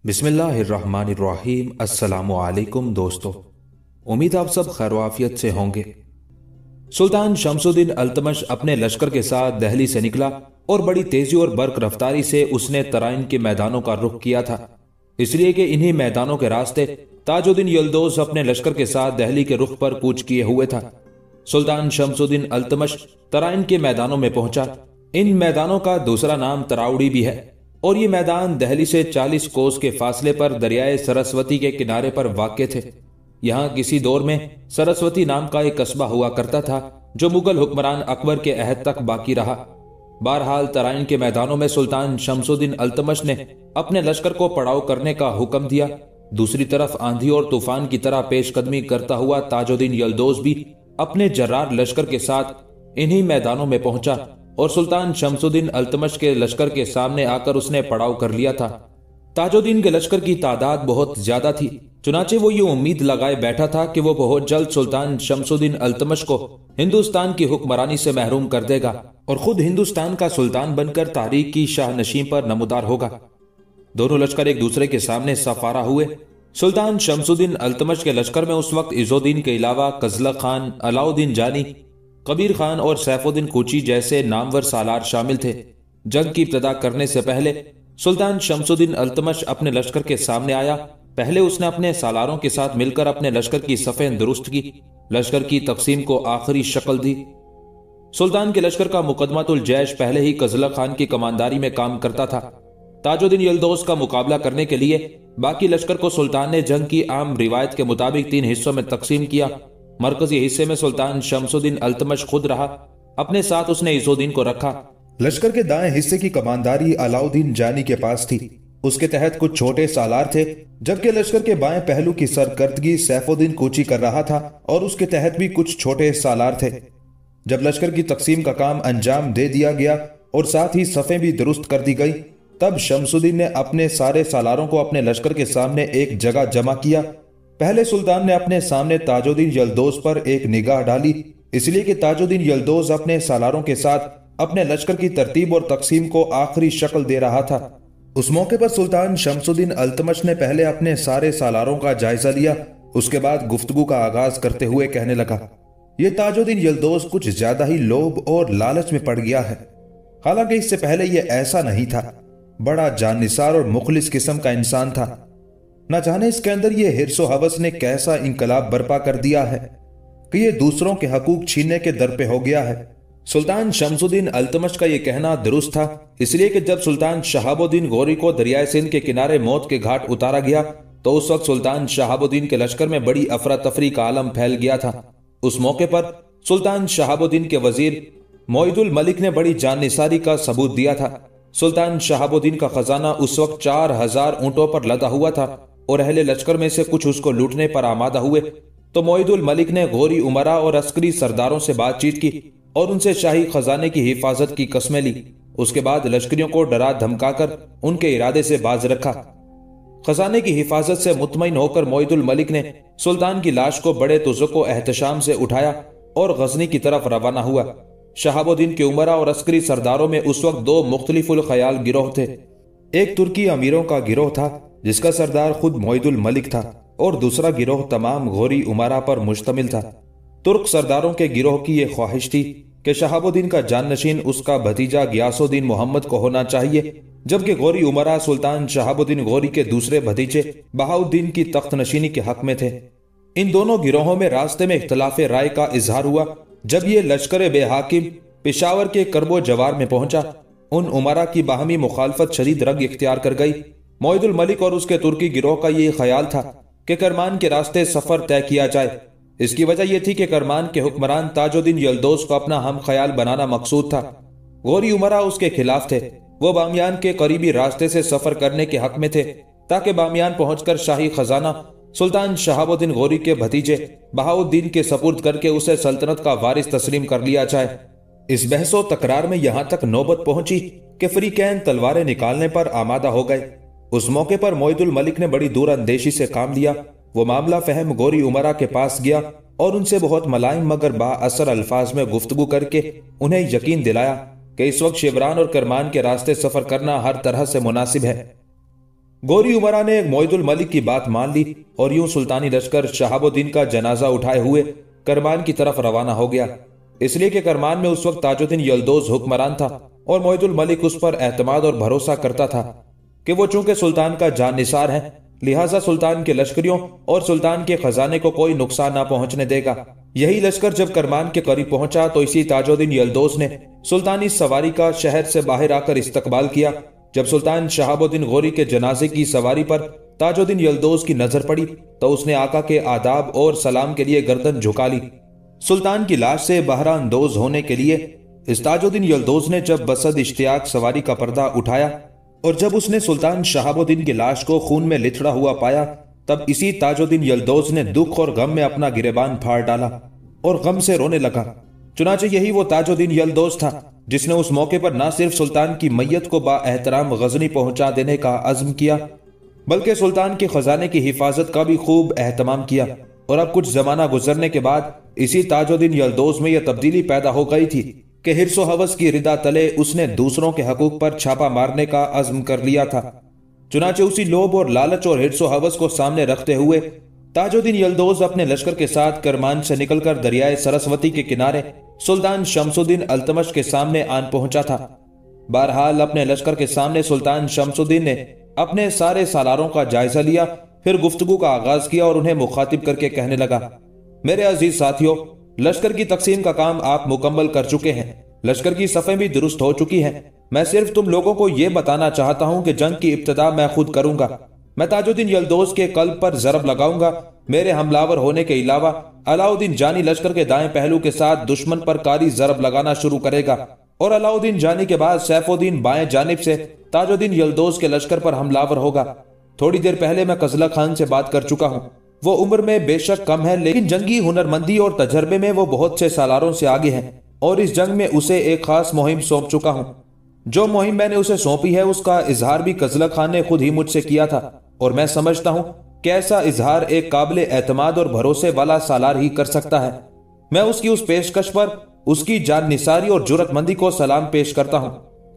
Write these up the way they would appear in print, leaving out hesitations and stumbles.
बिस्मिल्लाहिर्रहमानिर्रहीम। अस्सलामुअलैकुम दोस्तों, उम्मीद आप सब खैरवाफियत से होंगे। सुल्तान शमसुद्दीन अल्तमश अपने लश्कर के साथ दिल्ली से निकला और बड़ी तेजी और बर्क रफ्तारी से उसने तराइन के मैदानों का रुख किया था, इसलिए कि इन्हीं मैदानों के रास्ते ताजुद्दीन यल्दौज अपने लश्कर के साथ दिल्ली के रुख पर कूच किए हुए था। सुल्तान शमसुद्दीन अल्तमश तराइन के मैदानों में पहुंचा। इन मैदानों का दूसरा नाम तराउड़ी भी है और ये मैदान दिल्ली से 40 कोस के फासले पर दरियाए सरस्वती के किनारे पर वाक़ थे। यहाँ किसी दौर में सरस्वती नाम का एक कस्बा हुआ करता था जो मुगल हुक्मरान अकबर के अहद तक बाकी रहा। बहरहाल तराइन के मैदानों में सुल्तान शमसुद्दीन अल्तमश ने अपने लश्कर को पड़ाव करने का हुक्म दिया। दूसरी तरफ आंधी और तूफान की तरह पेशकदमी करता हुआ ताजुद्दीन यल्दौज भी अपने जर्रार लश्कर के साथ इन्हीं मैदानों में पहुंचा और सुल्तान शमसुद्दीन अल्तमश के लश्कर के सामने आकर उसने पड़ाव कर लिया था। ताजुद्दीन के लश्कर की तादाद बहुत ज्यादा थी, चुनाचे वो ये उम्मीद लगाए बैठा था कि वो बहुत जल्द सुल्तान शमसुद्दीन अल्तमश को हिंदुस्तान की हुक्मरानी से महरूम कर देगा और खुद हिंदुस्तान का सुल्तान बनकर तारीख की शाहनशी पर नमूदार होगा। दोनों लश्कर एक दूसरे के सामने सफारा हुए। सुल्तान शमसुद्दीन अल्तमश के लश्कर में उस वक्त इज़ुद्दीन के अलावा कजला खान, अलाउद्दीन जानी, कबीर खान और सैफुद्दीन कोची जैसे नामवर सालार शामिल थे। जंग की इब्तिदा करने से पहले सुल्तान शमसुद्दीन अल्तमश अपने लश्कर के सामने आया। पहले उसने अपने सालारों के साथ मिलकर अपने लश्कर की सफ़ें दुरुस्त की, लश्कर की तकसीम को आखिरी शक्ल दी। सुल्तान के लश्कर का मुकदमातुल जैश पहले ही कजला खान की कमानदारी में काम करता था। ताजुद्दीन यल्दौज का मुकाबला करने के लिए बाकी लश्कर को सुल्तान ने जंग की आम रिवायत के मुताबिक 3 हिस्सों में तकसीम किया। मरकजी हिस्से में सुल्तान शमसुद्दीन अल्तमश खुद रहा, अपने साथ उसने इज़ुद्दीन को रखा। लश्कर के दाएं हिस्से की कमानदारी अलाउद्दीन जानी के पास थी। उसके तहत कुछ छोटे सालार थे, जबकि लश्कर के बाएं पहलू की सरकर्दगी सैफुद्दीन कोची कर रहा था और उसके तहत भी कुछ छोटे सालार थे। जब लश्कर की तकसीम का काम अंजाम दे दिया गया और साथ ही सफ़ें भी दुरुस्त कर दी गई, तब शमसुद्दीन ने अपने सारे सालारों को अपने लश्कर के सामने एक जगह जमा किया। पहले सुल्तान ने अपने सामने ताजुद्दीन यल्दौज पर एक निगाह डाली, इसलिए कि ताजुद्दीन यल्दौज अपने सालारों के साथ अपने लश्कर की तरतीब और तकसीम को आखिरी शक्ल दे रहा था। उस मौके पर सुल्तान शमसुद्दीन अल्तमश ने पहले अपने सारे सालारों का जायजा लिया। उसके बाद गुफ्तगू का आगाज करते हुए कहने लगा, ये ताजुद्दीन यल्दौज कुछ ज्यादा ही लोभ और लालच में पड़ गया है। हालांकि इससे पहले यह ऐसा नहीं था। बड़ा जानिसार और मुखलिस किस्म का इंसान था। न जाने इसके अंदर यह हिर्सो हवस ने कैसा इंकलाब बर्पा कर दिया है कि यह दूसरों के हकूक छीनने के दर पे हो गया है। सुल्तान शमसुद्दीन अल्तमश का यह कहना दुरुस्त था, इसलिए कि जब सुल्तान शहाबुद्दीन गौरी को दरियाए सिंध के किनारे मौत के घाट उतारा गया तो उस वक्त सुल्तान शहाबुद्दीन के लश्कर में बड़ी अफरा तफरी का आलम फैल गया था। उस मौके पर सुल्तान शहाबुद्दीन के वजीर मोइदुल मलिक ने बड़ी जाननिसारी का सबूत दिया था। सुल्तान शहाबुद्दीन का खजाना उस वक्त 4000 ऊंटों पर लदा हुआ था और अहले लश्कर में से कुछ उसको लूटने पर आमादा हुए तो मोइदुल मलिक ने गौरी उमरा और अस्करी सरदारों से बातचीत की और उनसे शाही खजाने की हिफाजत की कस्में ली। उसके बाद लश्करियों को डरा धमकाकर उनके इरादे से बाज रखा। खजाने की हिफाजत से मुतमईन होकर मोइदुल मलिक ने सुल्तान की लाश को बड़े तुज़ुक़ो एहतशाम से उठाया और गजनी की तरफ रवाना हुआ। शहाबुद्दीन के उमरा और अस्करी सरदारों में उस वक्त 2 मुख्तलिफुल ख्याल गिरोह थे। एक तुर्की अमीरों का गिरोह था जिसका सरदार खुद मोइदुल मलिक था और दूसरा गिरोह तमाम गौरी उमरा पर मुश्तमिल था। तुर्क सरदारों के गिरोह की यह ख्वाहिश थी कि शहाबुद्दीन का जाननशीन उसका भतीजा गियासुद्दीन मोहम्मद को होना चाहिए, जबकि गौरी उमरा सुल्तान शहाबुद्दीन गौरी के दूसरे भतीजे बहाउद्दीन की तख्त नशीनी के हक में थे। इन दोनों गिरोहों में रास्ते में इख्तलाफ राय का इजहार हुआ। जब ये लश्कर बेहाकिम पेशावर के करबो जवार में पहुंचा, उन उमरा की बाहमी मुखालफत शदीद रंग इख्तियार कर गई। मोइदुल मलिक और उसके तुर्की गिरोह का यह ख्याल था कि करमान के रास्ते सफर तय किया जाए। इसकी वजह यह थी कि करमान के हुक्मरान ताजुद्दीन यल्दौज को अपना हम ख्याल बनाना मकसूद था। गौरी उमरा उसके खिलाफ थे। वो बामियान के करीबी रास्ते से सफर करने के हक में थे ताकि बामियान पहुंचकर शाही खजाना सुल्तान शहाबुद्दीन गौरी के भतीजे बहाउद्दीन के सपुर्द करके उसे सल्तनत का वारिस तस्लीम कर लिया जाए। इस बहसो तकरार में यहां तक नौबत पहुंची कि फरीकैन तलवारें निकालने पर आमादा हो गए। उस मौके पर मोइदुल मलिक ने बड़ी दूर अंदेशी से काम लिया वो मामला फहम गोरी उमरा के पास गया और उनसे बहुत मुलायम मगर बाअसर अल्फाज में गुफ्तगू करके उन्हें यकीन दिलाया कि इस वक्त शिवरान और करमान के रास्ते सफर करना हर तरह से मुनासिब है। गोरी उमरा ने मोइदुल मलिक की बात मान ली और यूं सुल्तानी लश्कर शहाबुद्दीन का जनाजा उठाए हुए करमान की तरफ रवाना हो गया, इसलिए कि करमान में उस वक्त ताजुद्दीन यल्दोज हुक्मरान था और मोइदुल मलिक उस पर एतमाद और भरोसा करता था कि वो चूंकि सुल्तान का जाननिसार है, लिहाजा सुल्तान के लश्करियों और सुल्तान के खजाने को कोई नुकसान ना पहुंचने देगा। यही लश्कर जब करमान के करीब पहुंचा तो इसी ताजुद्दीन यल्दोज ने सुल्तानी सवारी का शहर से बाहर आकर इस्तकबाल किया। जब सुल्तान शहाबुद्दीन गोरी के जनाजे की सवारी पर ताजुद्दीन यल्दोज की नजर पड़ी तो उसने आका के आदाब और सलाम के लिए गर्दन झुका ली। सुल्तान की लाश से बहरा अंदोज होने के लिए इस ताजुद्दीन यल्दोज ने जब बसद इश्तियाक सवारी का पर्दा उठाया और जब उसने सुल्तान शहाबुद्दीन की लाश को खून में लिथड़ा हुआ पाया, तब इसी ताजुद्दीन यल्दोज ने दुख और गम में अपना गिरेबान फाड़ डाला और गम से रोने लगा। चुनाचे यही वो ताजुद्दीन यल्दोज था जिसने उस मौके पर न सिर्फ सुल्तान की मैयत को बाएहतराम गजनी पहुंचा देने का अज़्म किया, बल्कि सुल्तान के खजाने की हिफाजत का भी खूब एहतमाम किया। और अब कुछ जमाना गुजरने के बाद इसी ताजुद्दीन यल्दोज में यह तब्दीली पैदा हो गई थी कि हिर्सो हवस की रिदा तले उसने दूसरों के हकूक पर छापा मारने का अज़्म कर लिया था। चुनाचे उसी लोभ और लालच और हिर्सो हवस को सामने रखते हुए ताजुद्दीन यल्दोज अपने लश्कर के साथ करमान से निकलकर दरियाए सरस्वती के किनारे सुल्तान शमसुद्दीन अल्तमश के सामने आन पहुंचा था। बहरहाल अपने लश्कर के सामने सुल्तान शमसुद्दीन ने अपने सारे सालारों का जायजा लिया, फिर गुफ्तगू का आगाज किया और उन्हें मुखातिब करके कहने लगा, मेरे अजीज साथियों, लश्कर की तकसीम का काम आप मुकम्मल कर चुके हैं, लश्कर की सफ़ें भी दुरुस्त हो चुकी हैं। मैं सिर्फ तुम लोगों को यह बताना चाहता हूं कि जंग की इब्तिदा मैं खुद करूंगा। मैं ताजुद्दीन यल्दोज के कल्ब पर जरब लगाऊंगा। मेरे हमलावर होने के अलावा अलाउद्दीन जानी लश्कर के दाएं पहलू के साथ दुश्मन पर कारी जरब लगाना शुरू करेगा और अलाउद्दीन जानी के बाद सैफुद्दीन बाएं जानिब से ताजुद्दीन यल्दोज के लश्कर पर हमलावर होगा। थोड़ी देर पहले मैं कजला खान से बात कर चुका हूँ। वो उम्र में बेशक कम है, लेकिन जंगी हुनरमंदी और तजर्बे में वो बहुत से सालारों से आगे है और इस जंग में उसे एक खास मुहिम सौंप चुका हूँ। जो मुहिम मैंने उसे सौंपी है उसका इजहार भी कजला खान ने खुद ही मुझसे किया था और मैं समझता हूँ कि ऐसा इजहार एक काबिल एतमाद और भरोसे वाला सालार ही कर सकता है। मैं उसकी उस पेशकश पर उसकी जान निसारी और जुर्रतमंदी को सलाम पेश करता हूँ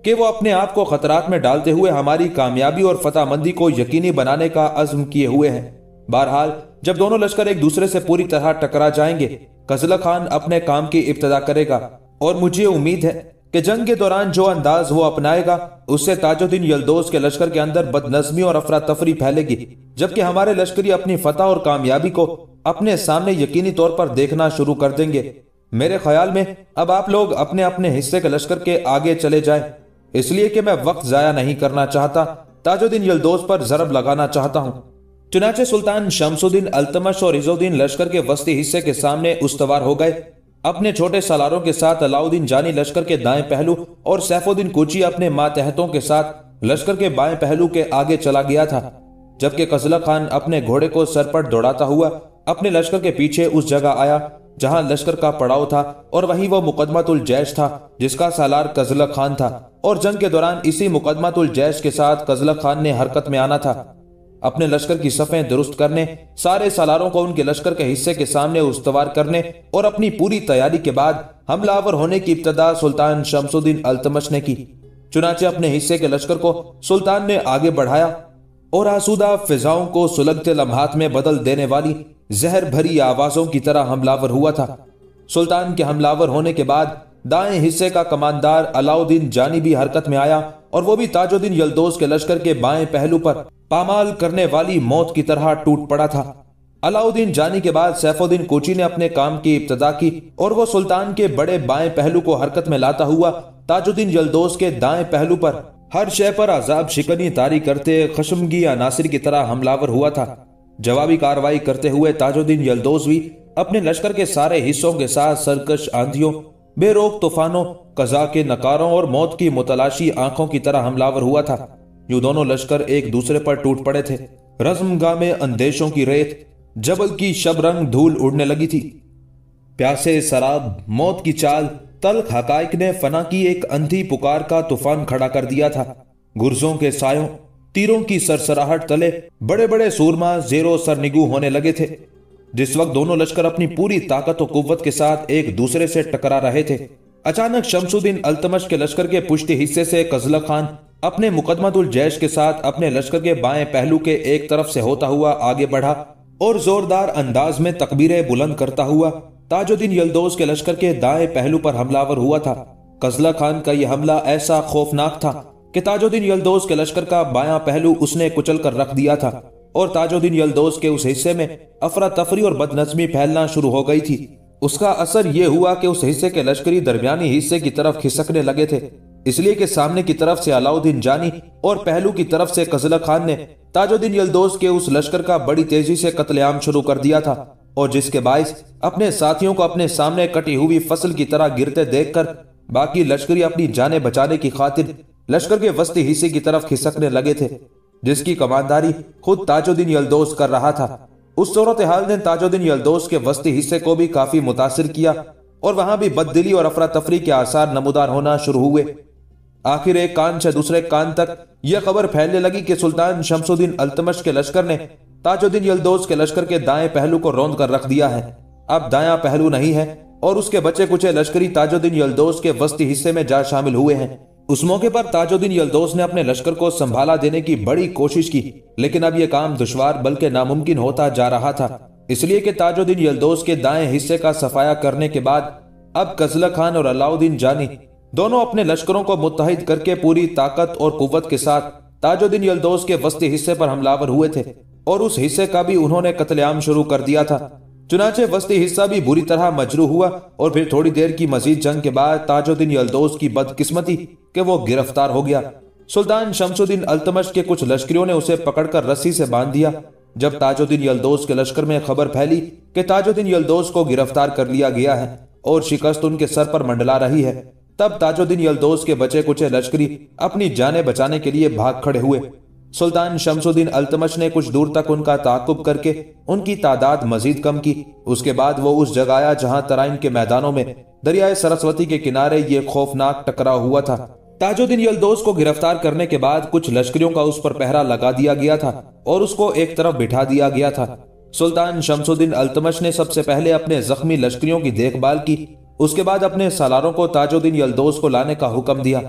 कि वो अपने आप को खतरात में डालते हुए हमारी कामयाबी और फतहमंदी को यकीनी बनाने का अज़्म किए हुए हैं। बहरहाल जब दोनों लश्कर एक दूसरे से पूरी तरह टकरा जाएंगे, कजला खान अपने काम की इब्तिदा करेगा और मुझे उम्मीद है कि जंग के दौरान जो अंदाज वो अपनाएगा उससे ताजुद्दीन यल्दोज के लश्कर के अंदर बदनज़मी और अफरा तफरी फैलेगी, जबकि हमारे लश्करी अपनी फतह और कामयाबी को अपने सामने यकीनी तौर पर देखना शुरू कर देंगे। मेरे ख्याल में अब आप लोग अपने अपने हिस्से के लश्कर के आगे चले जाएं, इसलिए कि मैं वक्त जाया नहीं करना चाहता, ताजुद्दीन यल्दोज पर जरब लगाना चाहता हूँ। चुनाचे सुल्तान शमसुद्दीन अल्तमश और इज़ुद्दीन लश्कर के वस्ती हिस्से के सामने उस्तवार हो गए। अपने छोटे सालारों के साथ अलाउद्दीन जानी लश्कर के दाएं पहलू और सैफुद्दीन कूची अपने मातहतों के साथ लश्कर के बाएं पहलू के आगे चला गया था, जबकि कजला खान अपने घोड़े को सर पर दौड़ाता हुआ अपने लश्कर के पीछे उस जगह आया जहां लश्कर का पड़ाव था और वहीं वो मुकदमतुल जैश था जिसका सालार कजला खान था और जंग के दौरान इसी मुकदमतुल जैश के साथ कजला खान ने हरकत में आना था। अपने लश्कर की सफ़ें दुरुस्त करने, सारे सालारों को उनके लश्कर के हिस्से के सामने उस्तवार करने और अपनी पूरी तैयारी के बाद हमलावर होने की इब्तिदा सुल्तान शमसुद्दीन अल्तमश ने की। चुनाचे अपने हिस्से के लश्कर को सुल्तान ने आगे बढ़ाया और आसूदा फिजाओं को सुलगते लम्हात में बदल देने वाली जहर भरी आवाजों की तरह हमलावर हुआ था। सुल्तान के हमलावर होने के बाद दाएं हिस्से का कमांडर अलाउद्दीन जानी भी हरकत में आया और वो भी ताजुद्दीन यल्दोज के लश्कर के बाएं पहलू पर पामाल करने वाली मौत की तरह टूट पड़ा था। अलाउद्दीन जानी के बाद सैफुद्दीन कोची ने अपने काम की इब्तिदा की और वो सुल्तान के बड़े बाएं पहलू को हरकत में लाता हुआ ताजुद्दीन यल्दोज के दाएं पहलू पर हर शय पर अजाब शिकनी तारी करते खशमगी अनासिर की तरह हमलावर हुआ था। जवाबी कार्रवाई करते हुए ताजुद्दीन यल्दोज भी अपने लश्कर के सारे हिस्सों के साथ सरकश आंधियों, बेरोक तूफानों, कजा के नकारों और मौत की मुतलाशी आंखों की तरह हमलावर हुआ था। यूं दोनों लश्कर एक दूसरे पर टूट पड़े थे। रज़्मगाह में अंदेशों की रेत, जबल की शबरंग धूल उड़ने लगी थी। प्यासे शराब, मौत की चाल, तल्ख हकाइक ने फना की एक अंधी पुकार का तूफान खड़ा कर दिया था। गुर्जों के सायों, तीरों की सरसराहट तले बड़े बड़े सूरमा जेरो सरनिगू होने लगे थे। जिस वक्त दोनों लश्कर अपनी पूरी ताकत और कुव्वत के साथ एक दूसरे से टकरा रहे थे, अचानक शमसुद्दीन अल्तमश के लश्कर के पुश्ती हिस्से से कजला खान अपने मुकदमतुल जैश के साथ अपने लश्कर के बाएं पहलू के एक तरफ से होता हुआ आगे बढ़ा और जोरदार अंदाज में तकबीरें बुलंद करता हुआ ताजुद्दीन यल्दौज के लश्कर के दाएं पहलू पर हमलावर हुआ था। कजला खान का यह हमला ऐसा खौफनाक था कि ताजुद्दीन यल्दौज के लश्कर का बायां पहलू उसने कुचल कर रख दिया था और ताजुद्दीन यल्दौज के उस हिस्से में अफरा तफरी और बदनज़मी फैलना शुरू हो गई थी। उसका असर यह हुआ कि उस हिस्से के लश्करी दरमियानी हिस्से की तरफ खिसकने लगे थे, इसलिए कि सामने की तरफ से अलाउद्दीन जानी और पहलू की तरफ से कजला खान ने ताजुद्दीन यल्दौज के उस लश्कर का बड़ी तेजी से कत्लेआम शुरू कर दिया था और जिसके बाइस अपने साथियों को अपने सामने कटी हुई फसल की तरह गिरते देखकर बाकी लश्करी अपनी जानें बचाने की खातिर लश्कर के वस्ती हिस्से की तरफ खिसकने लगे थे, जिसकी कमांदारी खुद ताजुद्दीन यल्दौज कर रहा था। उस सूरत हाल ने ताजुद्दीन यल्दौज के वस्ती हिस्से को भी काफी मुतासिर किया और वहां भी बददिली और अफरा तफरी के आसार नमूदार होना शुरू हुए। आखिर एक कान से दूसरे कान तक यह खबर फैलने लगी कि सुल्तान शमसुद्दीन अल्तमश के लश्कर ने ताजुद्दीन यल्दौज के लश्कर के दाएं पहलू को रौंद कर रख दिया है। अब दायां पहलू नहीं है और उसके बचे कुचे लश्करी ताजुद्दीन यल्दौज के वस्ती हिस्से में जा शामिल हुए हैं। उस मौके पर ताजुद्दीन यल्दौज ने अपने लश्कर को संभाला देने की बड़ी कोशिश की, लेकिन अब यह काम दुश्वार बल्कि नामुमकिन होता जा रहा था, इसलिए कि ताजुद्दीन यल्दौज के दाएं हिस्से का सफाया करने के बाद अब कजला खान और अलाउद्दीन जानी दोनों अपने लश्करों को मुत्तहिद करके पूरी ताकत और कुव्वत के साथ ताजुद्दीन यल्दौज के वस्ती हिस्से पर हमलावर हुए थे और उस हिस्से का भी उन्होंने कत्लेआम शुरू कर दिया था। चुनाचे वस्ती हिस्सा भी बुरी तरह मजरूह हुआ और फिर थोड़ी देर की मजीद जंग के बाद ताजुद्दीन यल्दौज की बदकिस्मती कि वो गिरफ्तार हो गया। सुल्तान शमसुद्दीन अल्तमश के कुछ लश्करियों ने उसे पकड़कर रस्सी से बांध दिया। जब ताजुद्दीन यल्दौज के लश्कर में खबर फैली कि ताजुद्दीन यल्दौज को गिरफ्तार कर लिया गया है और शिकस्त उनके सर पर मंडला रही है, तब ताजुद्दीन यल्दौज के बचे कुचे लश्करी अपनी जानें बचाने के लिए भाग खड़े हुए। सुल्तान शमसुद्दीन अल्तमश ने कुछ दूर तक उनका ताकुब करके उनकी तादाद मजीद कम की। उसके बाद वो उस जगह आया जहां तराइन के मैदानों में दरियाए सरस्वती के किनारे ये खौफनाक टकराव हुआ था। ताजुद्दीन यल्दौज को गिरफ्तार करने के बाद कुछ लश्करियों का उस पर पहरा लगा दिया गया था और उसको एक तरफ बिठा दिया गया था। सुल्तान शमसुद्दीन अल्तमश ने सबसे पहले अपने जख्मी लश्करियों की देखभाल की, उसके बाद अपने सालारों को ताजुद्दीन यल्दौज को लाने का हुक्म दिया।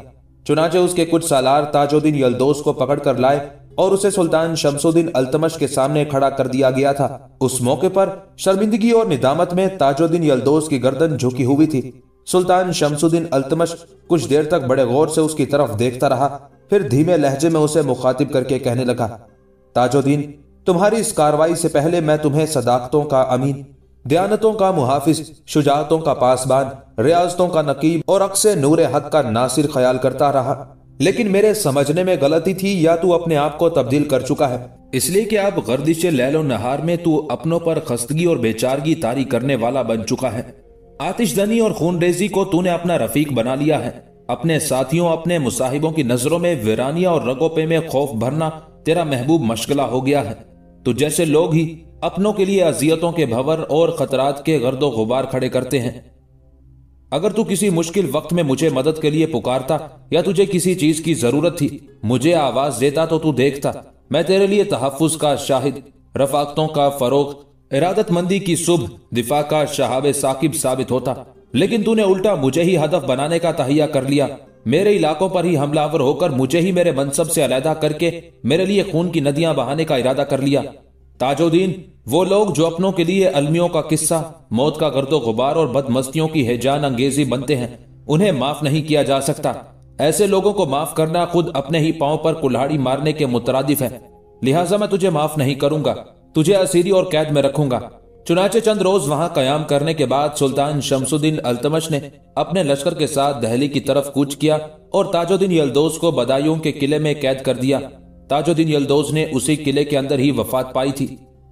चुनाचे उसके कुछ सालार ताजुद्दीन यल्दौज को पकड़ कर लाए और उसे सुल्तान शमसुद्दीन अल्तमश के सामने खड़ा कर दिया गया था। उस मौके पर शर्मिंदगी और निदामत में ताजुद्दीन यल्दौज की गर्दन झुकी हुई थी। सुल्तान शमसुद्दीन अल्तमश कुछ देर तक बड़े गौर से उसकी तरफ देखता रहा, फिर धीमे लहजे में उसे मुखातिब करके कहने लगा, ताजुद्दीन, तुम्हारी इस कार्रवाई से पहले मैं तुम्हें सदाकतों का अमीन, दयानतों का मुहाफिज, शुजाअतों का पासबान, रियाजतों का नकीब और अक्से नूरे हक का नासिर ख्याल करता रहा, लेकिन मेरे समझने में गलती थी या तू अपने आप को तब्दील कर चुका है, इसलिए कि अब गर्दिश लैलो नहार में तू अपनों पर खस्तगी और बेचारगी तारी करने वाला बन चुका है। आतिशदनी और खूनरेजी को तूने अपना रफीक बना लिया है। अपने साथियों, अपने मुसाहिबों की नजरों में वीरानिया और रगोपे में खौफ भरना तेरा महबूब मशगला हो गया है। तो जैसे लोग ही अपनों के लिए अजियतों के भंवर और खतरात के गर्दो गुबार खड़े करते हैं। अगर तू किसी मुश्किल वक्त में मुझे मदद के लिए पुकारता या तुझे किसी चीज की जरूरत थी, मुझे आवाज देता तो तू देखता मैं तेरे लिए तहफ्फुज का शाहिद, रफाकतों का फरोग, इरादतमंदी की सुबह, दिफा का शहाब साकिब साबित होता। लेकिन तूने उल्टा मुझे ही हदफ बनाने का तहिया कर लिया, मेरे इलाकों पर ही हमलावर होकर मुझे ही मेरे मनसब से अलहदा करके मेरे लिए खून की नदियां बहाने का इरादा कर लिया। ताजुद्दीन, वो लोग जो अपनों के लिए अलमियों का किस्सा, मौत का गर्दो गुबार और बदमस्तियों की हैजान अंगेजी बनते हैं, उन्हें माफ नहीं किया जा सकता। ऐसे लोगों को माफ करना खुद अपने ही पांव पर कुल्हाड़ी मारने के मुतरादिफ है। लिहाजा मैं तुझे माफ नहीं करूंगा, तुझे असीरी और कैद में रखूंगा। चुनाचे चंद रोज वहां कयाम करने के बाद सुल्तान शमसुद्दीन अल्तमश ने अपने लश्कर के साथ दहली की तरफ कूच किया और ताजुद्दीन यल्दौज को बदायूं के किले में कैद कर दिया। ताजुद्दीन यल्दौज ने उसी किले के अंदर ही वफात पाई थी।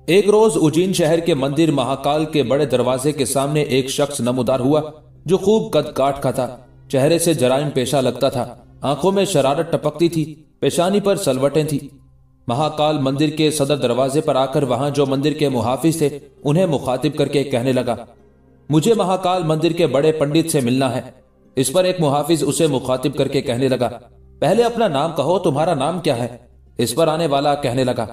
एक रोज उज्जैन शहर के मंदिर महाकाल के बड़े दरवाजे के सामने एक शख्स नमूदार हुआ जो खूब कद काठ का था, चेहरे से जराइम पेशा लगता था, आंखों में शरारत टपकती थी, पेशानी पर सलवटें थी। महाकाल मंदिर के सदर दरवाजे पर आकर वहां जो मंदिर के मुहाफिज थे उन्हें मुखातिब करके कहने लगा, मुझे महाकाल मंदिर के बड़े पंडित से मिलना है। इस पर एक मुहाफिज उसे मुखातिब करके कहने लगा, पहले अपना नाम कहो, तुम्हारा नाम क्या है? इस पर आने वाला कहने लगा,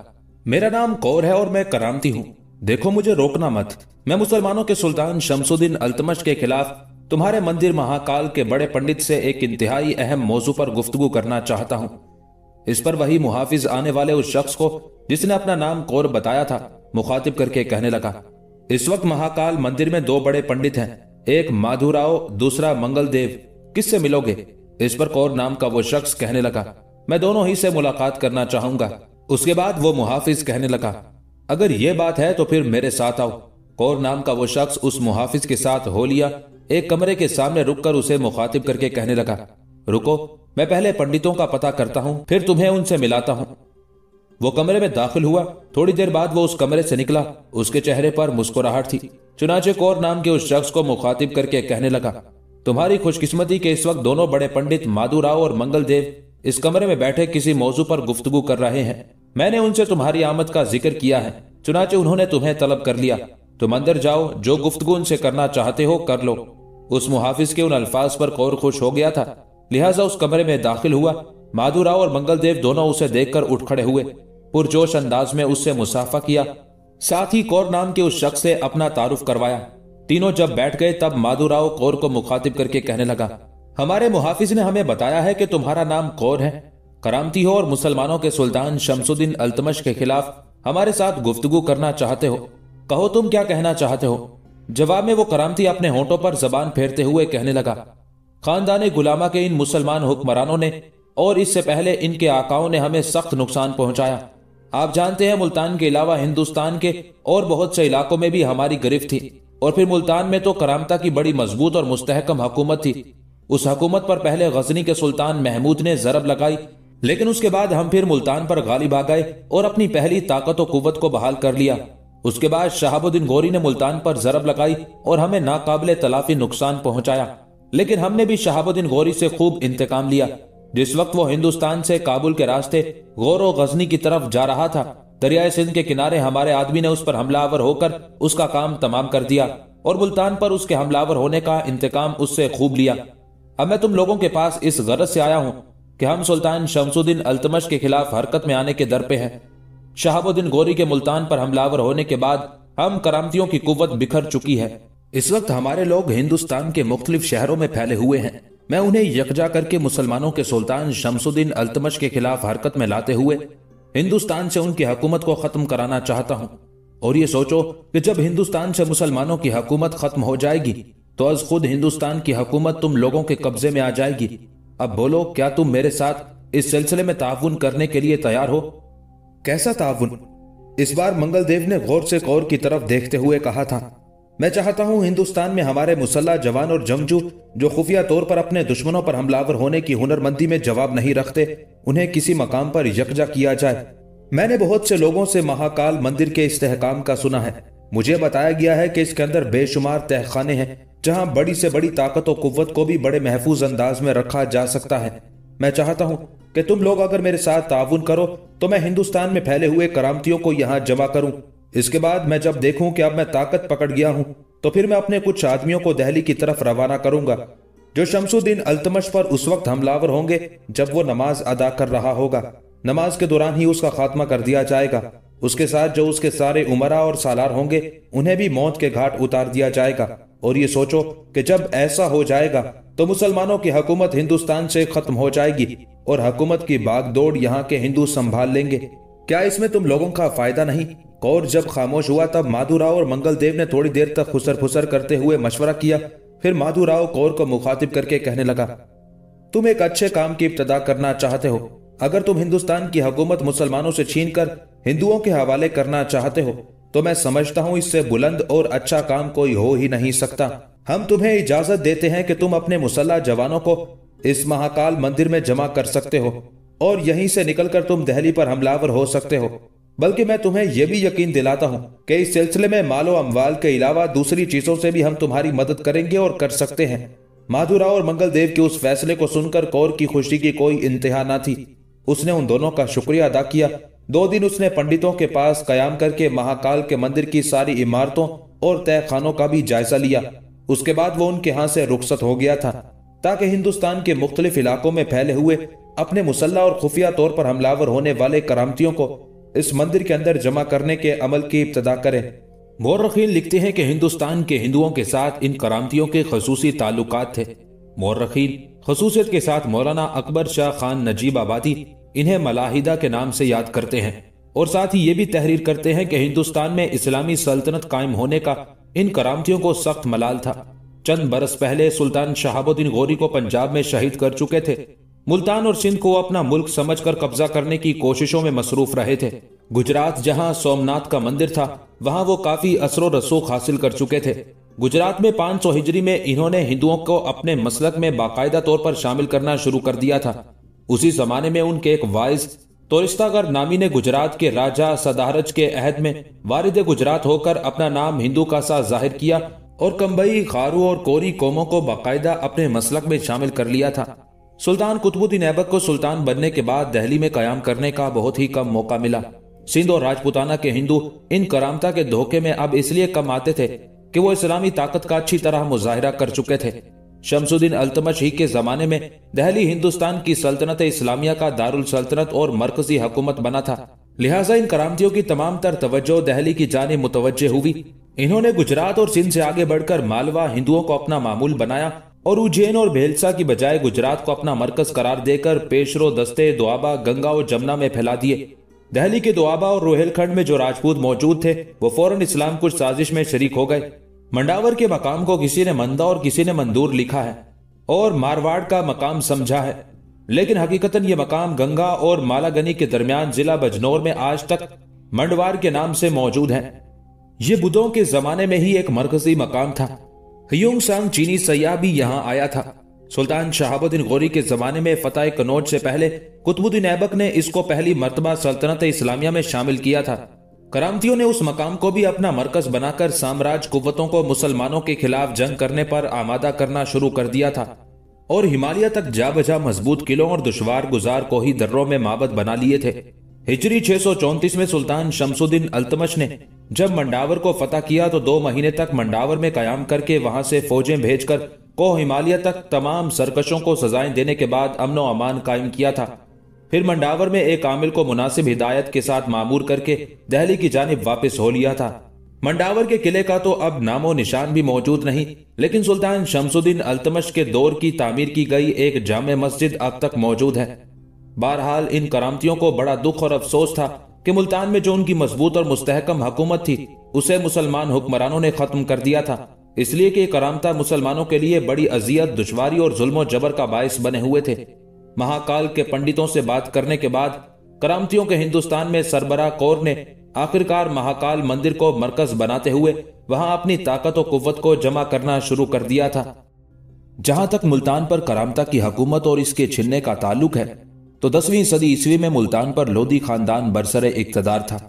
मेरा नाम कौर है और मैं करामती हूँ। देखो मुझे रोकना मत। मैं मुसलमानों के सुल्तान शमसुद्दीन अल्तमश के खिलाफ तुम्हारे मंदिर महाकाल के बड़े पंडित से एक इंतहाई अहम मौजू पर गुफ्तगू करना चाहता हूँ। इस पर वही मुहाफिज आने वाले उस शख्स को जिसने अपना नाम कौर बताया था मुखातिब करके कहने लगा, इस वक्त महाकाल मंदिर में दो बड़े पंडित हैं, एक माधुराव, दूसरा मंगलदेव, किससे मिलोगे? इस पर कौर नाम का वो शख्स कहने लगा, मैं दोनों ही से मुलाकात करना चाहूंगा। उसके बाद वो मुहाफिज कहने लगा, अगर ये बात है तो फिर मेरे साथ आओ। कौर नाम का वो शख्स उस मुहाफिज के साथ हो लिया। एक कमरे के सामने रुककर उसे मुखातिब करके कहने लगा, रुको, मैं पहले पंडितों का पता करता हूं, फिर तुम्हें उनसे मिलाता हूं। वो कमरे में दाखिल हुआ। थोड़ी देर बाद वो उस कमरे से निकला। उसके चेहरे पर मुस्कुराहट थी। चुनाचे कौर नाम के उस शख्स को मुखातिब करके कहने लगा, तुम्हारी खुशकिस्मती के इस वक्त दोनों बड़े पंडित माधुराव और मंगलदेव इस कमरे में बैठे किसी मौजू पर गुफ्तगू कर रहे हैं। मैंने उनसे तुम्हारी आमद का जिक्र किया है, चुनाचे उन्होंने तुम्हें तलब कर लिया। तुम अंदर जाओ, जो गुफ्तगू उनसे करना चाहते हो कर लो। उस मुहाफिज के उन अल्फाज पर कौर खुश हो गया था, लिहाजा उस कमरे में दाखिल हुआ। माधुराव और मंगलदेव दोनों उसे देखकर उठ खड़े हुए, पुरजोश अंदाज में उससे मुसाफा किया। साथ ही कौर नाम के उस शख्स से अपना तारुफ करवाया। तीनों जब बैठ गए तब माधुराव कौर को मुखातिब करके कहने लगा, हमारे मुहाफिज ने हमें बताया है कि तुम्हारा नाम कौर है, करामती हो और मुसलमानों के सुल्तान शमसुद्दीन अल्तमश के खिलाफ हमारे साथ गुफ्तगू करना चाहते हो। कहो तुम क्या कहना चाहते हो? जवाब में वो करामती अपने होंठों पर जबान फेरते हुए कहने लगा, खानदाने गुलामा के इन मुसलमान हुक्मरानों ने और इससे पहले इनके आकाओं ने हमें सख्त नुकसान पहुंचाया। आप जानते हैं मुल्तान के अलावा हिंदुस्तान के और बहुत से इलाकों में भी हमारी गिरफ्त थी, और फिर मुल्तान में तो करामता की बड़ी मजबूत और मुस्तहकम हुकूमत थी। उस हुकूमत पर पहले गजनी के सुल्तान महमूद ने जरब लगाई, लेकिन उसके बाद हम फिर मुल्तान पर गालिब आ गए और अपनी पहली ताकत और कुव्वत को बहाल कर लिया। उसके बाद शहाबुद्दीन गौरी ने मुल्तान पर जरब लगाई और हमें नाकाबिले तलाफी नुकसान पहुंचाया, लेकिन हमने भी शहाबुद्दीन गौरी से खूब इंतकाम लिया। जिस वक्त वो हिंदुस्तान से काबुल के रास्ते गौरो गजनी की तरफ जा रहा था, दरियाए सिंध के किनारे हमारे आदमी ने उस पर हमलावर होकर उसका काम तमाम कर दिया और मुल्तान पर उसके हमलावर होने का इंतकाम उससे खूब लिया। अब मैं तुम लोगों के पास इस गरज से आया हूं कि हम सुल्तान शमसुद्दीन अल्तमश के खिलाफ हरकत में आने के दर पे हैं। शहाबुद्दीन गौरी के मुल्तान पर हमलावर होने के बाद हम करामतियों की कुव्वत बिखर चुकी है। इस वक्त हमारे लोग हिंदुस्तान के मुख्तलिफ शहरों में फैले हुए हैं। मैं उन्हें यकजा करके मुसलमानों के सुल्तान शमसुद्दीन अल्तमश के खिलाफ हरकत में लाते हुए हिंदुस्तान से उनकी हुकूमत को खत्म कराना चाहता हूं। और ये सोचो कि जब हिंदुस्तान से मुसलमानों की हुकूमत खत्म हो जाएगी तो अज खुद हिंदुस्तान की हुकूमत तुम लोगों के कब्जे में आ जाएगी। अब बोलो, क्या तुम मेरे साथ इस सिलसिले में ताउन करने के लिए तैयार हो? कैसा ताउन? इस बार मंगलदेव ने गौर से कौर की तरफ देखते हुए कहा था, मैं चाहता हूं हिंदुस्तान में हमारे मुसल्ला जवान और जंगजू जो खुफिया तौर पर अपने दुश्मनों पर हमलावर होने की हुनरमंदी में जवाब नहीं रखते, उन्हें किसी मकाम पर यकजा किया जाए। मैंने बहुत से लोगों से महाकाल मंदिर के इस्तेहकाम का सुना है। मुझे बताया गया है कि इसके अंदर बेशुमार तहखाने हैं जहां बड़ी से बड़ी ताकत और कुव्वत को भी बड़े महफूज अंदाज में रखा जा सकता है। मैं चाहता हूं कि तुम लोग अगर मेरे साथ ताउन करो तो मैं हिंदुस्तान में फैले हुए करामतियों को यहां जमा करूं। इसके बाद मैं जब देखूं कि अब मैं ताकत पकड़ गया हूं तो फिर मैं अपने कुछ आदमियों को दिल्ली की तरफ रवाना करूंगा जो शमसुद्दीन अल्तमश पर उस वक्त हमलावर होंगे जब वो नमाज अदा कर रहा होगा। नमाज के दौरान ही उसका खात्मा कर दिया जाएगा। उसके साथ जो उसके सारे उमरा और सालार होंगे उन्हें भी मौत के घाट उतार दिया जाएगा। और ये सोचो कि जब ऐसा हो जाएगा तो मुसलमानों की हुकूमत हिंदुस्तान से खत्म हो जाएगी और हुकूमत की बागडोर यहाँ के हिंदू संभाल लेंगे। क्या इसमें तुम लोगों का फायदा नहीं? कौर जब खामोश हुआ तब माधुराव और मंगलदेव ने थोड़ी देर तक खुसर फुसर करते हुए मशवरा किया। फिर माधुराव कौर को मुखातिब करके कहने लगा, तुम एक अच्छे काम की इब्तदा करना चाहते हो। अगर तुम हिंदुस्तान की हुकूमत मुसलमानों से छीनकर हिंदुओं के हवाले करना चाहते हो तो मैं समझता हूं इससे बुलंद और अच्छा काम कोई हो ही नहीं सकता। हम तुम्हें इजाजत देते हैं कि तुम अपने मुसल्ला जवानों को इस महाकाल मंदिर में जमा कर सकते हो और यहीं से निकलकर तुम दिल्ली पर हमलावर हो सकते हो। बल्कि मैं तुम्हें यह भी यकीन दिलाता हूं कि इस सिलसिले में मालो अमवाल के अलावा दूसरी चीजों से भी हम तुम्हारी मदद करेंगे और कर सकते हैं। माधुराव और मंगलदेव के उस फैसले को सुनकर कौर की खुशी की कोई इंतहा न थी। उसने उन दोनों का शुक्रिया अदा किया। 2 दिन उसने पंडितों के पास कयाम करके महाकाल के मंदिर की सारी इमारतों और तहखानों का भी जायजा लिया। उसके बाद वो उनके यहां से रुखसत हो गया था ताकि हिंदुस्तान के मुख्तलिफ इलाकों में फैले हुए अपने मुसल्ला और खुफिया तौर पर हमलावर होने वाले करामतियों को इस मंदिर के अंदर जमा करने के अमल की इब्तदा करें। मौर्रखीन लिखते हैं कि हिंदुस्तान के हिंदुओं के साथ इन करामतियों के खसूसी ताल्लुकात थे। मौर्रखीन खसूसियत के साथ मौलाना अकबर शाह खान नजीब आबादी इन्हें मलाहिदा के नाम से याद करते हैं और साथ ही ये भी तहरीर करते हैं कि हिंदुस्तान में इस्लामी सल्तनत कायम होने का इन करामतियों को सख्त मलाल था। चंद बरस पहले सुल्तान शहाबुद्दीन गौरी को पंजाब में शहीद कर चुके थे। मुल्तान और सिंध को अपना मुल्क समझकर कब्जा करने की कोशिशों में मसरूफ रहे थे। गुजरात जहां सोमनाथ का मंदिर था, वहां वो काफी असर रसूख हासिल कर चुके थे। गुजरात में 500 हिजरी में इन्होंने हिंदुओं को अपने मसलक में बाकायदा तौर पर शामिल करना शुरू कर दिया था। उसी जमाने में उनके एक वाइज तोरिस्तागर नामी ने गुजरात के राजा सदारज के अहद में वारिद गुजरात होकर अपना नाम हिंदू का सा जाहिर किया और कंबई, खारू और कोरी कौमों को बाकायदा अपने मसलक में शामिल कर लिया था। सुल्तान कुतुबुद्दीन ऐबक को सुल्तान बनने के बाद दिल्ली में कयाम करने का बहुत ही कम मौका मिला। सिंध और राजपुताना के हिंदू इन करामता के धोखे में अब इसलिए कम आते थे कि वो इस्लामी ताकत का अच्छी तरह मुजाहिरा कर चुके थे। शमसुद्दीन अल्तमश ही के जमाने में दिल्ली हिंदुस्तान की सल्तनत इस्लामिया का दारुल सल्तनत और मरकजी हुकूमत बना था। लिहाजा इन करामतियों की तमाम तर तवज्जो दिल्ली की जानिब मुतवज्जे हुई। इन्होंने गुजरात और सिंध से आगे बढ़कर मालवा हिंदुओं को अपना मामूल बनाया और उज्जैन और भेलसा की बजाय गुजरात को अपना मरकज करार देकर पेशरो दस्ते दोआबा, गंगा और जमुना में फैला दिए। दिल्ली के दोआबा और रोहिलखंड में जो राजपूत मौजूद थे वो फौरन इस्लाम कुछ साजिश में शरीक हो गए। मंडावर के मकाम को किसी ने मंदा और किसी ने मंदूर लिखा है और मारवाड़ का मकाम समझा है, लेकिन हकीकतन ये मकाम गंगा और मालागनी के दरमियान जिला बजनौर में आज तक मंडवार के नाम से मौजूद है। ये बुद्धों के जमाने में ही एक मरकजी मकाम था। ह्यूंग सांग चीनी सयाह भी यहाँ आया था। सुल्तान शहाबुद्दीन गौरी के जमाने में फतेह कनौज से पहले कुतुबुद्दीन ऐबक ने इसको पहली मर्तबा सल्तनत इस्लामिया में शामिल किया था। करामतियों ने उस मकाम को भी अपना मरकज बनाकर साम्राज्य कुव्वतों को मुसलमानों के खिलाफ जंग करने पर आमादा करना शुरू कर दिया था और हिमालय तक जा बजा मजबूत किलों और दुश्वार गुजार कोही दर्रों में माबद बना लिए थे। हिजरी 634 में सुल्तान शमसुद्दीन अल्तमश ने जब मंडावर को फतह किया तो 2 महीने तक मंडावर में कयाम करके वहां से फौजें भेजकर कोह हिमालय तक तमाम सरकशों को सजाएं देने के बाद अमन व अमान कायम किया था। फिर मंडावर में एक आमिल को मुनासिब हिदायत के साथ मामूर करके दिल्ली की जानिब वापस हो लिया था। मंडावर के किले का तो अब नामो निशान भी मौजूद नहीं, लेकिन सुल्तान शमसुद्दीन अल्तमश के दौर की तामीर की गई एक जामे मस्जिद अब तक मौजूद है। बहरहाल इन करामतियों को बड़ा दुख और अफसोस था कि मुल्तान में जो उनकी मजबूत और मुस्तहकम हुकूमत थी उसे मुसलमान हुक्मरानों ने खत्म कर दिया था, इसलिए कि करामता मुसलमानों के लिए बड़ी अजियत, दुश्वारी और जुल्म जबर का बायस बने हुए थे। महाकाल के पंडितों से बात करने के बाद करामतियों के हिंदुस्तान में सरबराह कौर ने आखिरकार महाकाल मंदिर को मरकज बनाते हुए वहां अपनी ताकत और कुव्वत को जमा करना शुरू कर दिया था। जहां तक मुल्तान पर करामता की हुकूमत और इसके छिनने का ताल्लुक है तो 10वीं सदी ईस्वी में मुल्तान पर लोधी खानदान बरसरे इक्तदार था।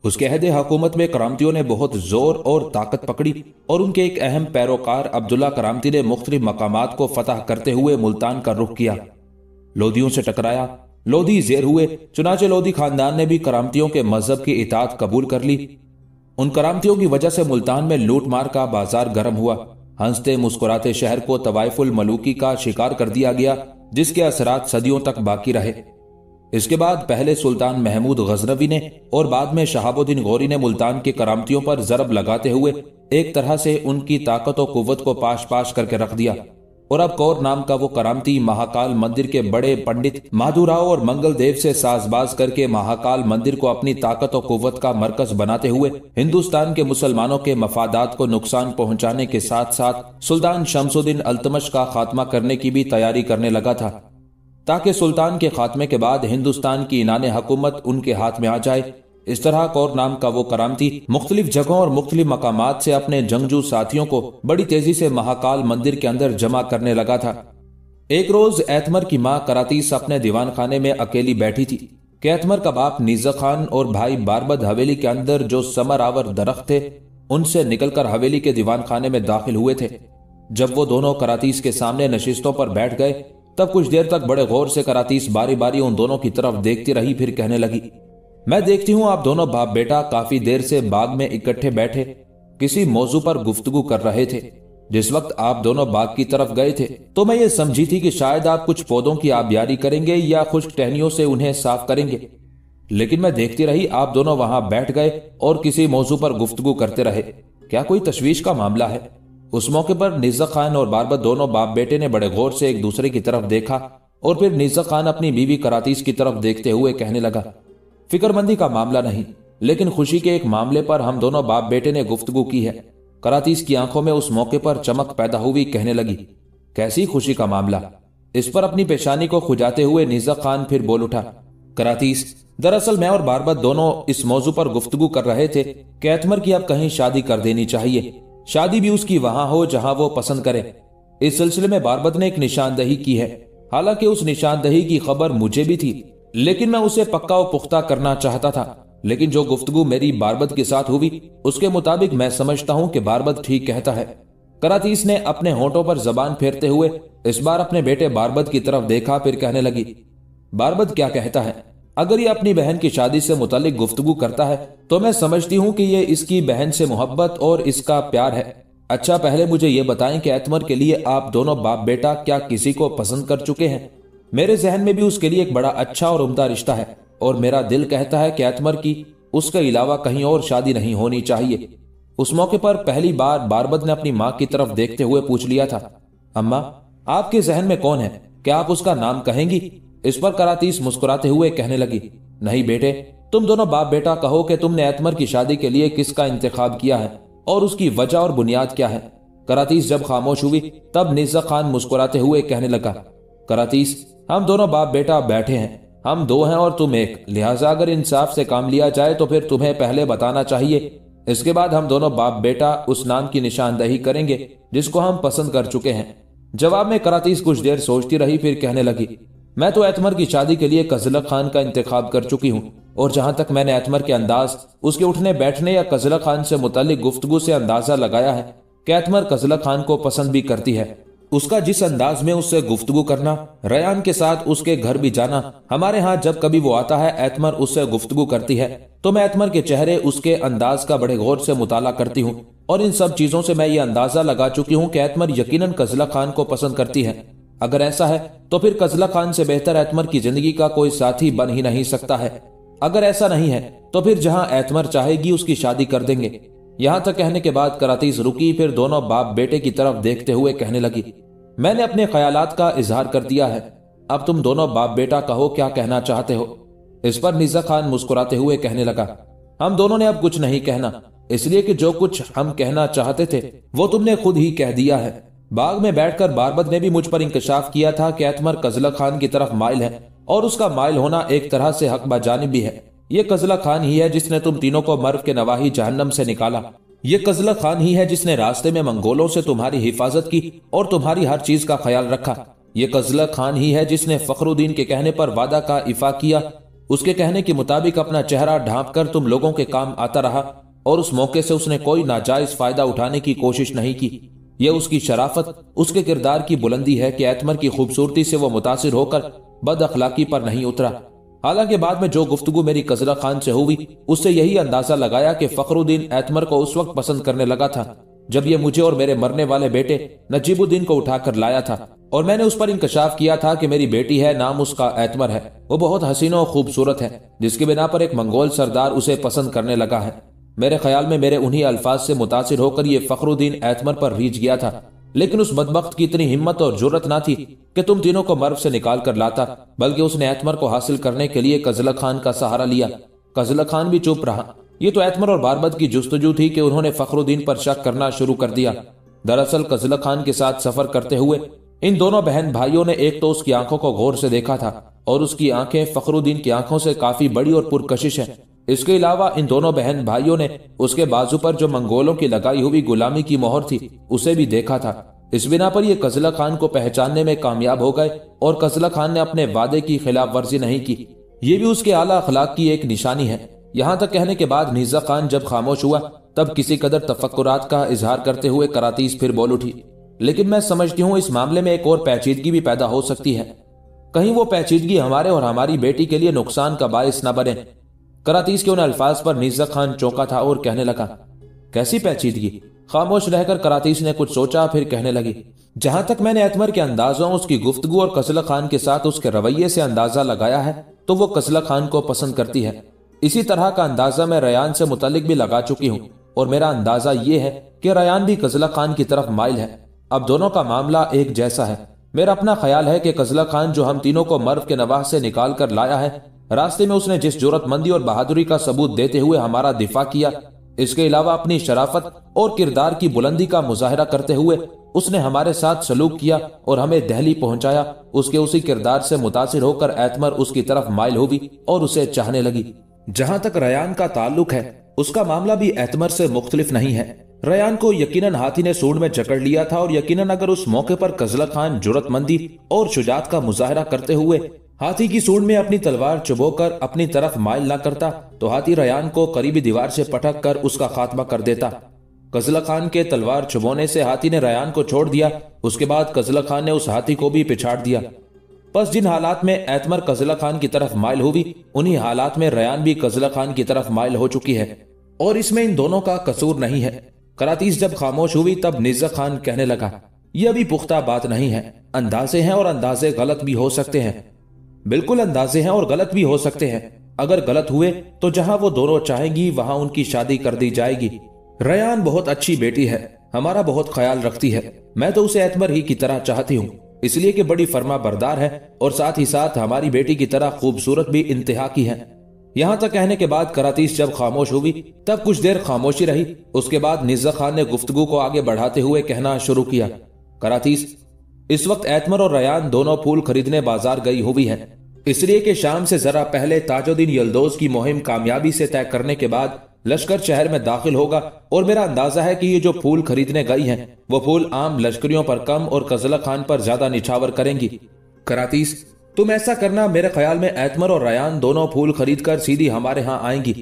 उसके अहदे हुकूमत में करामतियों ने बहुत जोर और ताकत पकड़ी और उनके एक अहम पैरोकार अब्दुल्ला करामती ने मुख्तलिफ मकामात को फतह करते हुए मुल्तान का रुख किया। लोधियों से टकराया, लोधी जेर हुए, चुनाचे लोधी खानदान ने भी करामतियों के मजहब की इताअत कबूल कर ली। उन करामतियों की वजह से मुल्तान में लूट मार का बाजार गर्म हुआ। हंसते मुस्कुराते शहर को तवाइफुल मलूकी का शिकार कर दिया गया, जिसके असरात सदियों तक बाकी रहे। इसके बाद पहले सुल्तान महमूद गजनवी ने और बाद में शहाबुद्दीन गौरी ने मुल्तान के करामतियों पर जरब लगाते हुए एक तरह से उनकी ताकत और कुव्वत को पाश पाश करके रख दिया और अब कौर नाम का वो करामती महाकाल मंदिर के बड़े पंडित माधुराव और मंगल देव से साजबाज करके महाकाल मंदिर को अपनी ताकत और कुव्वत का मरकज बनाते हुए हिंदुस्तान के मुसलमानों के मफादात को नुकसान पहुंचाने के साथ साथ सुल्तान शमसुद्दीन अल्तमश का खात्मा करने की भी तैयारी करने लगा था, ताकि सुल्तान के खात्मे के बाद हिंदुस्तान की इनाने हुकूमत उनके हाथ में आ जाए। इस तरह कौर नाम का वो करामती मुख्तलिफ जगहों और मुख्तलिफ मकामात से अपने जंगजू साथियों को बड़ी तेजी से महाकाल मंदिर के अंदर जमा करने लगा था। एक रोज एतमर की माँ करातीस अपने दीवान खाने में अकेली बैठी थी कि एतमर का बाप नीजा खान और भाई बारबद हवेली के अंदर जो समर आवर दरख्त थे उनसे निकलकर हवेली के दीवान खाने में दाखिल हुए थे। जब वो दोनों करातीस के सामने नशिस्तों पर बैठ गए तब कुछ देर तक बड़े गौर से करातीस बारी बारी उन दोनों की तरफ देखती रही, फिर कहने लगी, मैं देखती हूं आप दोनों बाप बेटा काफी देर से बाग में इकट्ठे बैठे किसी मौजू पर गुफ्तगू कर रहे थे। जिस वक्त आप दोनों बाग की तरफ गए थे तो मैं ये समझी थी कि शायद आप कुछ पौधों की आबियारी करेंगे या खुश्क टहनियों से उन्हें साफ करेंगे, लेकिन मैं देखती रही आप दोनों वहां बैठ गए और किसी मौजू पर गुफ्तगू करते रहे। क्या कोई तशवीश का मामला है? उस मौके पर निज़्ज़ा खान और बारबत दोनों बाप बेटे ने बड़े गौर से एक दूसरे की तरफ देखा और फिर निज़्ज़ा खान अपनी बीवी करातीस की तरफ देखते हुए कहने लगा, फिक्रमंदी का मामला नहीं, लेकिन खुशी के एक मामले पर हम दोनों बाप बेटे ने गुफ्तगू की है। करातीस की आंखों में उस मौके पर चमक पैदा हुई, कहने लगी, कैसी खुशी का मामला? इस पर अपनी पेशानी को खुजाते हुए निज़्ज़ा खान फिर बोल उठा, करातीस, दरअसल मैं और बारबत दोनों इस मौजू पर गुफ्तगू कर रहे थे कि एतमर की अब कहीं शादी कर देनी चाहिए, शादी भी उसकी वहां हो जहां वो पसंद करे। इस सिलसिले में बारबत ने एक निशानदही की है। हालांकि उस निशानदही की खबर मुझे भी थी, लेकिन मैं उसे पक्का और पुख्ता करना चाहता था। लेकिन जो गुफ्तगू मेरी बारबत के साथ हुई उसके मुताबिक मैं समझता हूं कि बारबत ठीक कहता है। करातीस ने अपने होंठों पर जबान फेरते हुए इस बार अपने बेटे बारबत की तरफ देखा, फिर कहने लगी, बारबत क्या कहता है? अगर ये अपनी बहन की शादी से मुतालिक गुफ्तगू करता है तो मैं समझती हूं कि ये इसकी बहन से मोहब्बत और इसका प्यार है। अच्छा, पहले मुझे ये बताएं कि एतमर के लिए आप दोनों बाप बेटा क्या किसी को पसंद कर चुके हैं? मेरे जहन में भी उसके लिए एक बड़ा अच्छा और उम्दा रिश्ता है और मेरा दिल कहता है कि एतमर की उसके अलावा कहीं और शादी नहीं होनी चाहिए। उस मौके पर पहली बार बारबत ने अपनी मां की तरफ देखते हुए पूछ लिया था, अम्मा, आपके जहन में कौन है? क्या आप उसका नाम कहेंगी? इस पर करातीस मुस्कुराते हुए कहने लगी, नहीं बेटे, तुम दोनों बाप बेटा कहो कि तुमने एतमर की शादी के लिए किसका इंतखाब किया है और उसकी वजह और बुनियाद क्या है। करातीस जब खामोश हुई तब निज़्ज़ा खान मुस्कुराते हुए कहने लगा, करातीस, हम दोनों बाप बेटा बैठे हैं, हम दो हैं और तुम एक, लिहाजा अगर इंसाफ से काम लिया जाए तो फिर तुम्हें पहले बताना चाहिए। इसके बाद हम दोनों बाप बेटा उस नाम की निशानदही करेंगे जिसको हम पसंद कर चुके हैं। जवाब में करातीस कुछ देर सोचती रही, फिर कहने लगी, मैं तो एतमर की शादी के लिए कजलक खान का इंतखाब कर चुकी हूँ और जहां तक मैंने एतमर के अंदाज, उसके उठने बैठने या कजलक खान से मुतालिक गुफ्तगू से अंदाजा लगाया है कि एतमर कजलक खान को पसंद भी करती है। उसका जिस अंदाज में उससे गुफ्तगू करना, रयान के साथ उसके घर भी जाना, हमारे यहाँ जब कभी वो आता है एतमर उससे गुफ्तगू करती है तो मैं एतमर के चेहरे, उसके अंदाज का बड़े गौर से मुताला करती हूँ और इन सब चीजों से मैं ये अंदाजा लगा चुकी हूँ कि एतमर यकीनन कजलक खान को पसंद करती है। अगर ऐसा है तो फिर कजलक खान से बेहतर एतमर की जिंदगी का कोई साथी बन ही नहीं सकता है। अगर ऐसा नहीं है तो फिर जहां एतमर चाहेगी उसकी शादी कर देंगे। यहां तक कहने के बाद करातीस रुकी, फिर दोनों बाप बेटे की तरफ देखते हुए कहने लगी, मैंने अपने ख्यालात का इजहार कर दिया है, अब तुम दोनों बाप बेटा कहो क्या कहना चाहते हो। इस पर निज़्ज़ा खान मुस्कुराते हुए कहने लगा, हम दोनों ने अब कुछ नहीं कहना, इसलिए कि जो कुछ हम कहना चाहते थे वो तुमने खुद ही कह दिया है। बाग में बैठकर बारबत ने भी मुझ पर इंकशाफ किया था कि एतमर कजलक खान की तरफ माइल है और उसका माइल होना एक तरह से हक बाजानिब भी है। ये कजलक खान ही है जिसने तुम तीनों को मर्व के नवाही जहन्नम से निकाला। ये कजलक खान ही है जिसने रास्ते में मंगोलों से तुम्हारी हिफाजत की और तुम्हारी हर चीज का ख्याल रखा। ये कजलक खान ही है जिसने फखरुद्दीन के कहने पर वादा का इफा किया, उसके कहने के मुताबिक अपना चेहरा ढांप कर तुम लोगों के काम आता रहा और उस मौके से उसने कोई नाजायज फायदा उठाने की कोशिश नहीं की। यह उसकी शराफत, उसके किरदार की बुलंदी है कि एतमर की खूबसूरती से वो मुतासिर होकर बद अखलाकी पर नहीं उतरा। हालांकि बाद में जो गुफ्तगू मेरी कजलक खान से हुई उससे यही अंदाजा लगाया कि फखरुद्दीन एतमर को उस वक्त पसंद करने लगा था जब ये मुझे और मेरे मरने वाले बेटे नजीबुद्दीन को उठाकर लाया था और मैंने उस पर इंकशाफ किया था कि मेरी बेटी है, नाम उसका एतमर है, वो बहुत हसीन और खूबसूरत है, जिसकी बिना पर एक मंगोल सरदार उसे पसंद करने लगा है। मेरे ख्याल में मेरे उन्हीं अल्फाज से मुतासिर होकर ये फखरुद्दीन एतमर पर रीझ गया था, लेकिन उस बदबख्त की इतनी हिम्मत और जुर्रत ना थी कि तुम तीनों को मर्व से निकाल कर लाता, बल्कि उसने एतमर को हासिल करने के लिए कजलक खान का सहारा लिया। कजलक खान भी चुप रहा। ये तो एतमर और बारबत की जुस्तजू थी कि उन्होंने फखरुद्दीन पर शक करना शुरू कर दिया। दरअसल कजलक खान के साथ सफर करते हुए इन दोनों बहन भाइयों ने एक तो उसकी आंखों को गौर से देखा था और उसकी आंखें फखरुद्दीन की आंखों से काफी बड़ी और पुरकशिश है। इसके अलावा इन दोनों बहन भाइयों ने उसके बाजू पर जो मंगोलों की लगाई हुई गुलामी की मोहर थी उसे भी देखा था। इस बिना पर ये कजलक खान को पहचानने में कामयाब हो गए और कजलक खान ने अपने वादे की खिलाफ वर्जी नहीं की। ये भी उसके आला अखलाक की एक निशानी है। यहाँ तक कहने के बाद निज़्ज़ा खान जब खामोश हुआ तब किसी कदर तफक्कुरात का इजहार करते हुए करातीस फिर बोल उठी, लेकिन मैं समझती हूँ इस मामले में एक और पेचीदगी भी पैदा हो सकती है। कहीं वो पेचीदगी हमारे और हमारी बेटी के लिए नुकसान का बायस न बने। करातीस के उन अल्फाज पर निज़्ज़ा खान चौंका था और कहने लगा, कैसी पेचीदगी? खामोश रहकर करातीस ने कुछ सोचा, फिर कहने लगी, जहां तक मैंने एतमर के अंदाजों, उसकी गुफ्तगू और कजला खान के साथ उसके रवैये से अंदाजा लगाया है तो वो कजला खान को पसंद करती है। इसी तरह का अंदाजा मैं रयान से मुतालिक भी लगा चुकी हूँ और मेरा अंदाजा ये है कि रयान भी कजला खान की तरफ माइल है। अब दोनों का मामला एक जैसा है। मेरा अपना ख्याल है कि कजला खान जो हम तीनों को मर्व के नवाह से निकाल कर लाया है, रास्ते में उसने जिस जुर्रतमंदी और बहादुरी का सबूत देते हुए हमारा दिफा किया, इसके अलावा अपनी शराफत और किरदार की बुलंदी का मुजाहरा करते हुए उसने हमारे साथ सलूक किया और हमें दहली पहुंचाया, उसके उसी किरदार से मुतासिर होकर एतमर उसकी तरफ माइल हुई और उसे चाहने लगी। जहां तक रयान का ताल्लुक है, उसका मामला भी एतमर से मुख्तलिफ नहीं है। रयान को यकीनन हाथी ने सूंड में जकड़ लिया था और यकीनन अगर उस मौके पर कजला खान जुर्रतमंदी और शुजात का मुजाहरा करते हुए हाथी की सूंड में अपनी तलवार चुभोकर अपनी तरफ माइल न करता तो हाथी रयान को करीबी दीवार से पटक कर उसका खात्मा कर देता। कजला खान के तलवार चुभोने से हाथी ने रयान को छोड़ दिया। उसके बाद कजला खान ने उस हाथी को भी पिछाड़ दिया। बस जिन हालात में एतमर कजला खान की तरफ माइल हुई, उन्हीं हालात में रयान भी कजला खान की तरफ माइल हो चुकी है और इसमें इन दोनों का कसूर नहीं है। करातीस जब खामोश हुई तब निज़्ज़ा खान कहने लगा, यह भी पुख्ता बात नहीं है। अंदाजे हैं और अंदाजे गलत भी हो सकते हैं। बिल्कुल अंदाजे हैं और गलत भी हो सकते हैं। अगर गलत हुए तो जहां वो दोनों चाहेंगी वहां उनकी शादी कर दी जाएगी। रयान बहुत अच्छी बेटी है, हमारा बहुत ख्याल रखती है। मैं तो उसे एतमर ही की तरह चाहती हूँ, इसलिए कि बड़ी फर्मा बरदार है और साथ ही साथ हमारी बेटी की तरह खूबसूरत भी इंतहा की है। यहां तक कहने के बाद करातीस जब खामोश हुई तब कुछ देर खामोशी रही। उसके बाद निज़्ज़ा खान ने गुफ्तगू को आगे बढ़ाते हुए कहना शुरू किया, करातीस, इस वक्त एतमर और रयान दोनों फूल खरीदने बाजार गई हुई है, इसलिए कि शाम से जरा पहले ताजुद्दीन यल्दौज की मुहिम कामयाबी से तय करने के बाद लश्कर शहर में दाखिल होगा और मेरा अंदाजा है कि ये जो फूल खरीदने गई हैं वो फूल आम लश्करियों पर कम और कजला खान पर ज्यादा निछावर करेंगी। करातीस, तुम ऐसा करना, मेरे ख्याल में एतमर और रयान दोनों फूल खरीद कर सीधी हमारे यहाँ आएंगी।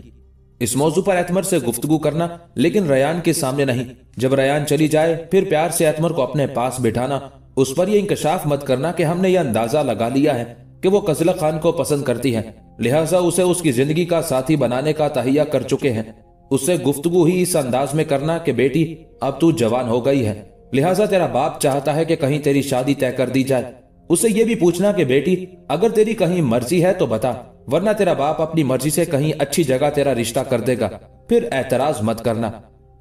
इस मौजू पर एतमर से गुफ्तगू करना, लेकिन रयान के सामने नहीं। जब रयान चली जाए फिर प्यार से एतमर को अपने पास बिठाना। उस पर यह इंकशाफ मत करना कि हमने यह अंदाजा लगा लिया है कि वो कजला खान को पसंद करती है, लिहाजा उसे उसकी जिंदगी का साथी बनाने का तहिया कर चुके हैं। उससे गुफ्तगू ही इस अंदाज में करना कि बेटी, अब तू जवान हो गई है, लिहाजा तेरा बाप चाहता है कि कहीं तेरी शादी तय कर दी जाए। उससे यह भी पूछना कि बेटी, अगर तेरी कहीं मर्जी है तो बता, वरना तेरा बाप अपनी मर्जी से कहीं अच्छी जगह तेरा रिश्ता कर देगा। फिर एतराज मत करना।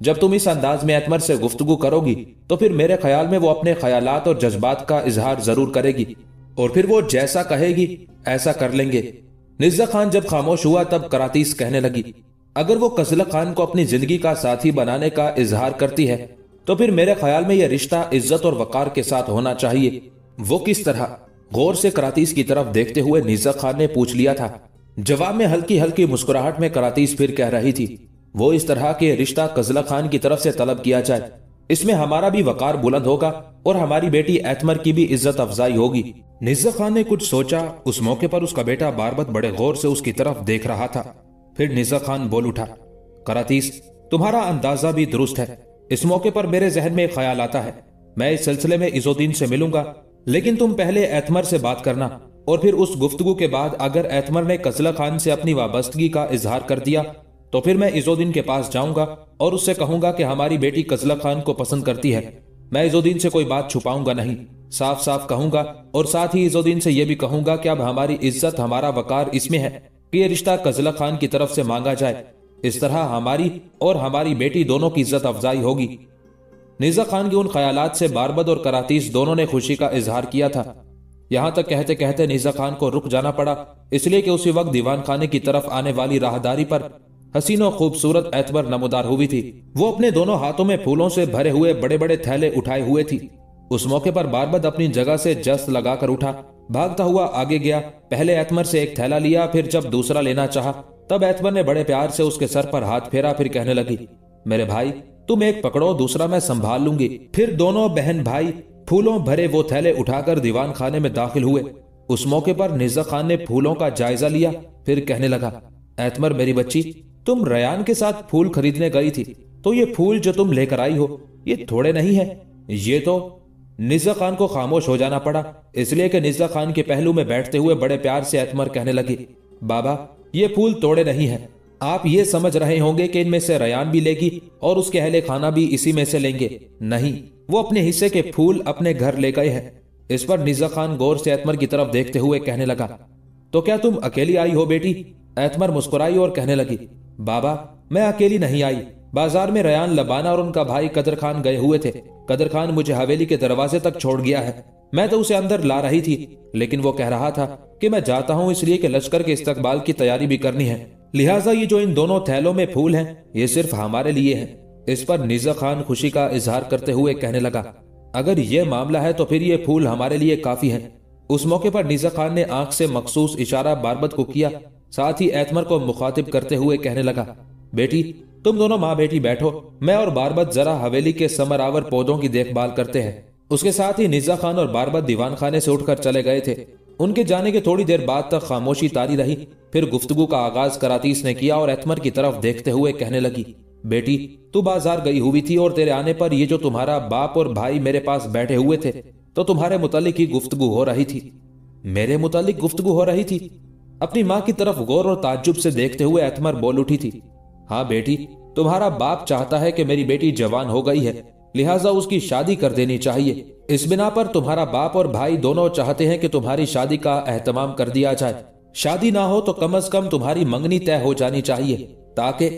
जब तुम इस अंदाज में एतमर से गुफ्तगू करोगी तो फिर मेरे ख्याल में वो अपने ख्यालात और जज्बात का इजहार जरूर करेगी और फिर वो जैसा कहेगी ऐसा कर लेंगे। निज़्ज़ा खान जब खामोश हुआ तब करातीस कहने लगी, अगर वो कजला खान को अपनी जिंदगी का साथी बनाने का इजहार करती है तो फिर मेरे ख्याल में यह रिश्ता इज्जत और वकार के साथ होना चाहिए। वो किस तरह? गौर से करातीस की तरफ देखते हुए निज़्ज़ा खान ने पूछ लिया था। जवाब में हल्की हल्की मुस्कुराहट में करातीस फिर कह रही थी, वो इस तरह के रिश्ता कजला खान की तरफ से तलब किया जाए, इसमें हमारा भी वकार बुलंद होगा और हमारी बेटी एतमर की भी इज्जत अफजाई होगी। निज़्ज़ा खान ने कुछ सोचा। उस मौके पर उसका बेटा बारबत बड़े गौर से उसकी तरफ देख रहा था। फिर निज़्ज़ा खान बोल उठा, करातीस, तुम्हारा अंदाजा भी दुरुस्त है। इस मौके पर मेरे जहन में ख्याल आता है, मैं इस सिलसिले में इज़ुद्दीन से मिलूंगा, लेकिन तुम पहले एतमर से बात करना और फिर उस गुफ्तगू के बाद अगर एतमर ने कजला खान से अपनी वाबस्तगी का इजहार कर दिया तो फिर मैं इज़ुद्दीन के पास जाऊंगा और उससे कहूंगा कि हमारी बेटी कजला खान को पसंद करती है। मैं इज़ुद्दीन से कोई बात छुपाऊंगा नहीं, साफ साफ कहूंगा और साथ ही इज़ुद्दीन से यह भी कहूंगा कि अब हमारी इज्जत, हमारा वकार इसमें है कि यह रिश्ता कजला खान की तरफ से मांगा जाए। इस तरह हमारी और हमारी बेटी दोनों की इज्जत अफजाई होगी। निज़्ज़ा खान के उन ख्यालात से बारबत और करातीस दोनों ने खुशी का इजहार किया था। यहां तक कहते कहते निज़्ज़ा खान को रुक जाना पड़ा, इसलिए कि उसी वक्त दीवान खाने की तरफ आने वाली राहदारी पर हसीन और खूबसूरत एतबर नमूदार हुई थी। वो अपने दोनों हाथों में फूलों से भरे हुए बड़े बड़े थैले उठाए हुए थी। उस मौके पर बारबत अपनी जगह से जस्त लगाकर उठा, भागता हुआ आगे गया। पहले एतमर से एक थैला लिया, फिर जब दूसरा लेना चाहा तब एतमर ने बड़े प्यार से उसके सर पर हाथ फेरा, फिर कहने लगी, मेरे भाई, तुम एक पकड़ो, दूसरा मैं संभाल लूंगी। फिर दोनों बहन भाई फूलों भरे वो थैले उठाकर दीवान खाने में दाखिल हुए। उस मौके पर निज़्ज़ा खान ने फूलों का जायजा लिया, फिर कहने लगा, एतमर मेरी बच्ची, तुम रयान के साथ फूल खरीदने गई थी, तो ये फूल जो तुम लेकर आई हो ये थोड़े नहीं है, ये तो। निज़्ज़ा खान को खामोश हो जाना पड़ा, इसलिए कि निज़्ज़ा खान के पहलू में बैठते हुए बड़े प्यार से एतमर कहने लगी, बाबा, ये फूल तोड़े नहीं है, आप ये समझ रहे होंगे कि इनमें से रयान भी लेगी और उसके अहले खाना भी इसी में से लेंगे। नहीं, वो अपने हिस्से के फूल अपने घर ले गए हैं। इस पर निज़ा खान गौर से एतमर की तरफ देखते हुए कहने लगा, तो क्या तुम अकेली आई हो बेटी? एतमर मुस्कुराई और कहने लगी, बाबा मैं अकेली नहीं आई, बाजार में रयान लबाना और उनका भाई कदर खान गए हुए थे। कदर खान मुझे हवेली के दरवाजे तक छोड़ गया है। मैं तो उसे अंदर ला रही थी, लेकिन वो कह रहा था कि मैं जाता हूं इसलिए कि लश्कर के इस्तकबाल की तैयारी भी करनी है, लिहाजा ये जो इन दोनों थैलों में फूल हैं ये सिर्फ हमारे लिए हैं। इस पर निज़ा खान खुशी का इजहार करते हुए कहने लगा, अगर ये मामला है तो फिर ये फूल हमारे लिए काफी हैं। उस मौके पर निज़ा खान ने आंख से मखसूस इशारा बारबत को किया, साथ ही एतमर को मुखातिब करते हुए कहने लगा, बेटी तुम दोनों माँ बेटी बैठो, मैं और बारबत जरा हवेली के समरावर पौधों की देखभाल करते हैं। उसके साथ ही निज़ा खान और बारबत दीवान खाने से उठकर चले गए थे। उनके जाने के थोड़ी देर बाद तक खामोशी तारी रही। फिर गुफ्तगू का आगाज करातीस ने किया और एतमर की तरफ देखते हुए कहने लगी, बेटी तू बाजार गई हुई थी और तेरे आने पर ये जो तुम्हारा बाप और भाई मेरे पास बैठे हुए थे तो तुम्हारे मुतालिक ही गुफ्तगू हो रही थी। मेरे मुतालिक गुफ्तगू हो रही थी? अपनी माँ की तरफ गौर और ताज्जुब से देखते हुए एतमर बोल उठी थी, हाँ बेटी, तुम्हारा बाप चाहता है कि मेरी बेटी जवान हो गई है, लिहाजा उसकी शादी कर देनी चाहिए। इस बिना पर तुम्हारा बाप और भाई दोनों चाहते हैं कि तुम्हारी शादी का एहतमाम कर दिया जाए। शादी ना हो तो कम से कम तुम्हारी मंगनी तय हो जानी चाहिए। ताकि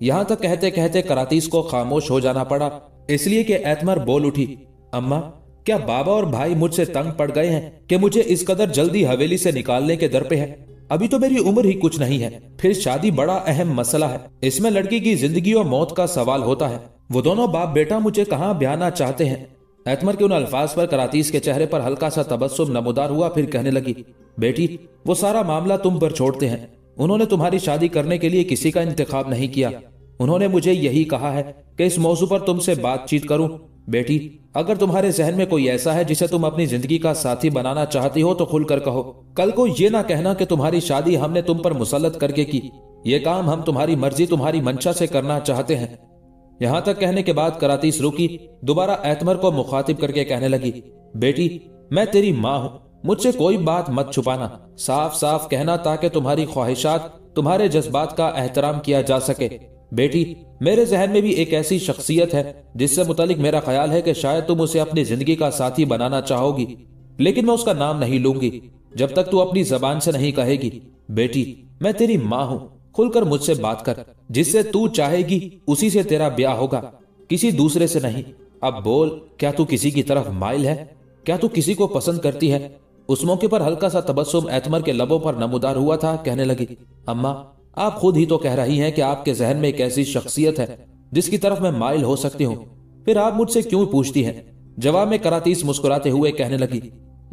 यहां तक कहते कहते करातीस को खामोश हो जाना पड़ा, इसलिए कि एतमर बोल उठी, अम्मा क्या बाबा और भाई मुझसे तंग पड़ गए हैं कि मुझे इस कदर जल्दी हवेली से निकालने के दर पे है? अभी तो मेरी उम्र ही कुछ नहीं है, फिर शादी बड़ा अहम मसला है, इसमें लड़की की जिंदगी और मौत का सवाल होता है। वो दोनों बाप बेटा मुझे कहाँ ब्याहना चाहते हैं? एतमर के उन अल्फाज पर करातीस के चेहरे पर हल्का सा तबस्सुम नमूदार हुआ। फिर कहने लगी, बेटी वो सारा मामला तुम पर छोड़ते हैं। उन्होंने तुम्हारी शादी करने के लिए किसी का इंतखाब नहीं किया। उन्होंने मुझे यही कहा है कि इस मौजू पर तुमसे बातचीत करूं। बेटी अगर तुम्हारे जहन में कोई ऐसा है जिसे तुम अपनी जिंदगी का साथी बनाना चाहती हो तो खुलकर कहो। कल को ये ना कहना कि तुम्हारी शादी हमने तुम पर मुसल्लत करके की। ये काम हम तुम्हारी मर्जी तुम्हारी मंशा से करना चाहते हैं। यहां तक कहने के बाद करातीस रुकी, दोबारा एतमर को मुखातिब करके कहने लगी, बेटी मैं तेरी माँ हूं, मुझसे कोई बात मत छुपाना, साफ साफ कहना ताकि तुम्हारी ख्वाहिशात तुम्हारे जज्बात का एहतराम किया जा सके। बेटी मेरे जहन में भी एक ऐसी शख्सियत है जिससे मुतालिक मेरा ख्याल है कि शायद तुम उसे अपनी जिंदगी का साथी बनाना चाहोगी, लेकिन मैं उसका नाम नहीं लूंगी जब तक तू अपनी जबान से नहीं कहेगी। बेटी मैं तेरी माँ हूं, खुलकर मुझसे बात कर, जिससे तू चाहेगी उसी से तेरा ब्याह होगा, किसी दूसरे से नहीं। अब बोल, क्या तू किसी की तरफ माइल है? क्या तू किसी को पसंद करती है? उस मौके पर हल्का सा तबस्सुम एतमर के लबों पर नमूदार हुआ था। कहने लगी, अम्मा आप खुद ही तो कह रही हैं कि आपके जहन में एक ऐसी शख्सियत है जिसकी तरफ मैं माइल हो सकती हूँ, फिर आप मुझसे क्यों पूछती हैं? जवाब में करातीस मुस्कुराते हुए कहने लगी,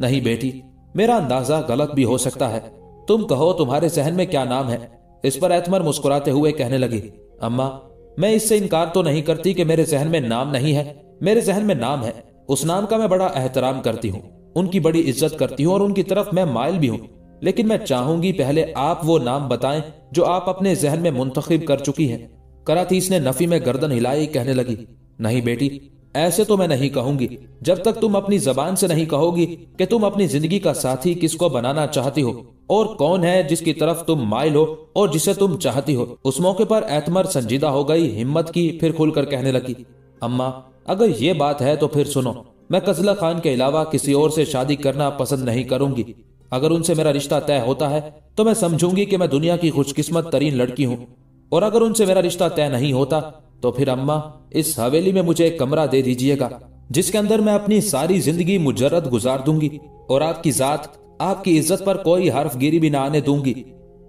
नहीं बेटी मेरा अंदाजा गलत भी हो सकता है, तुम कहो तुम्हारे जहन में क्या नाम है? इस पर एतमर मुस्कुराते हुए कहने लगी, अम्मा मैं इससे इनकार तो नहीं करती कि मेरे जहन में नाम नहीं है। मेरे जहन में नाम है, उस नाम का मैं बड़ा एहतराम करती हूँ, उनकी बड़ी इज्जत करती हूँ और उनकी तरफ मैं माइल भी हूँ, लेकिन मैं चाहूंगी पहले आप वो नाम बताएं जो आप अपने जहन में मुंतखब कर चुकी हैं। करातीस ने नफी में गर्दन हिलाई, कहने लगी, नहीं बेटी ऐसे तो मैं नहीं कहूंगी जब तक तुम अपनी जबान से नहीं कहोगी कि तुम अपनी जिंदगी का साथी किसको बनाना चाहती हो और कौन है जिसकी तरफ तुम माइल हो और जिसे तुम चाहती हो। उस मौके पर एतमर संजीदा हो गई, हिम्मत की, फिर खुलकर कहने लगी, अम्मा अगर ये बात है तो फिर सुनो, मैं कजला खान के अलावा किसी और से शादी करना पसंद नहीं करूंगी। अगर उनसे मेरा रिश्ता तय होता है तो मैं समझूंगी कि मैं दुनिया की खुशकिस्मत तरीन लड़की हूँ, और अगर उनसे मेरा रिश्ता तय नहीं होता तो फिर अम्मा इस हवेली में मुझे एक कमरा दे दीजिएगा जिसके अंदर मैं अपनी सारी जिंदगी मुजर्रद गुजार दूंगी और आपकी जात आपकी इज्जत पर कोई हर्फगिरी भी ना आने दूंगी।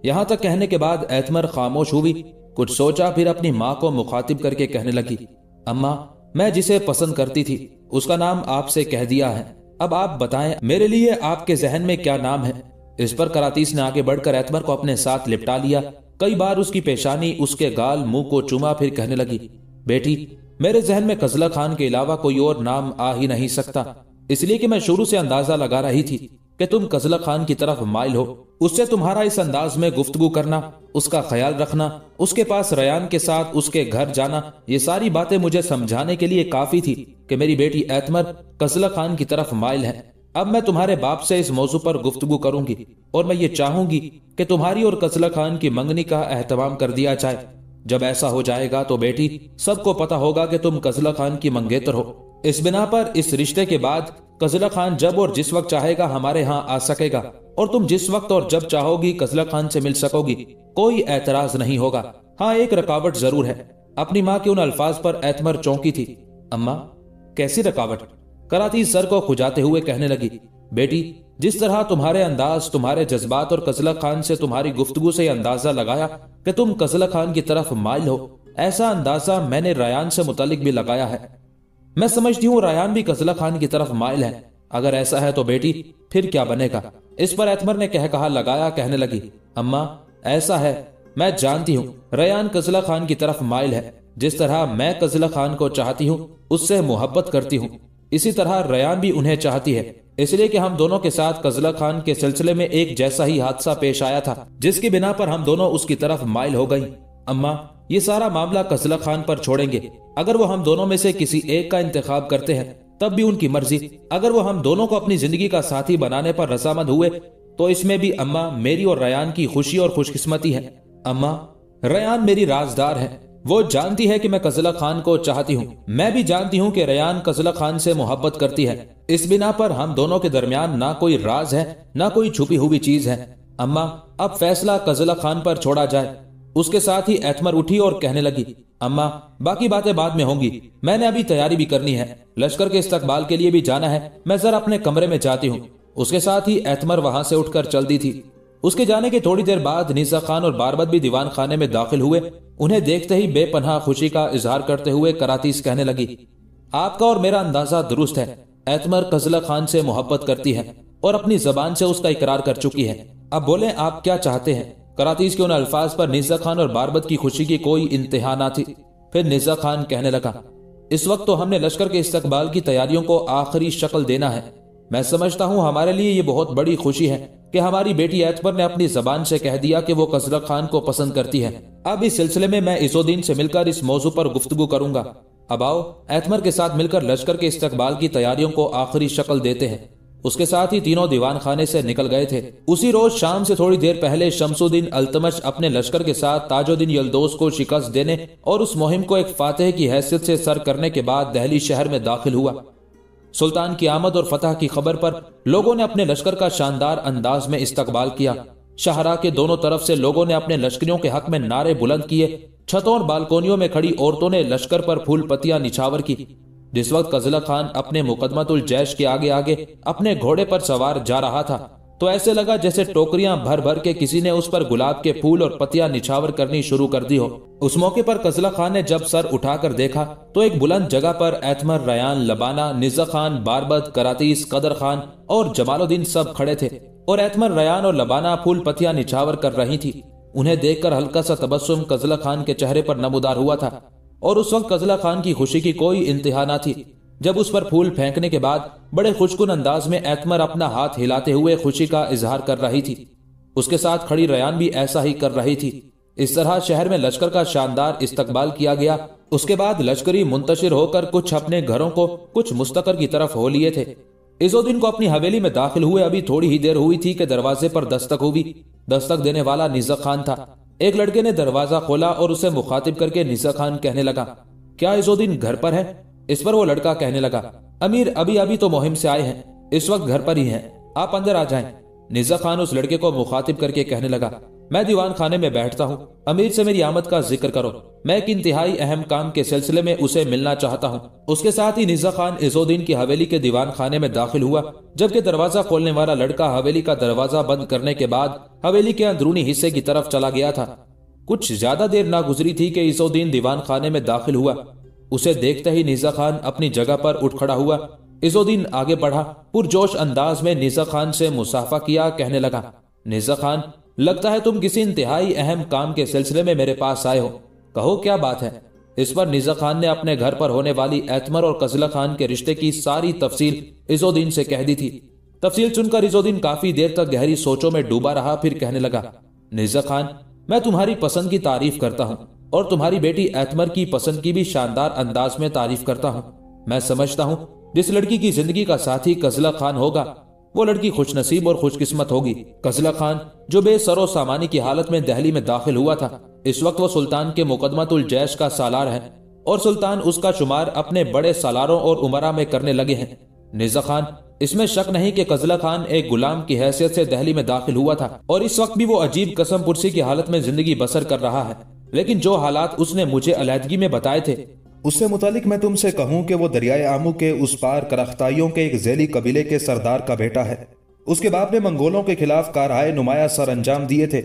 यहां तक कहने के बाद एतमर खामोश हुई, कुछ सोचा, फिर अपनी माँ को मुखातिब करके कहने लगी, अम्मा मैं जिसे पसंद करती थी उसका नाम आपसे कह दिया है, अब आप बताएं मेरे लिए आपके जहन में क्या नाम है? इस पर करातीस ने आगे बढ़कर एतमर को अपने साथ लिपटा लिया, कई बार उसकी पेशानी, उसके गाल, मुंह को चूमा, फिर कहने लगी, बेटी मेरे जहन में कजला खान के अलावा कोई और नाम आ ही नहीं सकता, इसलिए कि मैं शुरू से अंदाजा लगा रही थी कि तुम कजला खान की तरफ माइल हो। उससे तुम्हारा इस अंदाज में गुफ्तगू करना, उसका ख्याल रखना, उसके पास रयान के साथ उसके घर जाना, ये सारी बातें मुझे समझाने के लिए काफी थी कि मेरी बेटी एतमर कजला खान की तरफ माइल है। अब मैं तुम्हारे बाप से इस मौजू पर गुफ्तगू करूंगी और मैं ये चाहूंगी कि तुम्हारी और कजला खान की मंगनी का एहतमाम कर दिया जाए। जब ऐसा हो जाएगा तो बेटी सबको पता होगा कि तुम कजला खान की मंगेतर हो। इस बिना पर इस रिश्ते के बाद कजला खान जब और जिस वक्त चाहेगा हमारे यहाँ आ सकेगा और तुम जिस वक्त और जब चाहोगी कजला खान से मिल सकोगी। कोई एतराज नहीं होगा। हाँ, एक रुकावट जरूर है। अपनी माँ के उन अल्फाज पर एतमर चौंकी थी। अम्मा, कैसी रुकावट? कराती सर को खुजाते हुए कहने लगी, बेटी जिस तरह तुम्हारे अंदाज, तुम्हारे जज्बात और कजला खान से तुम्हारी गुफ्तगू से अंदाजा लगाया कि तुम कजला खान की तरफ माइल हो, ऐसा अंदाजा मैंने रयान से मुतालिक भी लगाया है। मैं समझती हूँ रयान भी कजला खान की तरफ माइल है। अगर ऐसा है तो बेटी फिर क्या बनेगा? इस पर एतमर ने कह कहा लगाया, कहने लगी, अम्मा ऐसा है, मैं जानती हूँ रयान कजला खान की तरफ माइल है। जिस तरह मैं कजला खान को चाहती हूँ, उससे मोहब्बत करती हूँ, इसी तरह रयान भी उन्हें चाहती है। इसलिए कि हम दोनों के साथ कजला खान के सिलसिले में एक जैसा ही हादसा पेश आया था, जिसकी बिना पर हम दोनों उसकी तरफ माइल हो गई। अम्मा, ये सारा मामला कजला खान पर छोड़ेंगे। अगर वो हम दोनों में से किसी एक का इंतखाब करते हैं तब भी उनकी मर्जी। अगर वो हम दोनों को अपनी जिंदगी का साथी बनाने पर रजामंद हुए तो इसमें भी अम्मा मेरी और रयान की खुशी और खुशकिस्मती है। अम्मा, रयान मेरी राजदार है। वो जानती है कि मैं कजला खान को चाहती हूँ। मैं भी जानती हूँ कि रयान कजला खान से मोहब्बत करती है। इस बिना पर हम दोनों के दरमियान ना कोई राज है, ना कोई छुपी हुई चीज है। अम्मा, अब फैसला कजला खान पर छोड़ा जाए। उसके साथ ही एतमर उठी और कहने लगी, अम्मा बाकी बातें बाद में होंगी, मैंने अभी तैयारी भी करनी है, लश्कर के इस्तकबाल के लिए भी जाना है। मैं जरा अपने कमरे में जाती हूँ। उसके साथ ही एतमर वहां से उठकर चल दी थी। उसके जाने के थोड़ी देर बाद निसा खान और बारबत भी दीवान खाने में दाखिल हुए। उन्हें देखते ही बेपनाह खुशी का इजहार करते हुए करातीस कहने लगी, आपका और मेरा अंदाजा दुरुस्त है। एतमर कजला खान से मोहब्बत करती है और अपनी जबान से उसका इकरार कर चुकी है। अब बोले आप क्या चाहते हैं? करातीस के उन अल्फाज पर निसा खान और बारबत की खुशी की कोई इंतहा ना थी। फिर निसा खान कहने लगा, इस वक्त तो हमने लश्कर के इस्तकबाल की तैयारियों को आखिरी शक्ल देना है। मैं समझता हूँ हमारे लिए ये बहुत बड़ी खुशी है कि हमारी बेटी एतमर ने अपनी जबान से कह दिया कि वो कजला खान को पसंद करती है। अब इस सिलसिले में मैं इज़ोद्दीन से मिलकर इस मौजू पर गुफ्तगू करूंगा। अब आओ एतमर के साथ मिलकर लश्कर के इस्तकबाल की तैयारियों को आखिरी शक्ल देते हैं। उसके साथ ही तीनों दीवान खाने से निकल गए थे। उसी रोज शाम से थोड़ी देर पहले शमसुद्दीन अल्तमश अपने लश्कर के साथ ताजुद्दीन यल्दौस को शिकस्त देने और उस मुहिम को एक फातेह की हैसियत से सर करने के बाद दहली शहर में दाखिल हुआ। सुल्तान की आमद और फतह की खबर पर लोगों ने अपने लश्कर का शानदार अंदाज में इस्तकबाल किया। शाहरा के दोनों तरफ से लोगों ने अपने लश्करियों के हक में नारे बुलंद किए। छतों और बालकोनियों में खड़ी औरतों ने लश्कर पर फूल पत्तियां निछावर की। जिस वक्त कजला खान अपने मुकदमतुल जैश के आगे आगे अपने घोड़े पर सवार जा रहा था तो ऐसे लगा जैसे टोकरियां भर भर के किसी ने उस पर गुलाब के फूल और पत्तियां निछावर करनी शुरू कर दी हो। उस मौके पर कजला खान ने जब सर उठाकर देखा तो एक बुलंद जगह पर एतमर, रयान, लबाना, निज़ा खान, बारबत, करातीस, कदर खान और जमालुद्दीन सब खड़े थे और एतमर, रयान और लबाना फूल पत्तियां निछावर कर रही थी। उन्हें देखकर हल्का सा तबस्सुम कजला खान के चेहरे पर नमूदार हुआ था और उस वक्त कजला खान की खुशी की कोई इंतहा न थी। जब उस पर फूल फेंकने के बाद बड़े खुशकुन अंदाज में एतमर अपना हाथ हिलाते हुए खुशी का इजहार कर रही थी, उसके साथ खड़ी रयान भी ऐसा ही कर रही थी। इस तरह शहर में लश्कर का शानदार इस्तकबाल किया गया। उसके बाद लश्करी मुंतशिर होकर कुछ अपने घरों को, कुछ मुस्तकर की तरफ हो लिए थे। इज़ोद्दीन को अपनी हवेली में दाखिल हुए अभी थोड़ी ही देर हुई थी कि दरवाजे पर दस्तक हुई। दस्तक देने वाला निज़ा खान था। एक लड़के ने दरवाजा खोला और उसे मुखातिब करके निज़ा खान कहने लगा, क्या इज़ोद्दीन घर पर है? इस पर वो लड़का कहने लगा, अमीर अभी अभी तो मुहिम से आए हैं, इस वक्त घर पर ही हैं, आप अंदर आ जाएं। निज़ा खान उस लड़के को मुखातिब करके कहने लगा, मैं दीवान खाने में बैठता हूँ, अमीर से मेरी आमद का जिक्र करो, मैं एक इंतहाई अहम काम के सिलसिले में उसे मिलना चाहता हूँ। उसके साथ ही निज़ा खान इज़ोद्दीन की हवेली के दीवान खाने में दाखिल हुआ। जबकि दरवाजा खोलने वाला लड़का हवेली का दरवाजा बंद करने के बाद हवेली के अंदरूनी हिस्से की तरफ चला गया था। कुछ ज्यादा देर ना गुजरी थी कि इज़ोद्दीन दीवान खाने में दाखिल हुआ। उसे देखते ही निज़ा खान अपनी जगह पर उठ खड़ा हुआ। इज़ोद्दीन आगे बढ़ा, पुरजोश अंदाज में निज़ा खान से मुसाफा किया, कहने लगा, निज़ा खान, लगता है तुम किसी इंतहाई अहम काम के सिलसिले में मेरे पास आए हो, कहो क्या बात है? इस पर निज़ा खान ने अपने घर पर होने वाली एतमर और कजला खान के रिश्ते की सारी तफसील इज़ोद्दीन से कह दी थी। तफसील सुनकर इज़ोद्दीन काफी देर तक गहरी सोचों में डूबा रहा। फिर कहने लगा, निज़ा खान, मैं तुम्हारी पसंद की तारीफ करता हूँ और तुम्हारी बेटी एतमर की पसंद की भी शानदार अंदाज में तारीफ करता हूँ। मैं समझता हूँ जिस लड़की की जिंदगी का साथी कजला खान होगा वो लड़की खुशनसीब और खुशकिस्मत होगी। कजला खान जो बेसरो सामानी की हालत में दिल्ली में दाखिल हुआ था, इस वक्त वो सुल्तान के मुकदमतुल जैश का सालार है और सुल्तान उसका शुमार अपने बड़े सालारों और उमरा में करने लगे हैं। निज़ा खान, इसमें शक नहीं कि कजला खान एक गुलाम की हैसियत से दिल्ली में दाखिल हुआ था और इस वक्त भी वो अजीब कसम पुरसी की हालत में जिंदगी बसर कर रहा है। लेकिन जो हालात उसने मुझे अलहदगी में बताए थे उससे मुतालिक मैं तुमसे कहूं कि वो दरियाए आमू के उस पार करख्ताइयों के एक झेली कबीले के सरदार का बेटा है। उसके बाप ने मंगोलों के खिलाफ कारहाय नुमाया सर अंजाम दिए थे।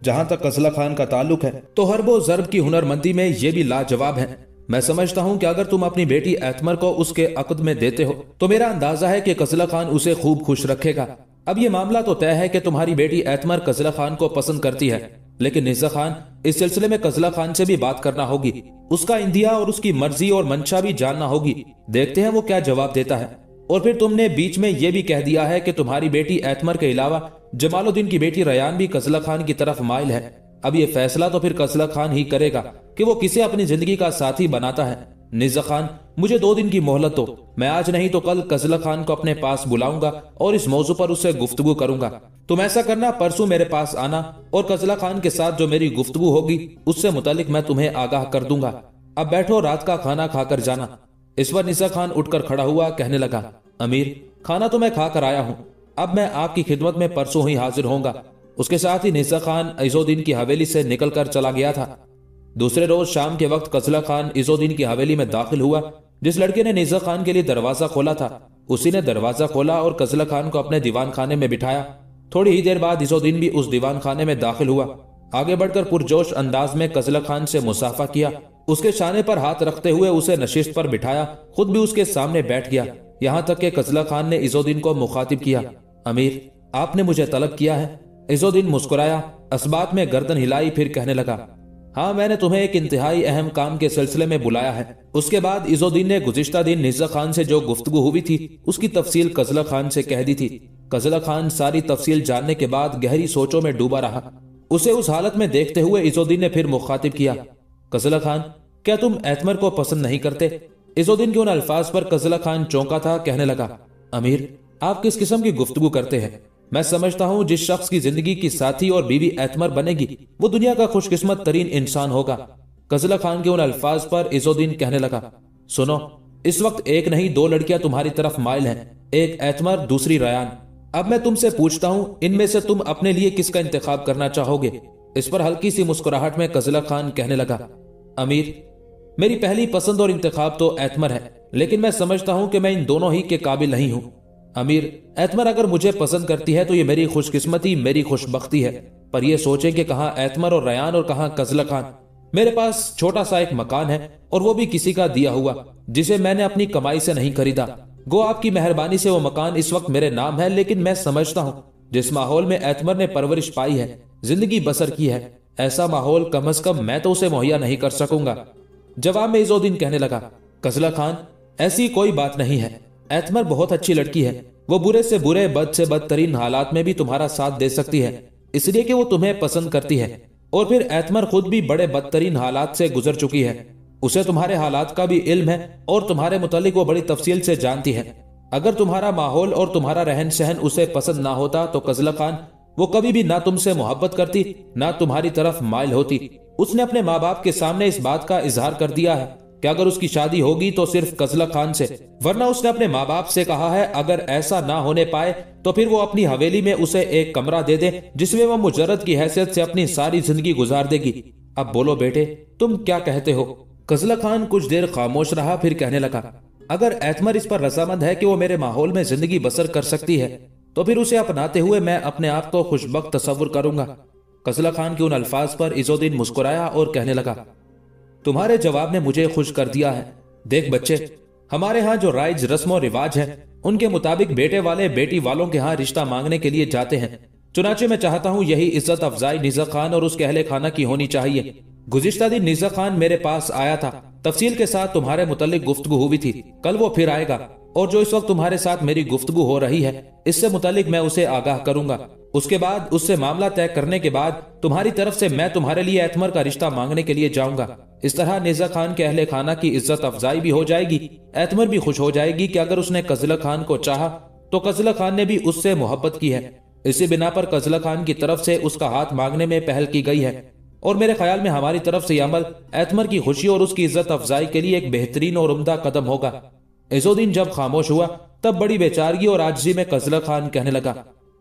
जहां तक कजला खान का ताल्लुक है तो हरबो जरब की हुनरमंदी में ये भी लाजवाब है। मैं समझता हूं कि अगर तुम अपनी बेटी एतमर को उसके अक़द में देते हो तो मेरा अंदाजा है कि कजला खान उसे खूब खुश रखेगा। अब ये मामला तो तय है कि तुम्हारी बेटी एतमर कजला खान को पसंद करती है, लेकिन निज़ा खान, इस सिलसिले में कजला खान से भी बात करना होगी। उसका इंदिया और उसकी मर्जी और मंशा भी जानना होगी। देखते हैं वो क्या जवाब देता है। और फिर तुमने बीच में यह भी कह दिया है कि तुम्हारी बेटी एतमर के अलावा जमालुद्दीन की बेटी रयान भी कजला खान की तरफ माइल है। अब ये फैसला तो फिर कजला खान ही करेगा कि वो किसे अपनी जिंदगी का साथी बनाता है। निज़ा खान, मुझे 2 दिन की मोहलत दो। मैं आज नहीं तो कल कजला खान को अपने पास बुलाऊंगा और इस मौजू पर उससे गुफ्तगू करूंगा। तुम ऐसा करना, परसों मेरे पास आना और कजला खान के साथ जो मेरी गुफ्तगू होगी उससे मुतालिक मैं तुम्हें आगाह कर दूंगा। अब बैठो, रात का खाना खाकर जाना। इस पर निज़ा खान उठकर खड़ा हुआ, कहने लगा, अमीर, खाना तो मैं खाकर आया हूँ। अब मैं आपकी खिदमत में परसों ही हाजिर होऊंगा। उसके साथ ही निज़ा खान इज़ोद्दीन की हवेली से निकलकर चला गया था। दूसरे रोज शाम के वक्त कजला खान इज़ोद्दीन की हवेली में दाखिल हुआ। जिस लड़के ने निज़ा खान के लिए दरवाजा खोला था उसी ने दरवाजा खोला और कजला खान को अपने दीवान खाने में बिठाया। थोड़ी ही देर बाद इज़ोद्दीन भी उस दीवान खाने में दाखिल हुआ। आगे बढ़कर पुरजोश अंदाज में कजला खान से मुसाफा किया। उसके शाने पर हाथ रखते हुए उसे नशिस्त पर बिठाया, खुद भी उसके सामने बैठ गया। यहाँ तक कि कजला खान ने इज़ोद्दीन को मुखातिब किया, अमीर, आपने मुझे तलब किया है। इज़ोद्दीन मुस्कुराया, असबात में गर्दन हिलाई, फिर कहने लगा, हाँ, मैंने तुम्हें एक इंतहाई अहम काम के सिलसिले में बुलाया है। उसके बाद इज़ोद्दीन ने गुज़िश्ता दिन निज़ा खान से जो गुफ्तगू हुई थी उसकी तफसील कजला खान से कह दी थी। कजला खान सारी तफसील जानने के बाद गहरी सोचों में डूबा रहा। उसे उस हालत में देखते हुए इज़ोद्दीन ने फिर मुखातिब किया, कजला खान, क्या तुम एतमर को पसंद नहीं करते? इज़ोद्दीन के उन अल्फाज पर कजला खान चौंका था, कहने लगा, अमीर, आप किस किस्म की गुफ्तगू करते हैं? मैं समझता हूं जिस शख्स की जिंदगी की साथी और बीवी एतमर बनेगी वो दुनिया का खुशकिस्मत तरीन इंसान होगा। कजला खान के उन अल्फाज पर इज़ोद्दीन कहने लगा, सुनो, इस वक्त एक नहीं 2 लड़कियां तुम्हारी तरफ माइल हैं, एक एतमर, दूसरी रयान। अब मैं तुमसे पूछता हूं, इनमें से तुम अपने लिए किसका इंतखाब करना चाहोगे? इस पर हल्की सी मुस्कुराहट में कजला खान कहने लगा, अमीर, मेरी पहली पसंद और इंतखाब तो एतमर है, लेकिन मैं समझता हूं कि मैं इन दोनों ही के काबिल नहीं हूं। अमीर, एतमर अगर मुझे पसंद करती है तो ये मेरी खुशकिस्मती, मेरी खुशबख्ती है। पर यह सोचें कि कहां एतमर और रयान और कहां कजला खान। मेरे पास छोटा सा एक मकान है और वो भी किसी का दिया हुआ, जिसे मैंने अपनी कमाई से नहीं खरीदा। गो आपकी मेहरबानी से वो मकान इस वक्त मेरे नाम है, लेकिन मैं समझता हूँ जिस माहौल में एतमर ने परवरिश पाई है, जिंदगी बसर की है, ऐसा माहौल कम अज कम मैं तो उसे मुहैया नहीं कर सकूंगा। जवाब में इज़ोद्दीन कहने लगा, कजला खान, ऐसी कोई बात नहीं है। एतमर बहुत अच्छी लड़की है। वो बुरे से बुरे, बद से बदतरीन हालात में भी तुम्हारा साथ दे सकती है, इसलिए कि वो तुम्हें पसंद करती है। और फिर एतमर खुद भी बड़े बदतरीन हालात से गुजर चुकी है। उसे तुम्हारे हालात का भी इल्म है और तुम्हारे मुतालिक वो बड़ी तफसील से जानती है। अगर तुम्हारा माहौल और तुम्हारा रहन सहन उसे पसंद ना होता तो कजला खान, वो कभी भी ना तुमसे मोहब्बत करती ना तुम्हारी तरफ माइल होती। उसने अपने माँ बाप के सामने इस बात का इजहार कर दिया है कि अगर उसकी शादी होगी तो सिर्फ कजला खान से, वरना उसने अपने माँ बाप से कहा है अगर ऐसा ना होने पाए तो फिर वो अपनी हवेली में उसे एक कमरा दे दे जिसमें वो मुजर्रद की हैसियत से अपनी सारी जिंदगी गुजार देगी। अब बोलो बेटे, तुम क्या कहते हो? कजला खान कुछ देर खामोश रहा, फिर कहने लगा, अगर एतमर इस पर रजामंद है कि वो मेरे माहौल में जिंदगी बसर कर सकती है तो फिर उसे अपनाते हुए मैं अपने आप को खुशबख्त तस्वुर करूंगा। कजला खान के उन अल्फाज पर इज़ोद्दीन मुस्कुराया और कहने लगा, तुम्हारे जवाब ने मुझे खुश कर दिया है। देख बच्चे, हमारे यहाँ जो राइज रस्म और रिवाज है उनके मुताबिक बेटे वाले बेटी वालों के यहाँ रिश्ता मांगने के लिए जाते हैं। चुनाचे मैं चाहता हूँ यही इज्जत अफजाई निज़ा खान और उसके अहले खाना की होनी चाहिए। गुज़िश्ता दिन निज़ा खान मेरे पास आया था, तफसील के साथ तुम्हारे मुतल्लिक गुफ्तगू हुई थी। कल वो फिर आएगा। और जो इस वक्त तुम्हारे साथ मेरी गुफ्तगू हो रही है इससे मुतालिक मैं उसे आगाह करूंगा। उसके बाद उससे मामला तय करने के बाद तुम्हारी तरफ से मैं तुम्हारे लिए एतमर का रिश्ता मांगने के लिए जाऊंगा। इस तरह निज़ा खान के अहले खाना की इज्जत अफजाई भी हो जाएगी, एतमर भी खुश हो जाएगी कि अगर उसने कजला खान को चाहा तो कजला खान ने भी उससे मोहब्बत की है। इसी बिना पर कजला खान की तरफ से उसका हाथ मांगने में पहल की गई है और मेरे ख्याल में हमारी तरफ से यह अमल एतमर की खुशी और उसकी इज्जत अफजाई के लिए एक बेहतरीन और उम्दा कदम होगा। इज़ोदीन जब खामोश हुआ तब बड़ी बेचारगी और आजिज़ी में कजला खान कहने लगा,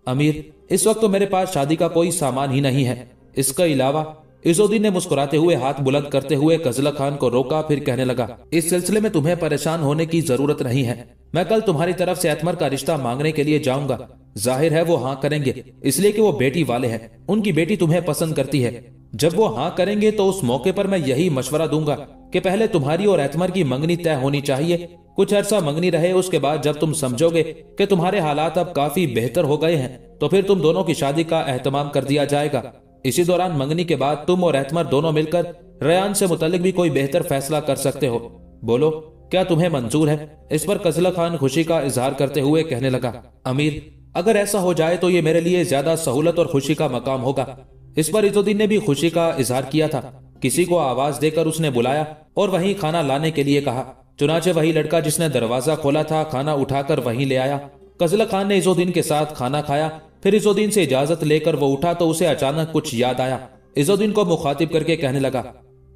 अमीर, इस वक्त तो मेरे पास शादी का कोई सामान ही नहीं है। इसके अलावा इज़ोदीन ने मुस्कुराते हुए हाथ बुलंद करते हुए कजला खान को रोका, फिर कहने लगा, इस सिलसिले में तुम्हें परेशान होने की जरूरत नहीं है। मैं कल तुम्हारी तरफ से एतमर का रिश्ता मांगने के लिए जाऊंगा। जाहिर है वो हाँ करेंगे, इसलिए कि वो बेटी वाले हैं, उनकी बेटी तुम्हें पसंद करती है। जब वो हाँ करेंगे तो उस मौके पर मैं यही मशवरा दूंगा कि पहले तुम्हारी और एतमर की मंगनी तय होनी चाहिए। कुछ अरसा मंगनी रहे, उसके बाद जब तुम समझोगे कि तुम्हारे हालात अब काफी बेहतर हो गए हैं तो फिर तुम दोनों की शादी का एहतमाम कर दिया जाएगा। इसी दौरान मंगनी के बाद तुम और एतमर दोनों मिलकर रयान से मुतल्लिक भी कोई बेहतर फैसला कर सकते हो। बोलो, क्या तुम्हें मंजूर है? इस पर कजला खान खुशी का इजहार करते हुए कहने लगा, अमीर, अगर ऐसा हो जाए तो ये मेरे लिए ज्यादा सहूलत और खुशी का मकाम होगा। इस पर इज़ोदीन ने भी खुशी का इजहार किया था। किसी को आवाज देकर उसने बुलाया और वहीं खाना लाने के लिए कहा। चुनाचे वही लड़का जिसने दरवाजा खोला था खाना उठाकर वहीं ले आया। कजला खान ने इज़ोदीन के साथ खाना खाया, फिर इज़ोदीन से इजाजत लेकर वो उठा तो उसे अचानक कुछ याद आया। इज़ोदीन को मुखातिब करके कहने लगा,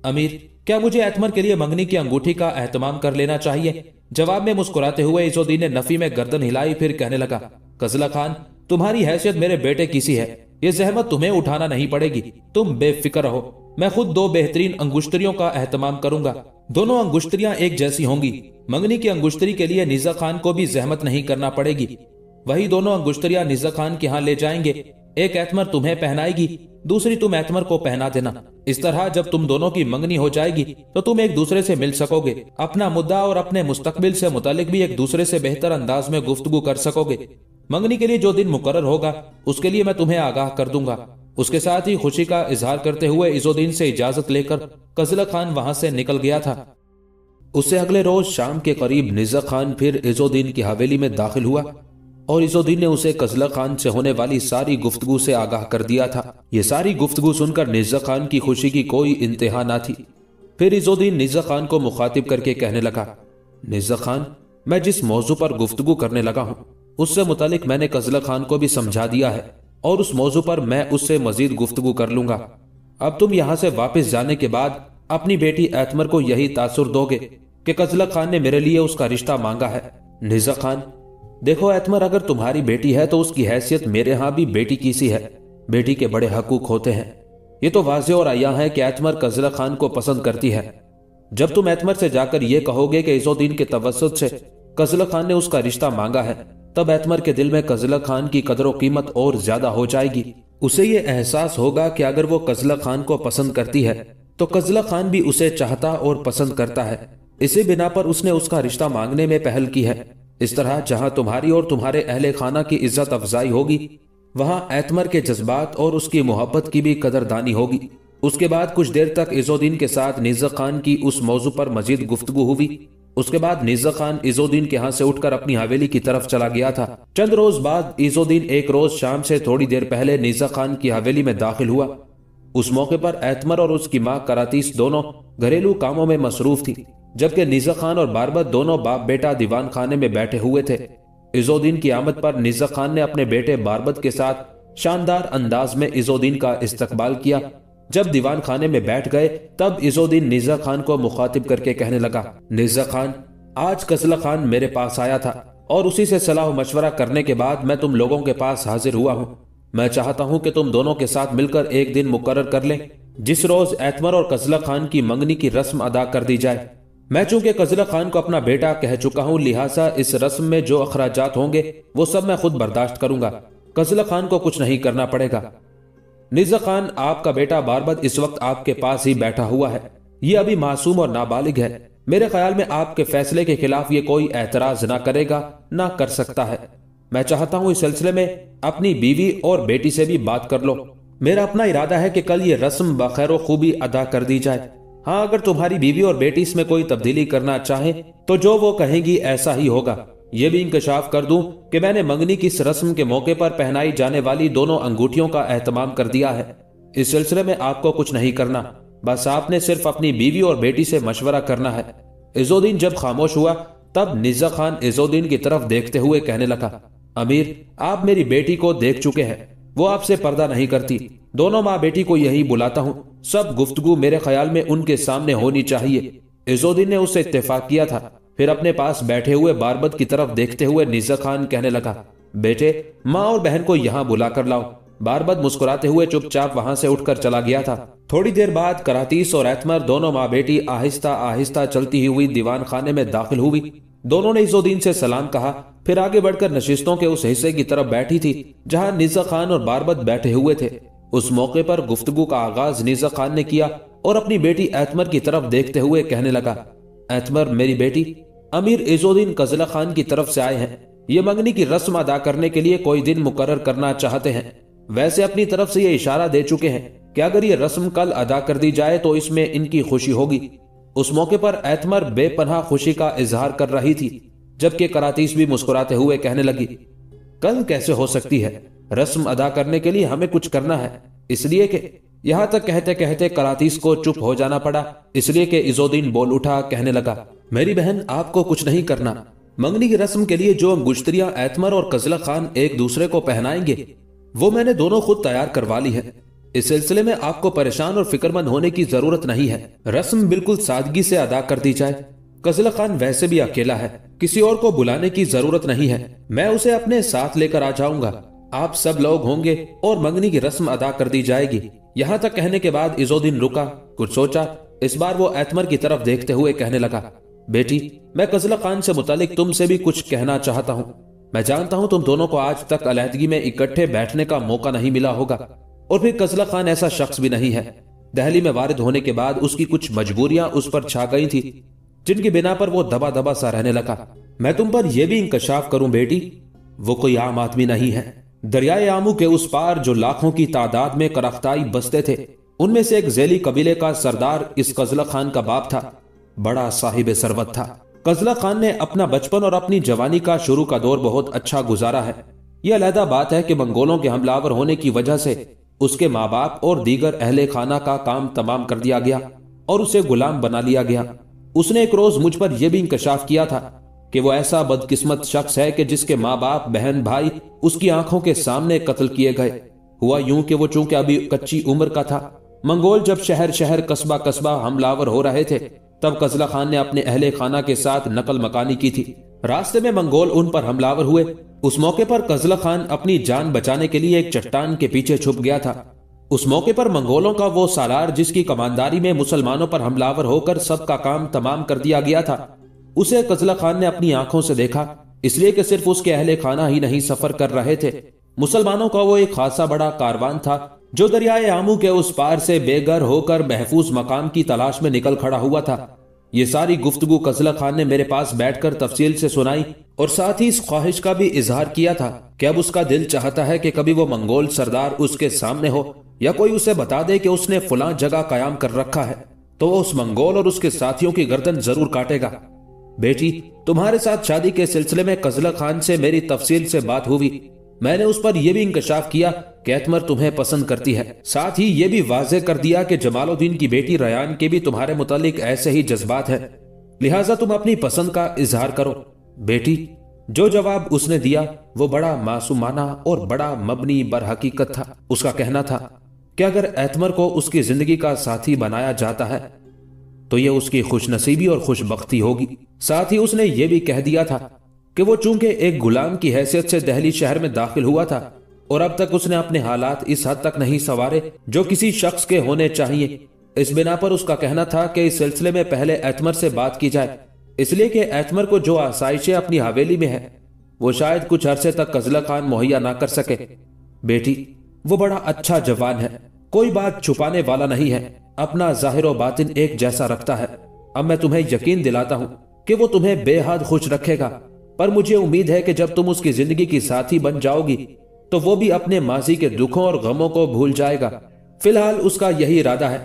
अमीर, क्या मुझे एतमर के लिए मंगनी की अंगूठी का एहतमाम कर लेना चाहिए? जवाब में मुस्कुराते हुए इज़ोदीन ने नफी में गर्दन हिलाई, फिर कहने लगा, कजला खान, तुम्हारी हैसियत मेरे बेटे की सी है, ये जहमत तुम्हें उठाना नहीं पड़ेगी। तुम बेफिक्र रहो, मैं खुद 2 बेहतरीन अंगुश्तरियों का एहतमाम करूंगा। दोनों अंगुश्तरियां एक जैसी होंगी। मंगनी की अंगुश्तरी के लिए निज़ा खान को भी जहमत नहीं करना पड़ेगी। वही दोनों अंगुश्तरियां निज़ा खान के यहाँ ले जाएंगे। एक एतमर तुम्हें पहनाएगी, दूसरी तुम एतमर को पहना देना। इस तरह जब तुम दोनों की मंगनी हो जाएगी तो तुम एक दूसरे से मिल सकोगे, अपना मुद्दा और अपने मुस्तकबिल से मुतालिक भी एक दूसरे से बेहतर अंदाज में गुफ्तगू कर सकोगे। मंगनी के लिए जो दिन मुकर्रर होगा उसके लिए मैं तुम्हें आगाह कर दूंगा। उसके साथ ही खुशी का इजहार करते हुए इज़ोदीन से इजाजत लेकर कजला खान वहां से निकल गया था। उससे अगले रोज शाम के करीब निज़ा खान फिर इज़ोदीन की हवेली में दाखिल हुआ और इज़ोदीन ने उसे कजला खान से होने वाली सारी गुफ्तगू से आगाह कर दिया था। ये सारी गुफ्तगू सुनकर निज़ा खान की खुशी की कोई इंतहा ना थी। फिर इज़ोदीन निज़ा खान को मुखातिब करके कहने लगा, निज़ा खान, मैं जिस मौजू पर गुफ्तगू करने लगा हूं उससे मुतालिक मैंने कजला खान को भी समझा दिया है और उस मौजू पर मैं उससे मजीद गुफ्तगू कर लूंगा। अब तुम यहां से वापस जाने के बाद अपनी बेटी एतमर को यही तासुर दोगे कि कजला खान ने मेरे लिए उसका रिश्ता मांगा है। निज़ा खान, देखो एतमर अगर तुम्हारी बेटी है तो उसकी हैसियत मेरे यहां भी बेटी की सी है। बेटी के बड़े हकूक होते हैं। ये तो वाज़ेह और आया है कि एतमर कजला खान को पसंद करती है। जब तुम एतमर से जाकर यह कहोगे कि इज़ोदीन के तवस्सुत से कजला खान ने उसका रिश्ता मांगा है, तब एतमर के दिल में कजला खान की कदर और कीमत और ज्यादा हो जाएगी। उसे ये एहसास होगा कि अगर वो कजला खान को पसंद करती है तो कजला खान भी उसे चाहता और पसंद करता है। इसी बिना पर उसने उसका रिश्ता मांगने में पहल की है। इस तरह जहां तुम्हारी और तुम्हारे अहले खाना की इज्जत अफजाई होगी वहां एतमर के जज्बात और उसकी मोहब्बत की भी कदरदानी होगी। उसके बाद कुछ देर तक इज़ोदीन के साथ निज़ा खान की उस मौजू पर मजीद गुफ्तगू हुई। उसके बाद निज़ा खान इज़ोदीन के यहाँ से उठकर अपनी हवेली की तरफ चला गया था। चंद रोज बाद इज़ोदीन एक रोज शाम से थोड़ी देर पहले निज़ा खान की हवेली में दाखिल हुआ। उस मौके पर एतमर और उसकी माँ करातीस दोनों घरेलू कामों में मसरूफ थी, जबकि निज़ा खान और बारबत दोनों बाप बेटा दीवान खाने में बैठे हुए थे। इज़ोदीन की आमद पर निज़ा खान ने अपने बेटे बारबत के साथ शानदार अंदाज में इज़ोदीन का इस्तकबाल किया। जब दीवान खाने में बैठ गए तब इज़ोदीन निज़ा खान को मुखातिब करके कहने लगा, निज़ा खान, आज कजला खान मेरे पास आया था और उसी से सलाह मशवरा करने के बाद मैं तुम लोगों के पास हाजिर हुआ हूं। मैं चाहता हूं कि तुम दोनों के साथ मिलकर एक दिन मुकर्रर कर लें जिस रोज एतमर और कजला खान की मंगनी की रस्म अदा कर दी जाए। मैं चूंकि कजला खान को अपना बेटा कह चुका हूं, लिहाजा इस रस्म में जो अखराजात होंगे वो सब मैं खुद बर्दाश्त करूंगा। कजला खान को कुछ नहीं करना पड़ेगा। निज़ा खान, आपका बेटा बारबत इस वक्त आपके पास ही बैठा हुआ है। ये अभी मासूम और नाबालिग है। मेरे ख्याल में आपके फैसले के खिलाफ ये कोई एतराज ना करेगा, ना कर सकता है। मैं चाहता हूं इस सिलसिले में अपनी बीवी और बेटी से भी बात कर लो। मेरा अपना इरादा है कि कल ये रस्म बखैर खूबी अदा कर दी जाए। हाँ, अगर तुम्हारी बीवी और बेटी इसमें कोई तब्दीली करना चाहे तो जो वो कहेंगी ऐसा ही होगा। यह भी इंकशाफ कर दूं कि मैंने मंगनी की इस रस्म के मौके पर पहनाई जाने वाली दोनों अंगूठियों का एहतमाम कर दिया है। इस सिलसिले में आपको कुछ नहीं करना, बस आपने सिर्फ अपनी बीवी और बेटी से मशवरा करना है। इज़ुद्दीन जब खामोश हुआ तब निज़्ज़ा खान इज़ुद्दीन की तरफ देखते हुए कहने लगा, अमीर, आप मेरी बेटी को देख चुके हैं, वो आपसे पर्दा नहीं करती। दोनों माँ बेटी को यही बुलाता हूं, सब गुफ्तगू मेरे ख्याल में उनके सामने होनी चाहिए। इज़ुद्दीन ने उससे इत्तेफाक किया था। फिर अपने पास बैठे हुए बारबद की तरफ देखते हुए निज़्ज़ा खान कहने लगा, बेटे, माँ और बहन को यहाँ बुला कर लाओ। बारबद मुस्कुराते हुए चुपचाप वहां से उठकर चला गया था। थोड़ी देर बाद करातीस और एतमर दोनों माँ बेटी आहिस्ता आहिस्ता चलती हुई दीवान खाने में दाखिल हुई। दोनों ने इज़ुद्दीन से सलाम कहा, फिर आगे बढ़कर नशिस्तों के उस हिस्से की तरफ बैठी थी जहां निज़्ज़ा खान और बारबद बैठे हुए थे। उस मौके पर गुफ्तगू का आगाज निज़्ज़ा खान ने किया और अपनी बेटी एतमर की तरफ देखते हुए कहने लगा, एतमर मेरी बेटी, अमीर इज़ुद्दीन कज़ला खान की तरफ से आए हैं। ये मंगनी की रस्म अदा करने के लिए कोई दिन मुकर्रर करना चाहते हैं। वैसे अपनी तरफ से ये इशारा दे चुके हैं कि अगर ये रस्म कल अदा कर दी जाए तो इसमें इनकी खुशी होगी। उस मौके पर एतमर बेपनाह खुशी का इजहार कर रही थी, जबकि करातीस भी मुस्कुराते हुए कहने लगी, कल कैसे हो सकती है? रस्म अदा करने के लिए हमें कुछ करना है, इसलिए कि यहां तक कहते कहते करातीस को चुप हो जाना पड़ा, इसलिए कि इज़ुद्दीन बोल उठा, कहने लगा, मेरी बहन, आपको कुछ नहीं करना। मंगनी की रस्म के लिए जो अंगुश्तरियां एतमर और कज़ला खान एक दूसरे को पहनाएंगे वो मैंने दोनों खुद तैयार करवा ली है। इस सिलसिले में आपको परेशान और फिक्रमंद होने की जरूरत नहीं है। रस्म बिल्कुल सादगी से अदा कर दी जाए। कज़ला खान वैसे भी अकेला है, किसी और को बुलाने की जरूरत नहीं है। मैं उसे अपने साथ लेकर आ जाऊंगा। आप सब लोग होंगे और मंगनी की रस्म अदा कर दी जाएगी। यहां तक कहने के बाद इज़ुद्दीन रुका, कुछ सोचा। इस बार वो एतमर की तरफ देखते हुए कहने लगा, बेटी, मैं कज़ला खान से मुतालिक तुमसे भी कुछ कहना चाहता हूँ। मैं जानता हूं तुम दोनों को आज तक अलहदगी में इकट्ठे बैठने का मौका नहीं मिला होगा, और फिर कज़ला खान ऐसा शख्स भी नहीं है। दिल्ली में वारिद होने के बाद उसकी कुछ मजबूरियां उस पर छा गई थी, जिनकी बिना पर वो दबा दबा सा रहने लगा। मैं तुम पर यह भी इंकशाफ करूं बेटी, वो कोई आम आदमी नहीं है। दरियाए आमू के उस पार जो लाखों की तादाद में करख्ताई बसते थे, उनमें से एक ज़ैली कबीले का सरदार इस कज़ला खान का बाप था। बड़ा साहिब सरवत था। कज़ला खान ने अपना बचपन और अपनी जवानी का शुरू का दौर बहुत अच्छा गुजारा है। यह अलहदा बात है कि मंगोलों के हमलावर होने की वजह से उसके माँ बाप और दीगर अहले खाना का काम तमाम कर दिया गया और उसे गुलाम बना लिया गया। उसने एक रोज मुझ पर यह भी इंकशाफ किया था कि वो ऐसा बदकिस्मत शख्स है कि जिसके माँ बाप, बहन, भाई उसकी आंखों के सामने कत्ल किए गए। हुआ यूं कि वो चूंकि अभी कच्ची उम्र का था, मंगोल जब शहर शहर कस्बा कस्बा हमलावर हो रहे थे, तब कज़ला खान ने अपने अहले खाना के साथ नकल मकानी की थी। रास्ते में मंगोल उन पर हमलावर हुए। उस मौके पर कज़ला खान अपनी जान बचाने के लिए एक चट्टान के पीछे छुप गया था। उस मौके पर मंगोलों का वो सालार, जिसकी कमानदारी में मुसलमानों पर हमलावर होकर सबका काम तमाम कर दिया गया था, उसे कज़ला खान ने अपनी आंखों से देखा, इसलिए कि सिर्फ उसके अहले खाना ही नहीं सफर कर रहे थे। मुसलमानों का वो एक खासा बड़ा कारवान था जो दरियाए आमू के उस पार से बेघर होकर महफूज मकाम की तलाश में निकल खड़ा हुआ था। ये सारी गुफ्तगू कज़ला खान ने मेरे पास बैठकर तफसील से सुनाई और साथ ही इस ख्वाहिश का भी इजहार किया था कि अब उसका दिल चाहता है कि कभी वो मंगोल सरदार उसके सामने हो या कोई उसे बता दे कि उसने फलां जगह कायम कर रखा है, तो वो उस मंगोल और उसके साथियों की गर्दन जरूर काटेगा। बेटी, तुम्हारे साथ शादी के सिलसिले में कज़ला खान से मेरी तफसील से बात हुई। मैंने उस पर यह भी इंकशाफ किया कि एतमर तुम्हें पसंद करती है। साथ ही यह भी वाज़ेह कर दिया कि जमालुद्दीन की बेटी रयान के भी तुम्हारे मुतालिक ऐसे ही जज्बात हैं, लिहाजा तुम अपनी पसंद का इजहार करो। बेटी, जो जवाब उसने दिया वो बड़ा मासूमाना और बड़ा मबनी बर हकीकत था। उसका कहना था कि अगर एतमर को उसकी जिंदगी का साथी बनाया जाता है तो यह उसकी खुशनसीबी और खुशबख्ती होगी। साथ ही उसने यह भी कह दिया था कि वो चूंकि एक गुलाम की हैसियत से दिल्ली शहर में दाखिल हुआ था और अब तक उसने अपने हालात इस हद तक नहीं संवारे जो किसी शख्स के होने चाहिए। इस बिना पर उसका कहना था कि इस सिलसिले में पहले एतमर से बात की जाए, इसलिए कि एतमर को जो आसाइशें अपनी हवेली में है वो शायद कुछ अरसे तक कज़ला खान मुहैया ना कर सके। बेटी, वो बड़ा अच्छा जवान है, कोई बात छुपाने वाला नहीं है, अपना जाहिर और बातिन एक जैसा रखता है। अब मैं तुम्हें यकीन दिलाता हूं कि वो तुम्हें बेहद खुश रखेगा, पर मुझे उम्मीद है कि जब तुम उसकी जिंदगी की साथी बन जाओगी तो वो भी अपने माजी के दुखों और गमों को भूल जाएगा। फिलहाल उसका यही इरादा है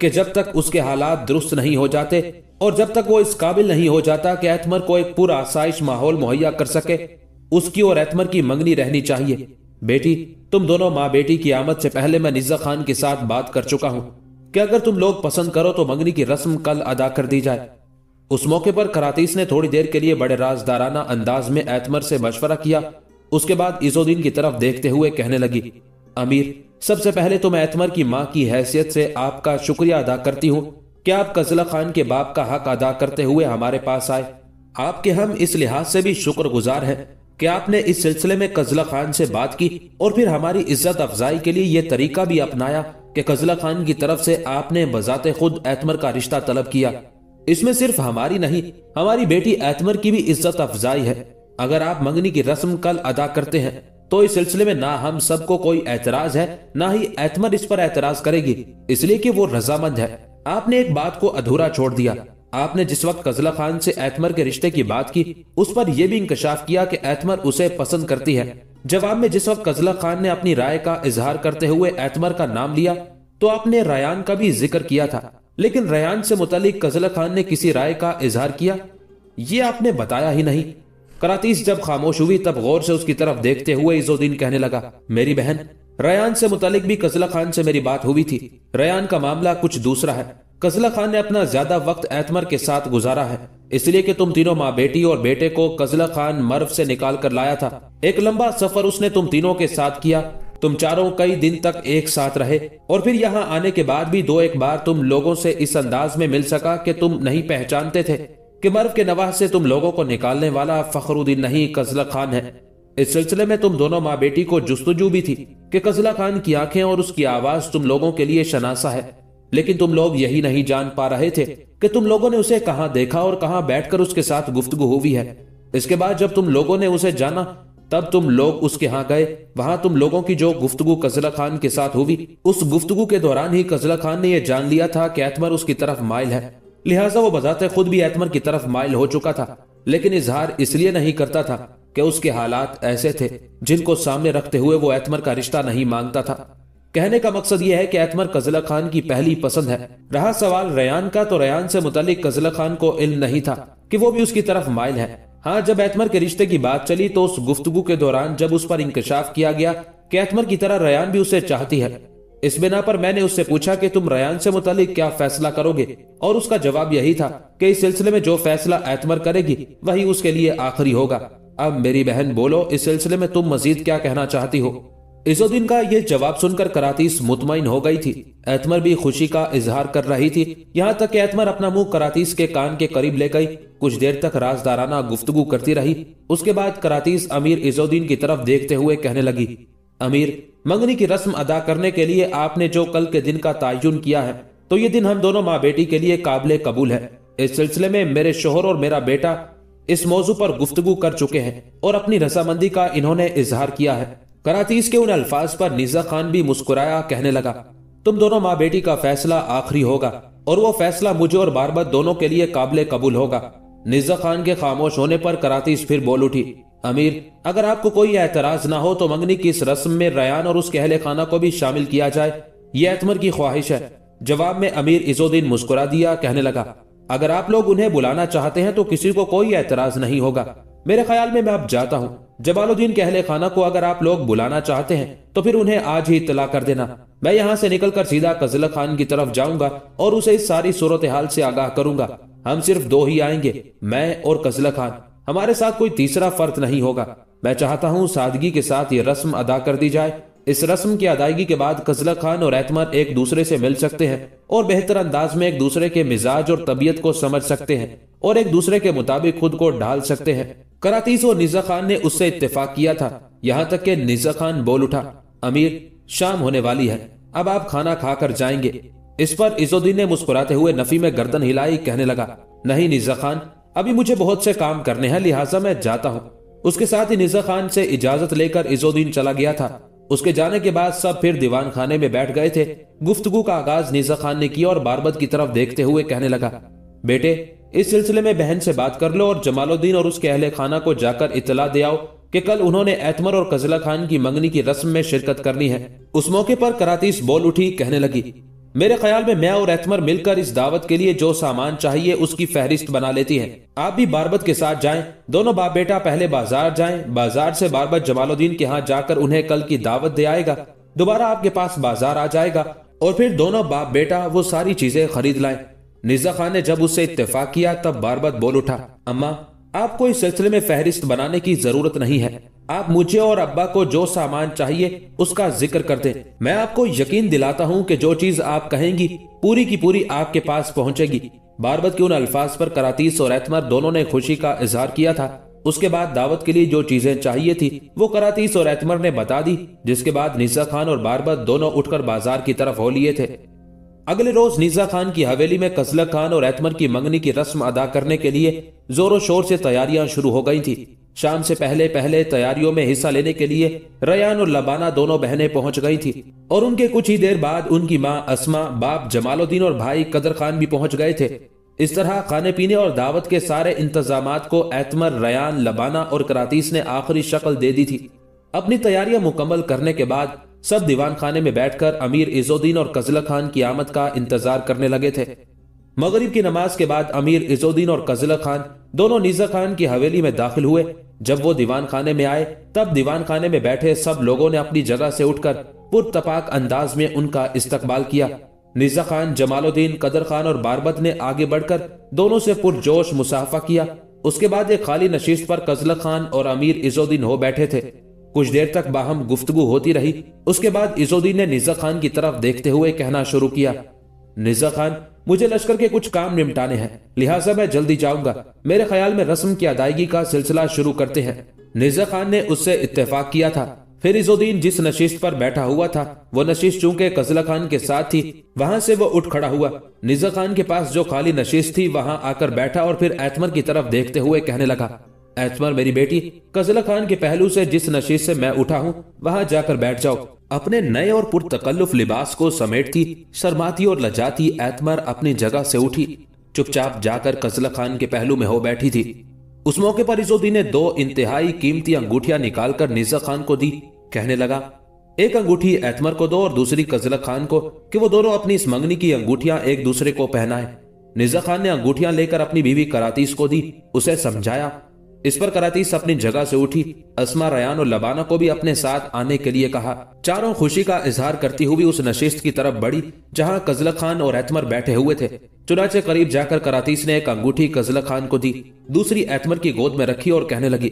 कि जब तक उसके हालात दुरुस्त नहीं हो जाते और जब तक वो इस काबिल नहीं हो जाता कि एतमर को एक पूरा आसाइश माहौल मुहैया कर सके, उसकी और एतमर की मंगनी रहनी चाहिए। बेटी, तुम दोनों माँ बेटी की आमद से पहले मैं निज़्ज़ा खान के साथ बात कर चुका हूं कि अगर तुम लोग पसंद करो तो मंगनी की रस्म कल अदा कर दी जाए। उस मौके पर करातीस ने थोड़ी देर के लिए बड़े राजदाराना अंदाज में एतमर से मशवरा किया। उसके बाद इज़ोद्दीन की तरफ देखते हुए कहने लगी, अमीर, सबसे पहले तो मैं एतमर की माँ की हैसियत से आपका शुक्रिया अदा करती हूँ कि आप कजला खान के बाप का हक अदा करते हुए हमारे पास आए। आपके हम इस लिहाज से भी शुक्रगुजार हैं कि आपने इस सिलसिले में कजला खान से बात की और फिर हमारी इज्जत अफजाई के लिए यह तरीका भी अपनाया कि कजला खान की तरफ से आपने बजाते खुद एतमर का रिश्ता तलब किया। इसमें सिर्फ हमारी नहीं, हमारी बेटी एतमर की भी इज्जत अफजाई है। अगर आप मंगनी की रस्म कल अदा करते हैं तो इस सिलसिले में ना हम सबको कोई एतराज है, ना ही एतमर इस पर एतराज करेगी, इसलिए कि वो रजामंद है। आपने एक बात को अधूरा छोड़ दिया। आपने जिस वक्त कजला खान से एतमर के रिश्ते की बात की, उस पर यह भी इंकशाफ किया कि एतमर उसे पसंद करती है। जवाब में जिस वक्त कजला खान ने अपनी राय का इजहार करते हुए एतमर का नाम लिया तो आपने रयान का भी जिक्र किया था, लेकिन रयान से मुतालिक कजला खान ने किसी राय का इजहार किया, ये आपने बताया ही नहीं। करातीस जब खामोश हुई तब गौर से उसकी तरफ देखते हुए इज़ोद्दीन कहने लगा, मेरी बहन, रयान से मुतालिक भी कजला खान से मेरी बात हुई थी। रयान का मामला कुछ दूसरा है। कजला खान ने अपना ज्यादा वक्त एतमर के साथ गुजारा है, इसलिए कि तुम तीनों माँ बेटी और बेटे को कजला खान मर्व से निकाल कर लाया था। एक लंबा सफर उसने तुम तीनों के साथ किया। तुम चारों कई दिन तक एक साथ रहे और फिर यहाँ आने के बाद भी दो एक बार तुम लोगों से इस अंदाज में मिल सका कि तुम नहीं पहचानते थे कि मर्व के नवाह से तुम लोगों को निकालने वाला फखरुद्दीन नहीं कजला खान है। इस सिलसिले में तुम दोनों माँ बेटी को जुस्तजू भी थी कि कजला खान की आंखें और उसकी आवाज तुम लोगों के लिए शनासा है, लेकिन तुम लोग यही नहीं जान पा रहे थे कि तुम लोगों ने उसे कहां देखा और कहां बैठकर उसके साथ गुफ्तगू हुई है। इसके बाद जब तुम लोगों ने उसे जाना तब तुम लोग उसके यहाँ गए। वहां तुम लोगों की जो गुफ्तगू कजला खान के साथ हुई, उस गुफ्तगू के दौरान ही कजला खान ने यह जान लिया था कि एतमर उसकी तरफ माइल है। लिहाजा वो बजाते खुद भी एतमर की तरफ माइल हो चुका था, लेकिन इजहार इसलिए नहीं करता था कि उसके हालात ऐसे थे जिनको सामने रखते हुए वो एतमर का रिश्ता नहीं मांगता था। कहने का मकसद यह है कि एतमर कजला खान की पहली पसंद है। रहा सवाल रयान का, तो रयान से मुतालिक कजला खान को इल्म नहीं था कि वो भी उसकी तरफ माइल है। हाँ, जब एतमर के रिश्ते की बात चली तो उस गुफ्तगू के दौरान जब उस पर इंकशाफ किया गया कि एतमर की तरह रयान भी उसे चाहती है, इस बिना पर मैंने उससे पूछा कि तुम रयान से मुतालिक क्या फैसला करोगे, और उसका जवाब यही था कि इस सिलसिले में जो फैसला एतमर करेगी वही उसके लिए आखिरी होगा। अब मेरी बहन बोलो, इस सिलसिले में तुम मजीद क्या कहना चाहती हो? इज़ोद्दीन का यह जवाब सुनकर करातीस मुतमईन हो गई थी। एतमर भी खुशी का इजहार कर रही थी, यहाँ तक कि एतमर अपना मुंह करातीस के कान के करीब ले गई। कुछ देर तक राजदाराना गुफ्तगू करती रही। उसके बाद करातीस अमीर इज़ोद्दीन की तरफ देखते हुए कहने लगी, अमीर, मंगनी की रस्म अदा करने के लिए आपने जो कल के दिन का तयन किया है, तो ये दिन हम दोनों माँ बेटी के लिए काबिल कबूल है। इस सिलसिले में मेरे शोहर और मेरा बेटा इस मौजू पर गुफ्तगू कर चुके हैं और अपनी रजामंदी का इन्होंने इजहार किया है। करातीस के उन अल्फाज पर निज़्ज़ा खान भी मुस्कुराया, कहने लगा, तुम दोनों माँ बेटी का फैसला आखिरी होगा और वो फैसला मुझे और बारबत दोनों के लिए काबिल कबूल होगा। निज़्ज़ा खान के खामोश होने पर करातीस फिर बोल उठी, अमीर, अगर आपको कोई एतराज ना हो तो मंगनी की इस रस्म में रयान और उसके अहले खाना को भी शामिल किया जाए, ये एतमर की ख्वाहिश है। जवाब में अमीर इज़ोद्दीन मुस्कुरा दिया, कहने लगा, अगर आप लोग उन्हें बुलाना चाहते हैं तो किसी को कोई एतराज नहीं होगा। मेरे ख्याल में मैं अब जाता हूँ। जमालुद्दीन के अहले खाना को अगर आप लोग बुलाना चाहते हैं तो फिर उन्हें आज ही इत्तला कर देना। मैं यहाँ से निकलकर सीधा कजला खान की तरफ जाऊंगा और उसे इस सारी सूरत हाल से आगाह करूंगा। हम सिर्फ दो ही आएंगे, मैं और कजला खान। हमारे साथ कोई तीसरा फर्द नहीं होगा। मैं चाहता हूँ सादगी के साथ ये रस्म अदा कर दी जाए। इस रस्म की अदायगी के बाद कजला खान और एतमर एक दूसरे से मिल सकते हैं और बेहतर अंदाज में एक दूसरे के मिजाज और तबीयत को समझ सकते हैं और एक दूसरे के मुताबिक खुद को ढाल सकते हैं। करातीस और निज़्ज़ा खान ने उससे इत्तेफाक किया था। यहाँ तक कि निज़्ज़ा खान बोल उठा, अमीर, शाम होने वाली है, अब आप खाना खाकर जाएंगे। इस पर इज़ोद्दीन ने मुस्कुराते हुए नफी में गर्दन हिलाई, कहने लगा, नहीं निज़्ज़ा खान, अभी मुझे बहुत से काम करने हैं, लिहाजा मैं जाता हूँ। उसके साथ ही निज़्ज़ा खान से इजाजत लेकर इज़ोद्दीन चला गया था। उसके जाने के बाद सब फिर दीवान खाने में बैठ गए थे। गुफ्तगू का आगाज निज़्ज़ा खान ने किया और बारबत की तरफ देखते हुए कहने लगा, बेटे, इस सिलसिले में बहन से बात कर लो और जमालुद्दीन और उसके अहले खाना को जाकर इत्तला दे आओ कि कल उन्होंने एतमर और कजला खान की मंगनी की रस्म में शिरकत करनी है। उस मौके पर करातीस बोल उठी, कहने लगी, मेरे ख्याल में मैं और एतमर मिलकर इस दावत के लिए जो सामान चाहिए उसकी फहरिस्त बना लेती हैं। आप भी बारबत के साथ जाएं। दोनों बाप बेटा पहले बाजार जाएं। बाजार से बारबत जमालुद्दीन के यहाँ जाकर उन्हें कल की दावत दे आएगा। दोबारा आपके पास बाजार आ जाएगा और फिर दोनों बाप बेटा वो सारी चीजें खरीद लाएं। निज़ा खान ने जब उससे इत्तेफाक किया तब बारबत बोल उठा, अम्मा, आपको इस सिलसिले में फहरिस्त बनाने की जरूरत नहीं है। आप मुझे और अब्बा को जो सामान चाहिए उसका जिक्र कर दें। मैं आपको यकीन दिलाता हूँ कि जो चीज आप कहेंगी पूरी की पूरी आपके पास पहुंचेगी। बारबत के उन अल्फाज पर करातीस और एतमर दोनों ने खुशी का इजहार किया था। उसके बाद दावत के लिए जो चीजें चाहिए थी वो करातीस और एतमर ने बता दी, जिसके बाद निज़ा खान और बारबत दोनों उठकर बाजार की तरफ हो लिए थे। अगले रोज निज़ा खान की हवेली में कजलक खान और एतमर की मंगनी की रस्म अदा करने के लिए जोरों शोर से तैयारियां शुरू हो गई थी। शाम से पहले पहले तैयारियों में हिस्सा लेने के लिए रयान और लबाना दोनों बहनें पहुंच गई थी और उनके कुछ ही देर बाद उनकी माँ अस्मा, बाप जमालुद्दीन और भाई कदर खान भी पहुंच गए थे। इस तरह खाने पीने और दावत के सारे इंतजामात को एतमर, रयान, लबाना और करातीस ने आखिरी शक्ल दे दी थी। अपनी तैयारियां मुकम्मल करने के बाद सब दीवान खाने में बैठकर अमीर इज़ुद्दीन और कजलक खान की आमद का इंतजार करने लगे थे। मगरिब की नमाज के बाद अमीर इज़ुद्दीन और कजलक खान दोनों निज़ा खान की हवेली में दाखिल हुए। जब वो दीवान खाने में आए तब दीवान खाने में बैठे सब लोगों ने अपनी जगह से उठकर पुरतपाक अंदाज में उनका इस्तकबाल किया। निज़ा खान, जमालुद्दीन, कदर खान और बारबत ने आगे बढ़कर दोनों से पुरजोश मुसाफा किया। उसके बाद एक खाली नशीस्त पर कजलक खान और अमीर इज़ुद्दीन हो बैठे थे। कुछ देर तक बाहम गुफ्तगू होती रही। उसके बाद इज़ुद्दीन ने निज़ा खान की तरफ देखते हुए कहना शुरू किया, निज़ा खान, मुझे लश्कर के कुछ काम निपटाने हैं, लिहाजा मैं जल्दी जाऊंगा। मेरे ख्याल में रस्म की अदायगी का सिलसिला शुरू करते हैं। निज़ा खान ने उससे इत्तेफाक किया था। फिर इज़ुद्दीन जिस नशिस्त पर बैठा हुआ था वो नशिस्त चूंकि कजलक खान के साथ थी, वहां से वो उठ खड़ा हुआ। निज़ा खान के पास जो खाली नशिस्त थी वहां आकर बैठा और फिर एतमर की तरफ देखते हुए कहने लगा, एतमर मेरी बेटी, कजलक खान के पहलू से जिस नशीस्त से मैं उठा हूँ वहां जाकर बैठ जाओ। अपने नए और पुरतकल्लुफ लिबास को समेटती, शर्माती और लजाती एतमर अपनी जगह से उठी, चुपचाप जाकर कजलक खान के पहलू में हो बैठी थी। उस मौके पर इज़ुद्दीन ने दो इंतहाई कीमती अंगूठियां निकालकर निज़ा खान को दी। कहने लगा, एक अंगूठी एतमर को दो और दूसरी कजलक खान को, कि वो दोनों अपनी इस मंगनी की अंगूठियां एक दूसरे को पहनाए। निज़ा खान ने अंगूठियां लेकर अपनी बीवी करातीस को दी, उसे समझाया। इस पर करातीस अपनी जगह से उठी। अस्मा, रयान और लबाना को भी अपने साथ आने के लिए कहा। चारों खुशी का इजहार करती हुई उस नशिस्त की तरफ बढ़ी जहां कजलक खान और एतमर बैठे हुए थे। चुनाचे करीब जाकर करातीस ने एक अंगूठी कजलक खान को दी, दूसरी एतमर की गोद में रखी और कहने लगी,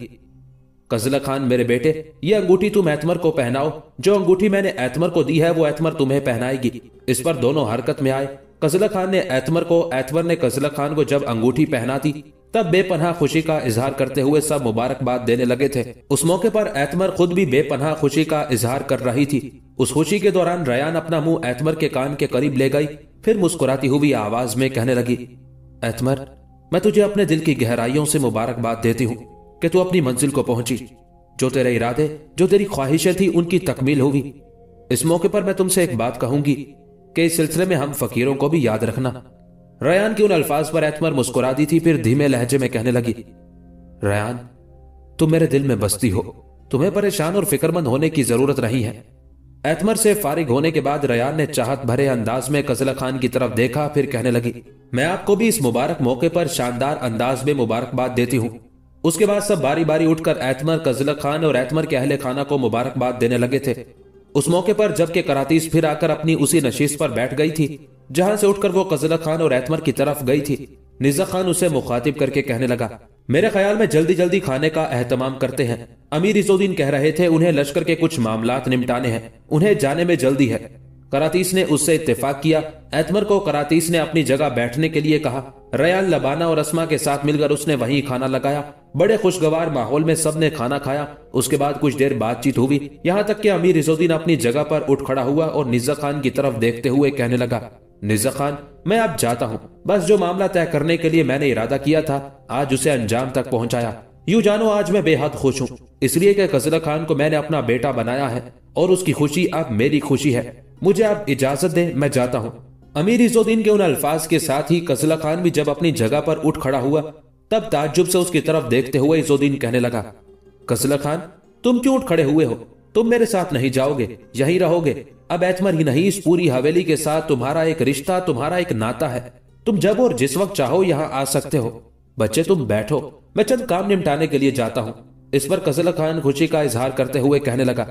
कजलक खान मेरे बेटे, ये अंगूठी तुम एतमर को पहनाओ। जो अंगूठी मैंने एतमर को दी है वो एतमर तुम्हें पहनाएगी। इस पर दोनों हरकत में आए। कजलक खान ने एतमर को, एतमर ने कजलक खान को जब अंगूठी पहनाती तब बेपनाह खुशी का इजहार करते हुए सब मुबारकबाद देने लगे थे। उस मौके पर एतमर खुद भी बेपनाह खुशी का इजहार कर रही थी। उस खुशी के दौरान रयान अपना मुंह एतमर के कान के करीब ले गई, फिर मुस्कुराती हुई आवाज में कहने लगी, एतमर, मैं तुझे अपने दिल की गहराइयों से मुबारकबाद देती हूँ कि तू अपनी मंजिल को पहुंची। जो तेरे इरादे, जो तेरी ख्वाहिशें थी, उनकी तकमील होगी। इस मौके पर मैं तुमसे एक बात कहूंगी कि इस सिलसिले में हम फकीरों को भी याद रखना। रयान के उन अल्फाज पर एतमर मुस्कुरा दी थी, फिर धीमे लहजे में कहने लगी, रयान, तुम मेरे दिल में बसती हो, तुम्हें परेशान और फिक्रमंद होने की जरूरत नहीं है। एतमर से फारिग होने के बाद रयान ने चाहत भरे अंदाज में कजलक खान की तरफ देखा, फिर कहने लगी, मैं आपको भी इस मुबारक मौके पर शानदार अंदाज में मुबारकबाद देती हूँ। उसके बाद सब बारी बारी उठकर एतमर, कजलक खान और एतमर के अहले खाना को मुबारकबाद देने लगे थे। उस मौके पर जबकि करातीस फिर आकर अपनी उसी नशीस पर बैठ गई थी जहां से उठकर वो कजलक खान और एतमर की तरफ गई थी, निज़ा खान उसे मुखातिब करके कहने लगा, मेरे ख्याल में जल्दी जल्दी खाने का एहतमाम करते हैं। अमीर इज़ुद्दीन कह रहे थे उन्हें लश्कर के कुछ मामलात निपटाने हैं, उन्हें जाने में जल्दी है। करातीस ने उससे इत्तेफाक किया। एतमर को करातीस ने अपनी जगह बैठने के लिए कहा। रयान, लबाना और अस्मा के साथ मिलकर उसने वहीं खाना लगाया। बड़े खुशगवार माहौल में सबने खाना खाया। उसके बाद कुछ देर बातचीत हुई, यहाँ तक कि अमीर इज़ुद्दीन अपनी जगह पर उठ खड़ा हुआ और निज़ा खान की तरफ देखते हुए कहने लगा, निज़ा खान, मैं अब जाता हूँ। बस जो मामला तय करने के लिए मैंने इरादा किया था आज उसे अंजाम तक पहुंचाया। यूं जानो आज मैं बेहद खुश हूँ, इसलिए कि कजलक खान को मैंने अपना बेटा बनाया है और उसकी खुशी अब मेरी खुशी है। मुझे अब इजाजत दे, मैं जाता हूँ। अमीर इज़ुद्दीन के उन अल्फाज के साथ ही कजलक खान भी जब अपनी जगह पर उठ खड़ा हुआ तब ताज्जुब से उसकी तरफ देखते हुए इज़ुद्दीन कहने लगा, कजलक खान, तुम क्यों उठ खड़े हुए हो? तुम मेरे साथ नहीं जाओगे, यहीं रहोगे। अब एतमर ही नहीं, इस पूरी हवेली के साथ तुम्हारा एक रिश्ता, तुम्हारा एक नाता है। तुम जब और जिस वक्त चाहो यहाँ आ सकते हो। बच्चे तुम बैठो, मैं चंद काम निपटाने के लिए जाता हूँ। इस पर कजला खान खुशी का इजहार करते हुए कहने लगा,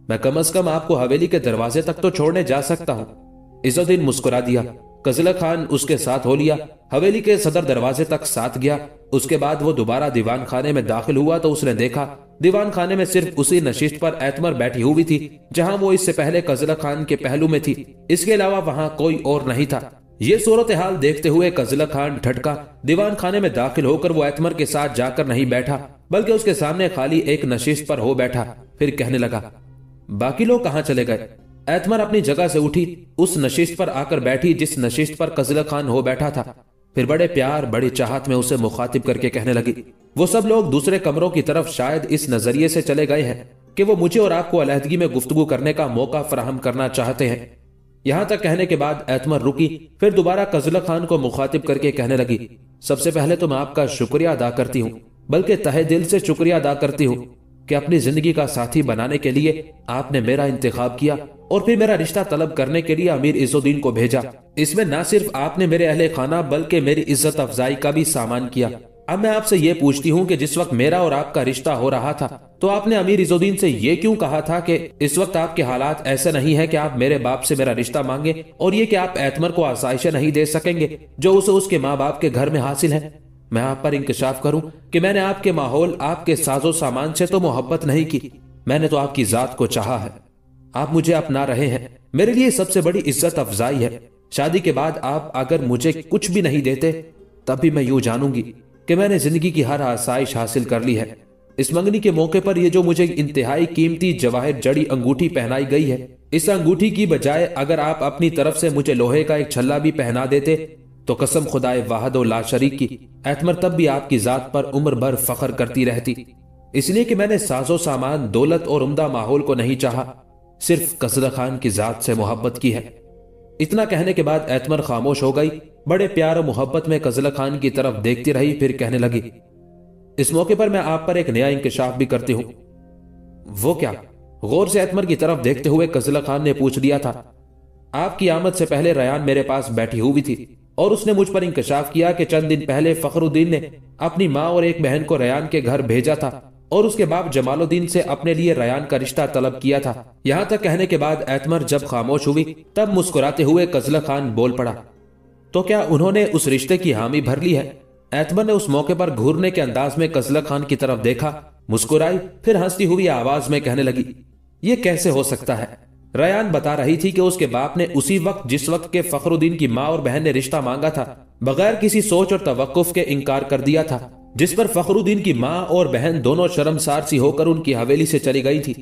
मैं कम से कम आपको हवेली के दरवाजे तक तो छोड़ने जा सकता हूँ। इज़्ज़ुद्दीन मुस्कुरा दिया। कजला खान उसके साथ हो लिया, हवेली के सदर दरवाजे तक साथ गया। उसके बाद वो दोबारा दीवान खाने में दाखिल हुआ तो उसने देखा दीवान खाने में सिर्फ उसी नशिस्त पर एतमर बैठी हुई थी जहां वो इससे पहले कजला खान के पहलू में थी। इसके अलावा वहां कोई और नहीं था। ये सूरत हाल देखते हुए कजला खान ठटका। दीवान खाने में दाखिल होकर वो एतमर के साथ जाकर नहीं बैठा, बल्कि उसके सामने खाली एक नशिस्त पर हो बैठा। फिर कहने लगा, बाकी लोग कहां चले गए? एतमर अपनी जगह से उठी, उस नशिस्त पर आकर बैठी जिस नशिस्त पर कजला खान हो बैठा था। फिर बड़े प्यार बड़ी चाहत में उसे मुखातिब करके कहने लगी, वो सब लोग दूसरे कमरों की तरफ शायद इस नजरिए से चले गए हैं कि वो मुझे और आपको अलहदगी में गुफ्तगू करने का मौका फराहम करना चाहते हैं। यहां तक कहने के बाद एतमर रुकी, फिर दोबारा कजला खान को मुखातिब करके कहने लगी, सबसे पहले तो मैं आपका शुक्रिया अदा करती हूँ, बल्कि तहे दिल से शुक्रिया अदा करती हूँ कि अपनी जिंदगी का साथी बनाने के लिए आपने मेरा इंतखाब किया और फिर मेरा रिश्ता तलब करने के लिए अमीर इज़्ज़ुद्दीन को भेजा। इसमें न सिर्फ आपने मेरे अहले खाना बल्कि मेरी इज्जत अफजाई का भी सामान किया। अब मैं आपसे ये पूछती हूँ कि जिस वक्त मेरा और आपका रिश्ता हो रहा था तो आपने अमीर इज़्ज़ुद्दीन से ये क्यों कहा था कि इस वक्त आपके हालात ऐसे नहीं है कि आप मेरे बाप से मेरा रिश्ता मांगे, और ये कि आप एतमर को आसाइशें नहीं दे सकेंगे जो उसे उसके माँ बाप के घर में हासिल है। मैं आप पर इंकशाफ करूं कि मैंने आपके माहौल, आपके साजो सामान से तो मोहब्बत नहीं की, मैंने तो आपकी जात को चाहा है। आप मुझे अपना रहे हैं, मेरे लिए सबसे बड़ी इज्जत अफजाई है। शादी के बाद आप अगर मुझे कुछ भी नहीं देते तब भी मैं यूं जानूंगी कि मैंने जिंदगी की हर आसाइश हासिल कर ली है। इस मंगनी के मौके पर ये जो मुझे इंतहाई कीमती जवाहिर जड़ी अंगूठी पहनाई गई है, इस अंगूठी की बजाय अगर आप अपनी तरफ से मुझे लोहे का एक छल्ला भी पहना देते तो कसम खुदाए वाहद व ला शरीक की, एतमर तब भी आपकी जात पर उम्र भर फख्र करती रहती। इसलिए कि मैंने साजो सामान, दौलत और उम्दा माहौल को नहीं चाहा, सिर्फ कजला खान की जात से मोहब्बत की है। इतना कहने के बाद एतमर खामोश हो गई, बड़े प्यार और मोहब्बत में कजला खान की तरफ देखती रही। फिर कहने लगी, इस मौके पर मैं आप पर एक नया इंकशाफ भी करती हूं। वो क्या? गौर से एतमर की तरफ देखते हुए कजला खान ने पूछ दिया था। आपकी आमद से पहले रयान मेरे पास बैठी हुई थी और उसने मुझ पर इंकशाफ किया कि चंद दिन पहले फखरुद्दीन ने अपनी माँ और एक बहन को रयान के घर भेजा था और उसके बाप जमालुद्दीन से अपने लिए रयान का रिश्ता तलब किया था। यहां तक कहने के बाद एतमर जब खामोश हुई तब मुस्कुराते हुए कजला खान बोल पड़ा, तो क्या उन्होंने उस रिश्ते की हामी भर ली है? एतमर ने उस मौके पर घूरने के अंदाज में कजला खान की तरफ देखा, मुस्कुराई, फिर हंसती हुई आवाज में कहने लगी, ये कैसे हो सकता है? रयान बता रही थी कि उसके बाप ने उसी वक्त जिस वक्त के फखरुद्दीन की माँ और बहन ने रिश्ता मांगा था बगैर किसी सोच और तवक्कुफ के इनकार कर दिया था, जिस पर फखरुद्दीन की माँ और बहन दोनों शर्मसार सी होकर उनकी हवेली से चली गई थी।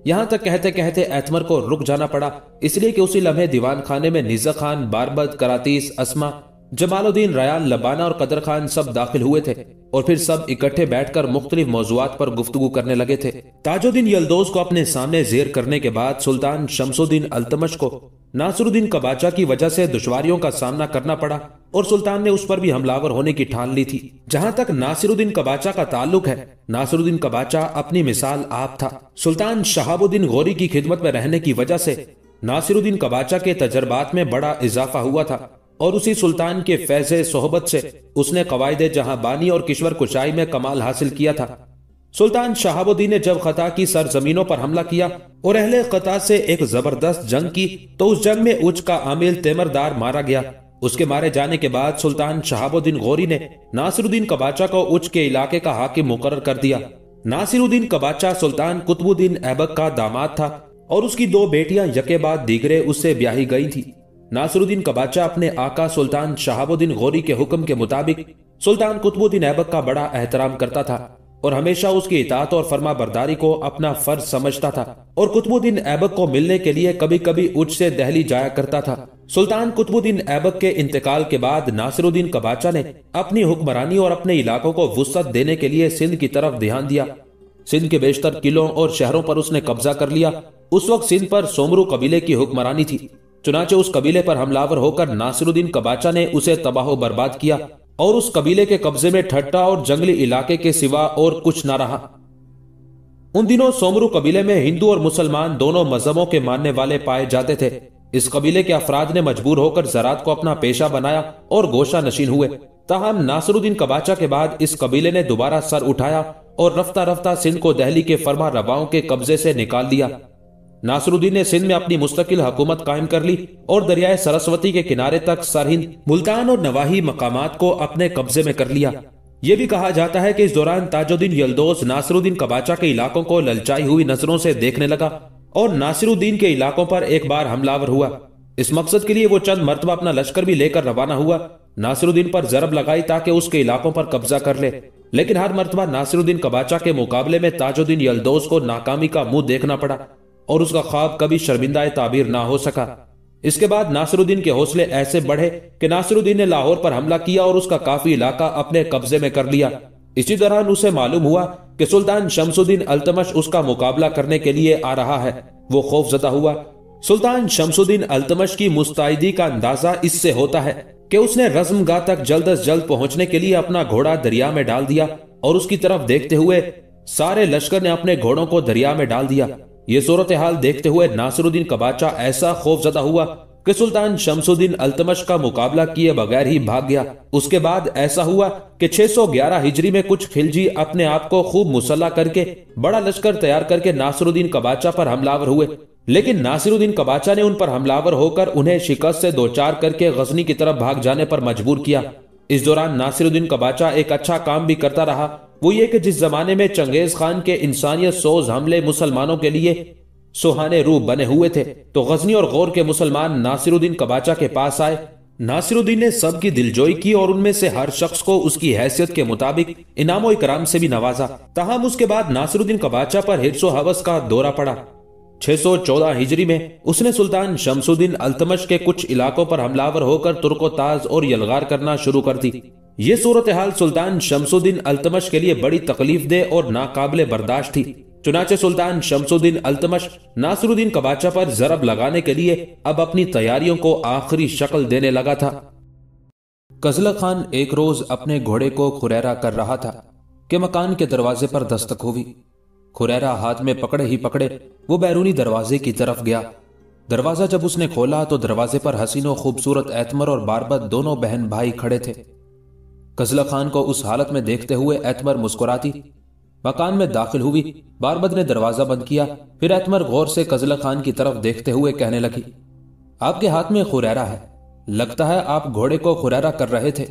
यहां तक कहते कहते एतमर को रुक जाना पड़ा, इसलिए कि उसी लम्हे दीवान खाने में निज़्ज़ा खान, बारबत, करातीस, अस्मा, जमालुद्दीन, रयान, लबाना और कदर खान सब दाखिल हुए थे और फिर सब इकट्ठे बैठकर मुख्तलिफ मौज़ूआत पर गुफ्तगू करने लगे थे। ताजुद्दीन यल्दौज को अपने सामने जेर करने के बाद सुल्तान शमसुद्दीन अल्तमश को नासिरुद्दीन कबाचा की वजह से दुश्वारियों का सामना करना पड़ा और सुल्तान ने उस पर भी हमलावर होने की ठान ली थी। जहां तक नासिरुद्दीन कबाचा का ताल्लुक है, नासिरुद्दीन कबाचा अपनी मिसाल आप था। सुल्तान शहाबुद्दीन गौरी की खिदमत में रहने की वजह से नासिरुद्दीन कबाचा के तजर्बात में बड़ा इजाफा हुआ था और उसी सुल्तान के फैज़े सोहबत से उसने कवायदे जहां बानी और किश्वर कुशाई में कमाल हासिल किया था। सुल्तान शहाबुद्दीन ने जब खता की सरजमीनों पर हमला किया और अहले खता से एक जबरदस्त जंग की तो उस जंग में उज का आमिल तेमरदार मारा गया। उसके मारे जाने के बाद सुल्तान शहाबुद्दीन गौरी ने नासिरुद्दीन कबाचा को उज के इलाके का हाकिम मुकर्रर कर दिया। नासिरुद्दीन कबाचा सुल्तान कुतुबुद्दीन ऐबक का दामाद था और उसकी दो बेटियां यके बाद दीगरे उससे ब्याही गई थी। नासिरुद्दीन कबाचा अपने आका सुल्तान शहाबुद्दीन गौरी के हुक्म के मुताबिक सुल्तान कुतुबुद्दीन ऐबक का बड़ा एहतराम करता था और हमेशा उसकी इताअत और फर्मा बरदारी को अपना फर्ज समझता था और कुतुबुद्दीन ऐबक को मिलने के लिए कभी कभी उज से दिल्ली जाया करता था। सुल्तान कुतुबुद्दीन ऐबक के इंतकाल के बाद नासिरुद्दीन कबाचा ने अपनी हुक्मरानी और अपने इलाकों को वुसअत देने के लिए सिंध की तरफ ध्यान दिया। सिंध के बेशतर किलों और शहरों पर उसने कब्जा कर लिया। उस वक्त सिंध पर सोमरू कबीले की हुक्मरानी थी। चुनाचे उस कबीले पर हमलावर होकर नासिरुद्दीन कबाचा ने उसे तबाह बर्बाद किया और उस कबीले के कब्जे में ठट्टा और जंगली इलाके के सिवा और कुछ न रहा। उन दिनों सोमरू कबीले में हिंदू और मुसलमान दोनों मजहबों के मानने वाले पाए जाते थे। इस कबीले के अफराद ने मजबूर होकर ज़राअत को अपना पेशा बनाया और गोशा नशीन हुए। ताहम नासिरुद्दीन कबाचा के बाद इस कबीले ने दोबारा सर उठाया और रफ्ता रफ्ता सिंध को दिल्ली के फरमा रवाओं के कब्जे से निकाल दिया। नासिरुद्दीन ने सिंध में अपनी मुस्तकिल हुकूमत कायम कर ली और दरियाए सरस्वती के किनारे तक सरहिंद, मुल्तान और नवाही मकामात को अपने कब्जे में कर लिया। यह भी कहा जाता है कि इस दौरान ताजुद्दीन यल्दौज नासिरुद्दीन कबाचा के इलाकों को ललचाई हुई नजरों से देखने लगा और नासिरुद्दीन के इलाकों पर एक बार हमलावर हुआ। इस मकसद के लिए वो चंद मरतबा अपना लश्कर भी लेकर रवाना हुआ। नासिरुद्दीन पर जरब लगाई ताकि उसके इलाकों पर कब्जा कर ले, लेकिन हर मरतबा नासिरुद्दीन कबाचा के मुकाबले में ताजुद्दीन यल्दौज को नाकामी का मुंह देखना पड़ा और उसका ख्वाब कभी शर्मिंदा ताबीर ना हो सका। इसके बाद नासिरुद्दीन के हौसले ऐसे बढ़े कि नासिरुद्दीन ने लाहौर पर हमला किया और उसका काफी इलाका अपने कब्जे में कर लिया। इसी दौरान उसे मालूम हुआ कि सुल्तान शमसुद्दीन अल्तमश उसका मुकाबला करने के लिए आ रहा है। वो खौफजदा हुआ। सुल्तान शमसुद्दीन अल्तमश की मुस्तैदी का अंदाजा इससे होता है कि उसने रज़्मगाह तक जल्द अज जल्द पहुंचने के लिए अपना घोड़ा दरिया में डाल दिया और उसकी तरफ देखते हुए सारे लश्कर ने अपने घोड़ों को दरिया में डाल दिया। ये सूरत हाल देखते हुए नासिरुद्दीन कबाचा ऐसा खौफजदा हुआ कि सुल्तान शमसुद्दीन अल्तमश का मुकाबला किए बगैर ही भाग गया। उसके बाद ऐसा हुआ कि 611 हिजरी में कुछ खिलजी अपने आप को खूब मुसल्ला करके बड़ा लश्कर तैयार करके नासिरुद्दीन कबाचा पर हमलावर हुए, लेकिन नासिरुद्दीन कबाचा ने उन पर हमलावर होकर उन्हें शिकस्त से दो चार करके गजनी की तरफ भाग जाने पर मजबूर किया। इस दौरान नासिरुद्दीन कबाचा एक अच्छा काम भी करता रहा। वो ये कि जिस जमाने में चंगेज खान के इंसानियत सोज हमले मुसलमानों के लिए सुहाने रूप बने हुए थे, तो गजनी और गौर के मुसलमान नासिरुद्दीन कबाचा के पास आए। नासिरुद्दीन ने सबकी दिलजोई की और उनमें से हर शख्स को उसकी हैसियत के मुताबिक इनामो इकराम से भी नवाजा। ताहम उसके बाद नासिरुद्दीन कबाचा पर हिर्सो हवस का दौरा पड़ा। 614 हिजरी में उसने सुल्तान शमसुद्दीन अल्तमश के कुछ इलाकों पर हमलावर होकर तुर्को ताज और यलगार करना शुरू कर दी। ये सूरत हाल सुल्तान शमसुद्दीन अल्तमश के लिए बड़ी तकलीफ दे और नाकाबिले बर्दाश्त थी। चुनाचे सुल्तान शमसुद्दीन अल्तमश नासिरुद्दीन कबाचा पर जरब लगाने के लिए अब अपनी तैयारियों को आखिरी शक्ल देने लगा था। कजला खान एक रोज अपने घोड़े को खुरैरा कर रहा था कि मकान के दरवाजे पर दस्तक हुई। खुरैरा हाथ में पकड़े ही पकड़े वो बैरूनी दरवाजे की तरफ गया। दरवाजा जब उसने खोला तो दरवाजे पर हसीनो खूबसूरत एतमर और बारबत दोनों बहन भाई खड़े थे। कजला खान को उस हालत में देखते हुए एतमर मुस्कुराती मकान में दाखिल हुई। बारबत ने दरवाजा बंद किया। फिर एतमर गौर से कजला खान की तरफ देखते हुए कहने लगी, आपके हाथ में खुरैरा है, लगता है आप घोड़े को खुरैरा कर रहे थे।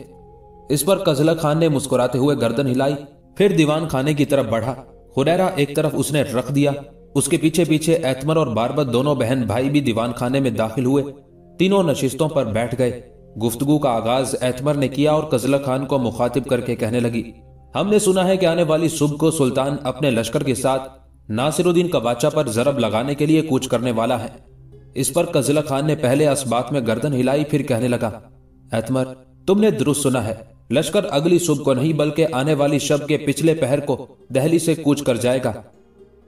इस पर कजला खान ने मुस्कुराते हुए गर्दन हिलाई, फिर दीवान खाने की तरफ बढ़ा। खुरैरा एक तरफ उसने रख दिया। उसके पीछे पीछे एतमर और बारबत दोनों बहन भाई भी दीवान खाने में दाखिल हुए। तीनों नशिस्तों पर बैठ गए। गुफ्तगू का आगाज एतमर ने किया और कजला खान को मुखातिब करके कहने लगी, हमने सुना है कि आने वाली सुबह को सुल्तान अपने लश्कर के साथ नासिरुद्दीन कबाचा पर जरब लगाने के लिए कूच करने वाला है। इस पर कजला खान ने पहले असबात में गर्दन हिलाई, फिर कहने लगा, एतमर तुमने दुरुस्त सुना है, लश्कर अगली सुबह को नहीं बल्कि आने वाली शब के पिछले पहर को दिल्ली से कूच कर जाएगा।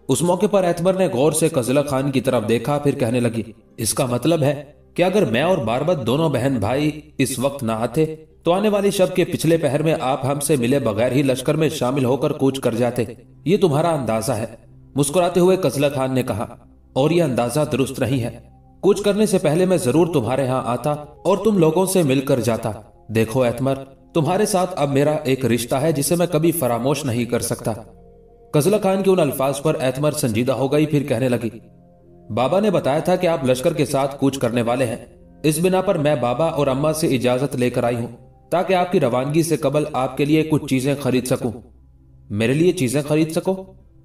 उस मौके पर एतमर ने गौर से कजला खान की तरफ देखा, फिर कहने लगी, इसका मतलब है कि अगर मैं और बारबत दोनों बहन भाई इस वक्त ना आते तो आने वाली शब के पिछले पहर में आप हमसे मिले बगैर ही लश्कर में शामिल होकर कूच कर जाते। ये तुम्हारा अंदाजा है। मुस्कुराते हुए कजला खान ने कहा, और यह अंदाजा दुरुस्त नहीं है। कूच करने से पहले मैं जरूर तुम्हारे यहाँ आता और तुम लोगों से मिलकर जाता। देखो एतमर, तुम्हारे साथ अब मेरा एक रिश्ता है जिसे मैं कभी फरामोश नहीं कर सकता। कजला खान के उन अल्फाज पर एतमर संजीदा हो गई, फिर कहने लगी, बाबा ने बताया था कि आप लश्कर के साथ कूच करने वाले हैं। इस बिना पर मैं बाबा और अम्मा से इजाजत लेकर आई हूं ताकि आपकी रवानगी से कबल आपके लिए कुछ चीजें खरीद सकूं। मेरे लिए चीजें खरीद सको?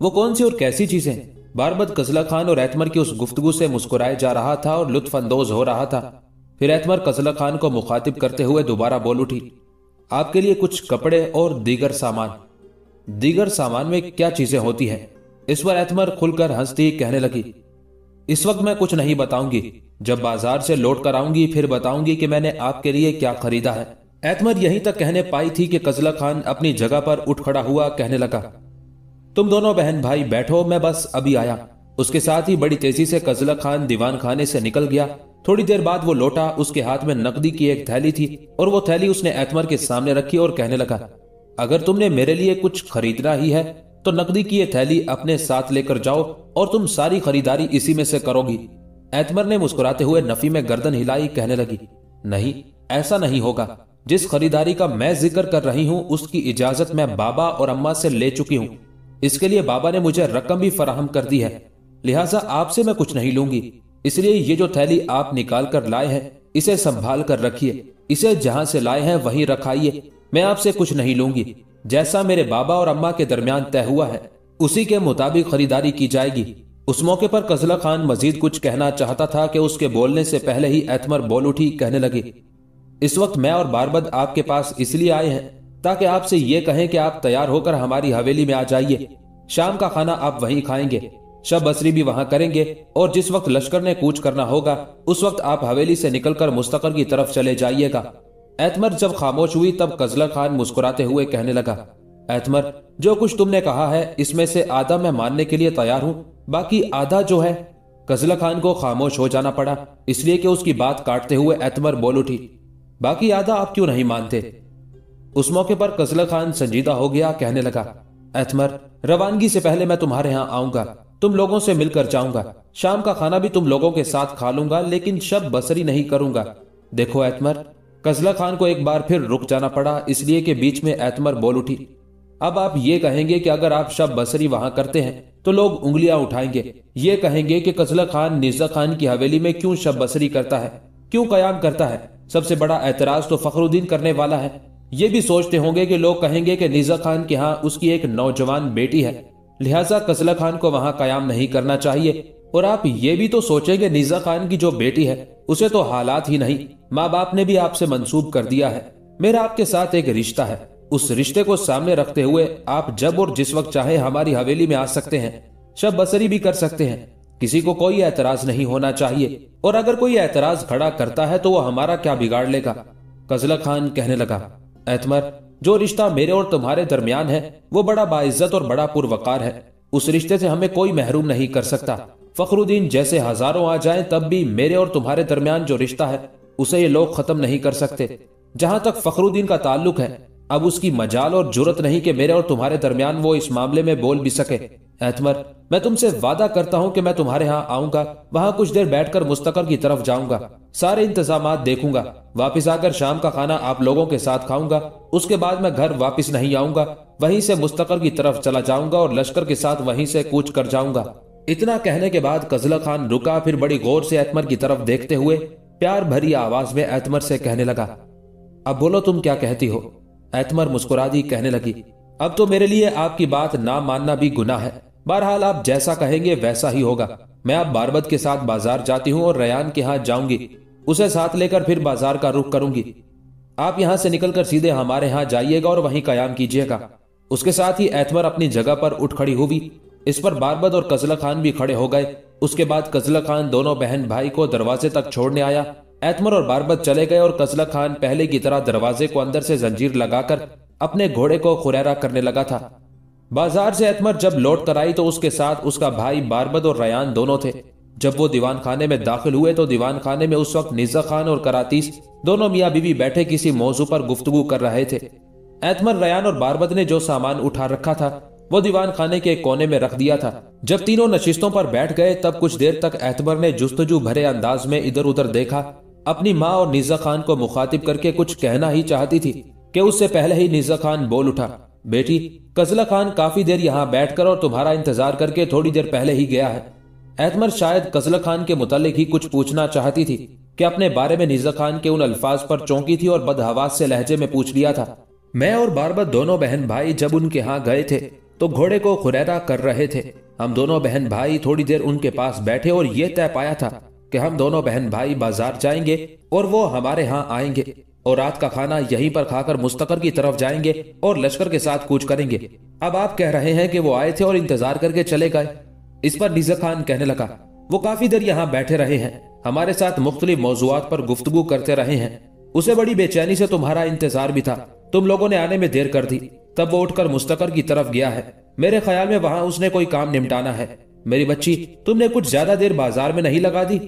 वो कौन सी और कैसी चीजें? बारबत कजला खान और एतमर की उस गुफ्तगू से मुस्कुराए जा रहा था और लुत्फ अंदोज हो रहा था। फिर एतमर कजला खान को मुखातिब करते हुए दोबारा बोल उठी, आपके लिए कुछ कपड़े और दीगर सामान। दीगर सामान में क्या चीजें होती हैं? इस पर एतमर खुलकर हंसती कहने लगी, इस वक्त मैं कुछ नहीं बताऊंगी, जब बाजार से लौट कर आऊंगी फिर बताऊंगी कि मैंने आपके लिए क्या खरीदा है। एतमर यहीं तक कहने पाई थी कि कजला खान अपनी जगह पर उठ खड़ा हुआ, कहने लगा, तुम दोनों बहन भाई बैठो, मैं बस अभी आया। उसके साथ ही बड़ी तेजी से कजला खान दीवान खाने से निकल गया। थोड़ी देर बाद वो लौटा। उसके हाथ में नकदी की एक थैली थी और वो थैली उसने एतमर के सामने रखी और कहने लगा, अगर तुमने मेरे लिए कुछ खरीदना ही है तो नकदी की ये थैली अपने साथ लेकर जाओ और तुम सारी खरीदारी इसी में से करोगी। एतमर ने मुस्कुराते हुए नफी में गर्दन हिलाई, कहने लगी, नहीं, ऐसा नहीं होगा। जिस खरीदारी का मैं जिक्र कर रही हूं उसकी इजाजत मैं बाबा और अम्मा से ले चुकी हूं। इसके लिए बाबा ने मुझे रकम भी फराहम कर दी है, लिहाजा आपसे मैं कुछ नहीं लूंगी। इसलिए ये जो थैली आप निकाल कर लाए हैं इसे संभाल कर रखिए। इसे जहां से लाए हैं वहीं रखाइए। मैं आपसे कुछ नहीं लूंगी। जैसा मेरे बाबा और अम्मा के दरमियान तय हुआ है उसी के मुताबिक खरीदारी की जाएगी। उस मौके पर कजला खान मजीद कुछ कहना चाहता था कि उसके बोलने से पहले ही एतमर बोल उठी, कहने लगी, इस वक्त मैं और बारबद आपके पास इसलिए आए हैं ताकि आपसे ये कहें कि आप तैयार होकर हमारी हवेली में आ जाइए। शाम का खाना आप वहीं खाएंगे, शब बसरी भी वहां करेंगे और जिस वक्त लश्कर ने कूच करना होगा उस वक्त आप हवेली से निकलकर मुस्तकर की तरफ चले जाइएगा। एतमर जब खामोश हुई तब कजला खान मुस्कुराते हुए कहने लगा, एतमर, जो कुछ तुमने कहा है इसमें से आधा मैं मानने के लिए तैयार हूं, बाकी आधा जो है। कजला खान को खामोश हो जाना पड़ा, इसलिए कि उसकी बात काटते हुए एतमर बोल उठी, बाकी आधा आप क्यों नहीं मानते? उस मौके पर कजला खान संजीदा हो गया, कहने लगा, एतमर, रवानगी से पहले मैं तुम्हारे यहां आऊंगा, तुम लोगों से मिलकर जाऊंगा, शाम का खाना भी तुम लोगों के साथ खा लूंगा, लेकिन शब बसरी नहीं करूंगा। देखो एतमर, कजला खान को एक बार फिर रुक जाना पड़ा, इसलिए कि बीच में एतमर बोल उठी, अब आप ये कहेंगे कि अगर आप शब बसरी वहां करते हैं तो लोग उंगलियां उठाएंगे, ये कहेंगे कि कजला खान निज़ा खान की हवेली में क्यों शब बसरी करता है, क्यों कयाम करता है। सबसे बड़ा एतराज तो फखरुद्दीन करने वाला है। ये भी सोचते होंगे कि लोग कहेंगे कि निज़ा खान के यहाँ उसकी एक नौजवान बेटी है, लिहाजा कजला खान को वहां कयाम नहीं करना चाहिए। और आप ये भी तो सोचेंगे निज़ा खान की जो बेटी है उसे तो हालात ही नहीं, माँ बाप ने भी आपसे मंसूब कर दिया है। मेरा आपके साथ एक रिश्ता है, उस रिश्ते को सामने रखते हुए आप जब और जिस वक्त चाहे हमारी हवेली में आ सकते हैं, शब बसरी भी कर सकते हैं, किसी को कोई एतराज नहीं होना चाहिए। और अगर कोई एतराज खड़ा करता है तो वो हमारा क्या बिगाड़ लेगा? कजला खान कहने लगा, एतमर, जो रिश्ता मेरे और तुम्हारे दरमियान है वो बड़ा बाइज्जत और बड़ा पुरवकार है, उस रिश्ते से हमें कोई महरूम नहीं कर सकता। फखरुद्दीन जैसे हजारों आ जाएं तब भी मेरे और तुम्हारे दरमियान जो रिश्ता है उसे ये लोग खत्म नहीं कर सकते। जहां तक फखरुद्दीन का ताल्लुक है, अब उसकी मजाल और जुरत नहीं कि मेरे और तुम्हारे दरमियान वो इस मामले में बोल भी सके। एतमर, मैं तुमसे वादा करता हूं कि मैं तुम्हारे यहाँ आऊंगा, वहां कुछ देर बैठकर मुस्तकर की तरफ जाऊंगा, सारे इंतजामात देखूंगा, वापिस आकर शाम का खाना आप लोगों के साथ खाऊंगा, उसके बाद मैं घर वापिस नहीं आऊंगा, वहीं से मुस्तकर की तरफ चला जाऊंगा और लश्कर के साथ वहीं से कूच कर जाऊंगा। इतना कहने के बाद कजला खान रुका, फिर बड़ी गौर से एतमर की तरफ देखते हुए प्यार भरी आवाज में एतमर से कहने लगा, अब बोलो तुम क्या कहती हो? एतमर मुस्कुरा दी, कहने लगी, अब तो मेरे लिए आपकी बात ना मानना भी गुनाह है, बहरहाल आप जैसा कहेंगे वैसा ही होगा। मैं अब बारबद के साथ बाजार जाती हूँ और रयान के यहाँ जाऊंगी, उसे साथ लेकर फिर बाजार का रुख करूंगी। आप यहाँ से निकलकर सीधे हमारे यहाँ जाइएगा और वहीं कयाम कीजिएगा। उसके साथ ही एतमर अपनी जगह पर उठ खड़ी हुई। इस पर बारबद और कजला खान भी खड़े हो गए। उसके बाद कजला खान दोनों बहन भाई को दरवाजे तक छोड़ने आया। एतमर और बारबद चले गए और कजला खान पहले की तरह दरवाजे को अंदर से जंजीर लगाकर अपने घोड़े को खुरैरा करने लगा था। बाजार से एतमर जब लौट कर आई तो उसके साथ उसका भाई बारबद और रयान दोनों थे। जब वो दीवान खाने में दाखिल हुए तो दीवान खाने में उस वक्त निज़ा खान और करातीस दोनों मियाँ बीवी बैठे किसी मौजू पर गुफ्तगू कर रहे थे। एतमर, रयान और बारबद ने जो सामान उठा रखा था वो दीवान खाने के कोने में रख दिया था। जब तीनों नशिस्तों पर बैठ गए तब कुछ देर तक एतमर ने जुस्तजू भरे अंदाज में इधर उधर देखा। अपनी माँ और निज़ा खान को मुखातिब करके कुछ कहना ही चाहती थी कि उससे पहले ही निज़ा खान बोल उठा, बेटी, कजला खान काफी देर यहाँ बैठकर और तुम्हारा इंतजार करके थोड़ी देर पहले ही गया है। एतमर शायद कजला खान के मुतालिक ही कुछ पूछना चाहती थी कि अपने बारे में निज़ा खान के उन अल्फाज पर चौंकी थी और बदहवास से लहजे में पूछ लिया था। मैं और बारबद दोनों बहन भाई जब उनके यहाँ गए थे तो घोड़े को खुरैरा कर रहे थे। हम दोनों बहन भाई थोड़ी देर उनके पास बैठे और ये तय पाया था कि हम दोनों बहन भाई बाजार जाएंगे और वो हमारे यहाँ आएंगे और रात का खाना यहीं पर खाकर मुस्तकर की तरफ जाएंगे और लश्कर के साथ कूच करेंगे। अब आप कह रहे हैं कि वो आए थे और इंतजार करके चले गए। इस पर निज़ा खान कहने लगा, वो काफी देर यहाँ बैठे रहे हैं, हमारे साथ मुख्तलिफ मौजुआत पर गुफ्तगू करते रहे हैं। उसे बड़ी बेचैनी से तुम्हारा इंतजार भी था, तुम लोगों ने आने में देर कर दी, तब वो उठकर मुस्तकर की तरफ गया है। मेरे ख्याल में वहां उसने कोई काम निपटाना है। मेरी बच्ची, तुमने कुछ ज्यादा देर बाजार में नहीं लगा दी?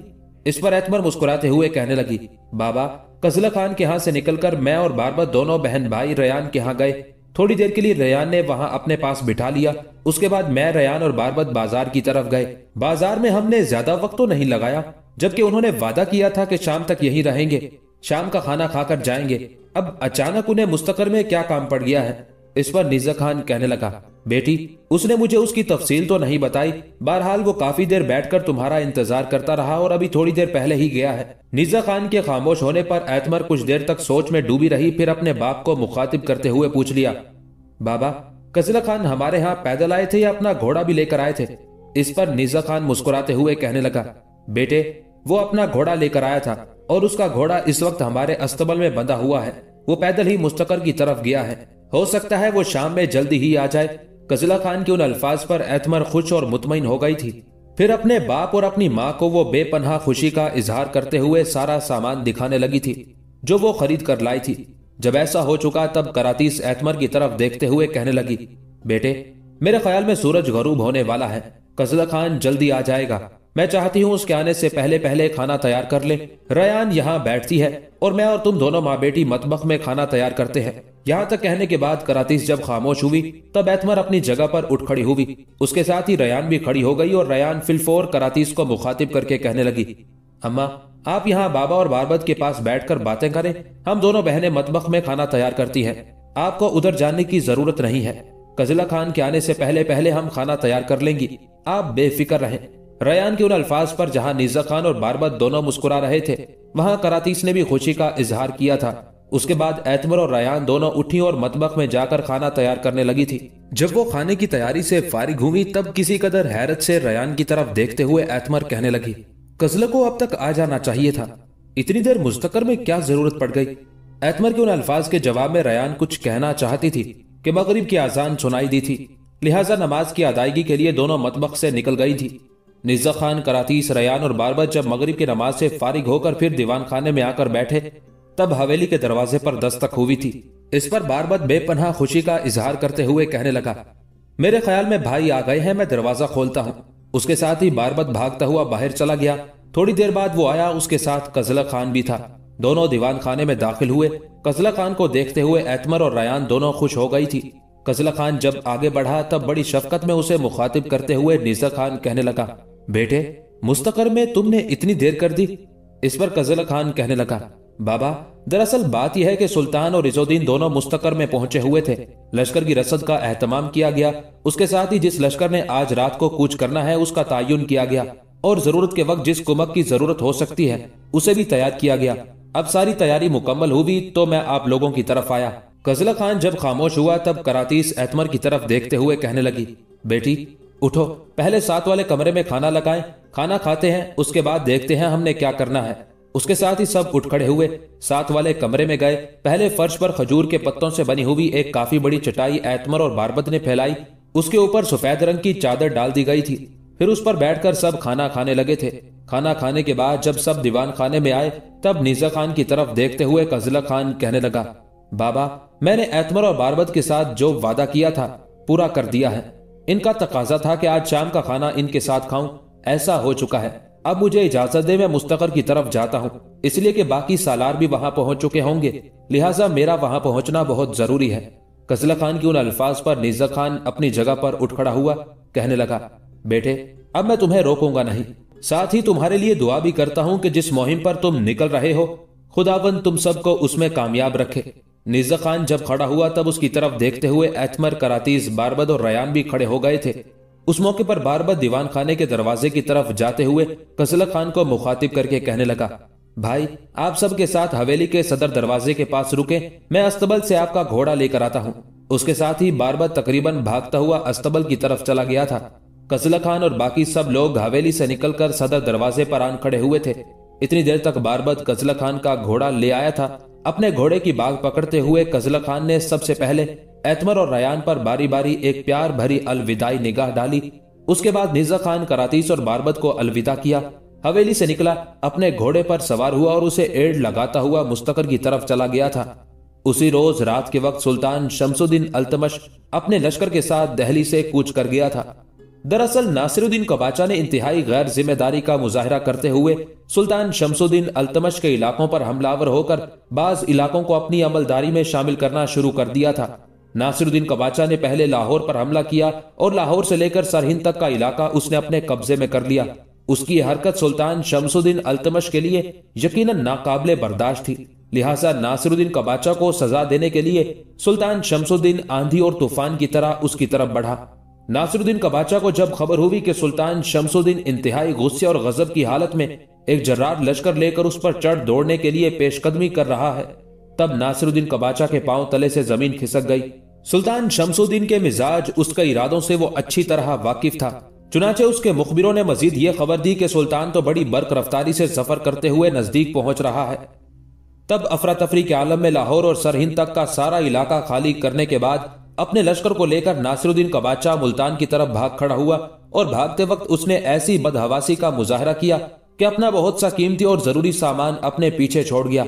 इस पर एतमर मुस्कुराते हुए कहने लगी, बाबा, कजला खान के यहाँ से निकलकर मैं और बारबद दोनों बहन भाई रयान के यहाँ गए। थोड़ी देर के लिए रयान ने वहां अपने पास बिठा लिया। उसके बाद मैं, रयान और बारबत बाजार की तरफ गए। बाजार में हमने ज्यादा वक्त तो नहीं लगाया, जबकि उन्होंने वादा किया था कि शाम तक यहीं रहेंगे, शाम का खाना खाकर जाएंगे। अब अचानक उन्हें मुस्तकर में क्या काम पड़ गया है? इस पर निज़्ज़ा खान कहने लगा, बेटी, उसने मुझे उसकी तफसील तो नहीं बताई। बहरहाल वो काफी देर बैठकर तुम्हारा इंतजार करता रहा और अभी थोड़ी देर पहले ही गया है। निज़्ज़ा खान के खामोश होने पर एतमर कुछ देर तक सोच में डूबी रही, फिर अपने बाप को मुखातिब करते हुए पूछ लिया, बाबा, कजला खान हमारे यहाँ पैदल आए थे या अपना घोड़ा भी लेकर आए थे? इस पर निज़्ज़ा खान मुस्कुराते हुए कहने लगा, बेटे, वो अपना घोड़ा लेकर आया था और उसका घोड़ा इस वक्त हमारे अस्तबल में बंधा हुआ है। वो पैदल ही मुस्तकर की तरफ गया है। हो सकता है वो शाम में जल्दी ही आ जाए। कजला खान के उन अल्फाज पर एतमर खुश और मुतमईन हो गई थी। फिर अपने बाप और अपनी माँ को वो बेपनाह खुशी का इजहार करते हुए सारा सामान दिखाने लगी थी जो वो खरीद कर लाई थी। जब ऐसा हो चुका तब करातीस एतमर की तरफ देखते हुए कहने लगी, बेटे, मेरे ख्याल में सूरज गरूब होने वाला है। कजला खान जल्दी आ जाएगा। मैं चाहती हूँ उसके आने से पहले पहले खाना तैयार कर ले। रयान यहाँ बैठती है और मैं और तुम दोनों माँ बेटी मतबख में खाना तैयार करते हैं। यहाँ तक कहने के बाद करातीस जब खामोश हुई तब एतमर अपनी जगह पर उठ खड़ी हुई। उसके साथ ही रयान भी खड़ी हो गई और रयान फिलफोर करातीस को मुखातिब करके कहने लगी, अम्मा, आप यहाँ बाबा और बारबत के पास बैठकर बातें करें। हम दोनों बहनें मतबख में खाना तैयार करती हैं। आपको उधर जाने की जरूरत नहीं है। कजला खान के आने से पहले पहले हम खाना तैयार कर लेंगी। आप बेफिक्र रहें। रयान के उन अल्फाज पर जहां निज़्ज़ा खान और बारबत दोनों मुस्कुरा रहे थे, वहां करातीस ने भी खुशी का इजहार किया था। उसके बाद एतमर और रयान दोनों उठी और मतबख में जाकर खाना तैयार करने लगी थी। जब वो खाने की तैयारी से फारिग हुई तब किसी कदर हैरत से रयान की तरफ देखते हुए एतमर कहने लगी, कजला को अब तक आ जाना चाहिए था। इतनी देर मुस्तकर में क्या जरूरत पड़ गई? एतमर के उन अल्फाज के जवाब में रयान कुछ कहना चाहती थी कि मगरिब की आजान सुनाई दी थी, लिहाजा नमाज की अदायगी के लिए दोनों मतबख से निकल गई थी। निज़्ज़ा खान, करातीस, रयान और बारबत जब मगरिब की नमाज से फारिग होकर फिर दीवान खाने में आकर बैठे तब हवेली के दरवाजे पर दस्तक हुई थी। इस पर बारबत बेपनाह खुशी का इजहार करते हुए कहने लगा, मेरे ख्याल में भाई आ गए हैं, मैं दरवाजा खोलता हूँ। उसके साथ ही बारबत भागता हुआ बाहर चला गया। थोड़ी देर बाद वो आया, उसके साथ कजला खान भी था। दोनों दीवान खाने में दाखिल हुए। कजला खान को देखते हुए एतमर और रयान दोनों खुश हो गई थी। कजला खान जब आगे बढ़ा तब बड़ी शफकत में उसे मुखातिब करते हुए निज़्ज़ा खान कहने लगा, बेटे, मुस्तकर में तुमने इतनी देर कर दी? इस पर कजला खान कहने लगा, बाबा, दरअसल बात यह है कि सुल्तान और इज़ुद्दीन दोनों मुस्तकर में पहुंचे हुए थे। लश्कर की रसद का एहतमाम किया गया। उसके साथ ही जिस लश्कर ने आज रात को कूच करना है उसका तायुन किया गया और जरूरत के वक्त जिस कुमक की जरूरत हो सकती है उसे भी तैयार किया गया। अब सारी तैयारी मुकम्मल हुई तो मैं आप लोगों की तरफ आया। कजला खान जब खामोश हुआ तब करातीस एतमर की तरफ देखते हुए कहने लगी, बेटी, उठो, पहले साथ वाले कमरे में खाना लगाएं, खाना खाते हैं, उसके बाद देखते हैं हमने क्या करना है। उसके साथ ही सब उठ खड़े हुए, साथ वाले कमरे में गए। पहले फर्श पर खजूर के पत्तों से बनी हुई एक काफी बड़ी चटाई एतमर और बारबत ने फैलाई। उसके ऊपर सफेद रंग की चादर डाल दी गई थी। फिर उस पर बैठकर सब खाना खाने लगे थे। खाना खाने के बाद जब सब दीवान खाने में आए तब निज़्ज़ा खान की तरफ देखते हुए कजला खान कहने लगा, बाबा, मैंने एतमर और बारबत के साथ जो वादा किया था पूरा कर दिया है। इनका तकाजा था कि आज शाम का खाना इनके साथ खाऊं, ऐसा हो चुका है। अब मुझे इजाजत दे, मैं मुस्तकर की तरफ जाता हूं, इसलिए कि बाकी सालार भी वहां पहुंच चुके होंगे, लिहाजा मेरा वहां पहुंचना बहुत जरूरी है। कजला खान की उन अल्फाज पर निज़्ज़ा खान अपनी जगह पर उठ खड़ा हुआ, कहने लगा, बेटे, अब मैं तुम्हें रोकूंगा नहीं, साथ ही तुम्हारे लिए दुआ भी करता हूं कि जिस मुहिम पर तुम निकल रहे हो खुदावंद तुम सबको उसमें कामयाब रखे। निज़्ज़ा खान जब खड़ा हुआ तब उसकी तरफ देखते हुए एतमर, करातीस, बारबत और रयान भी खड़े हो गए थे। उस मौके पर बारबत दीवान खाने के दरवाजे की तरफ जाते हुए कजला खान को मुखातिब करके कहने लगा, भाई, आप सबके साथ हवेली के सदर दरवाजे के पास रुके, मैं अस्तबल से आपका घोड़ा लेकर आता हूँ। उसके साथ ही बारबत तकरीबन भागता हुआ अस्तबल की तरफ चला गया था। कजला खान और बाकी सब लोग हवेली से निकलकर सदर दरवाजे पर आन खड़े हुए थे। इतनी देर तक बारबत कजला खान का घोड़ा ले आया था। अपने घोड़े की बाग पकड़ते हुए कजला खान ने सबसे पहले एतमर और रयान पर बारी बारी एक प्यार भरी अलविदाई निगाह डाली। उसके बाद निज़्ज़ा खान, करातीस और बारबत को अलविदा किया, हवेली से निकला, अपने घोड़े पर सवार हुआ और उसे एड़ लगाता हुआ मुस्तकर की तरफ चला गया था। उसी रोज रात के वक्त सुल्तान शमसुद्दीन अल्तमश अपने लश्कर के साथ दिल्ली से कूच कर गया था। दरअसल नासिरुद्दीन कबाचा ने इंतहाई गैर जिम्मेदारी का मुजाहरा करते हुए सुल्तान शमसुद्दीन अल्तमश के इलाकों पर हमलावर होकर बाज इलाकों को अपनी अमलदारी में शामिल करना शुरू कर दिया था। नासिरुद्दीन कबाचा ने पहले लाहौर पर हमला किया और लाहौर से लेकर सरहिंद तक का इलाका उसने अपने कब्जे में कर लिया। उसकी यह हरकत सुल्तान शमसुद्दीन अल्तमश के लिए यकीनन नाकाबिले बर्दाश्त थी। लिहाजा नासिरुद्दीन कबाचा को सजा देने के लिए सुल्तान शमसुद्दीन आंधी और तूफान की तरह उसकी तरफ बढ़ा। नासिरुद्दीन कबाचा को जब खबर हुई कि सुल्तान शमसुद्दीन इंतहाई गुस्से और गजब की हालत में एक जर्राद लश्कर लेकर उस पर चढ़ दौड़ने के लिए पेशकदमी कर रहा है, तब नासिरुद्दीन कबाचा के पांव तले से जमीन खिसक गई। सुल्तान शमसुद्दीन के मिजाज, उसके इरादों से वो अच्छी तरह वाकिफ था। चुनाचे उसके मुखबिरों ने मजीद ये खबर दी कि सुल्तान तो बड़ी बर्क रफ्तारी से सफर करते हुए नजदीक पहुंच रहा है। तब अफरा तफरी के आलम में लाहौर और सरहिंद तक का सारा इलाका खाली करने के बाद अपने लश्कर को लेकर नासिरुद्दीन कबाचा मुल्तान की तरफ भाग खड़ा हुआ और भागते वक्त उसने ऐसी बदहवासी का मुजाहरा किया कि अपना बहुत सा कीमती और जरूरी सामान अपने पीछे छोड़ गया।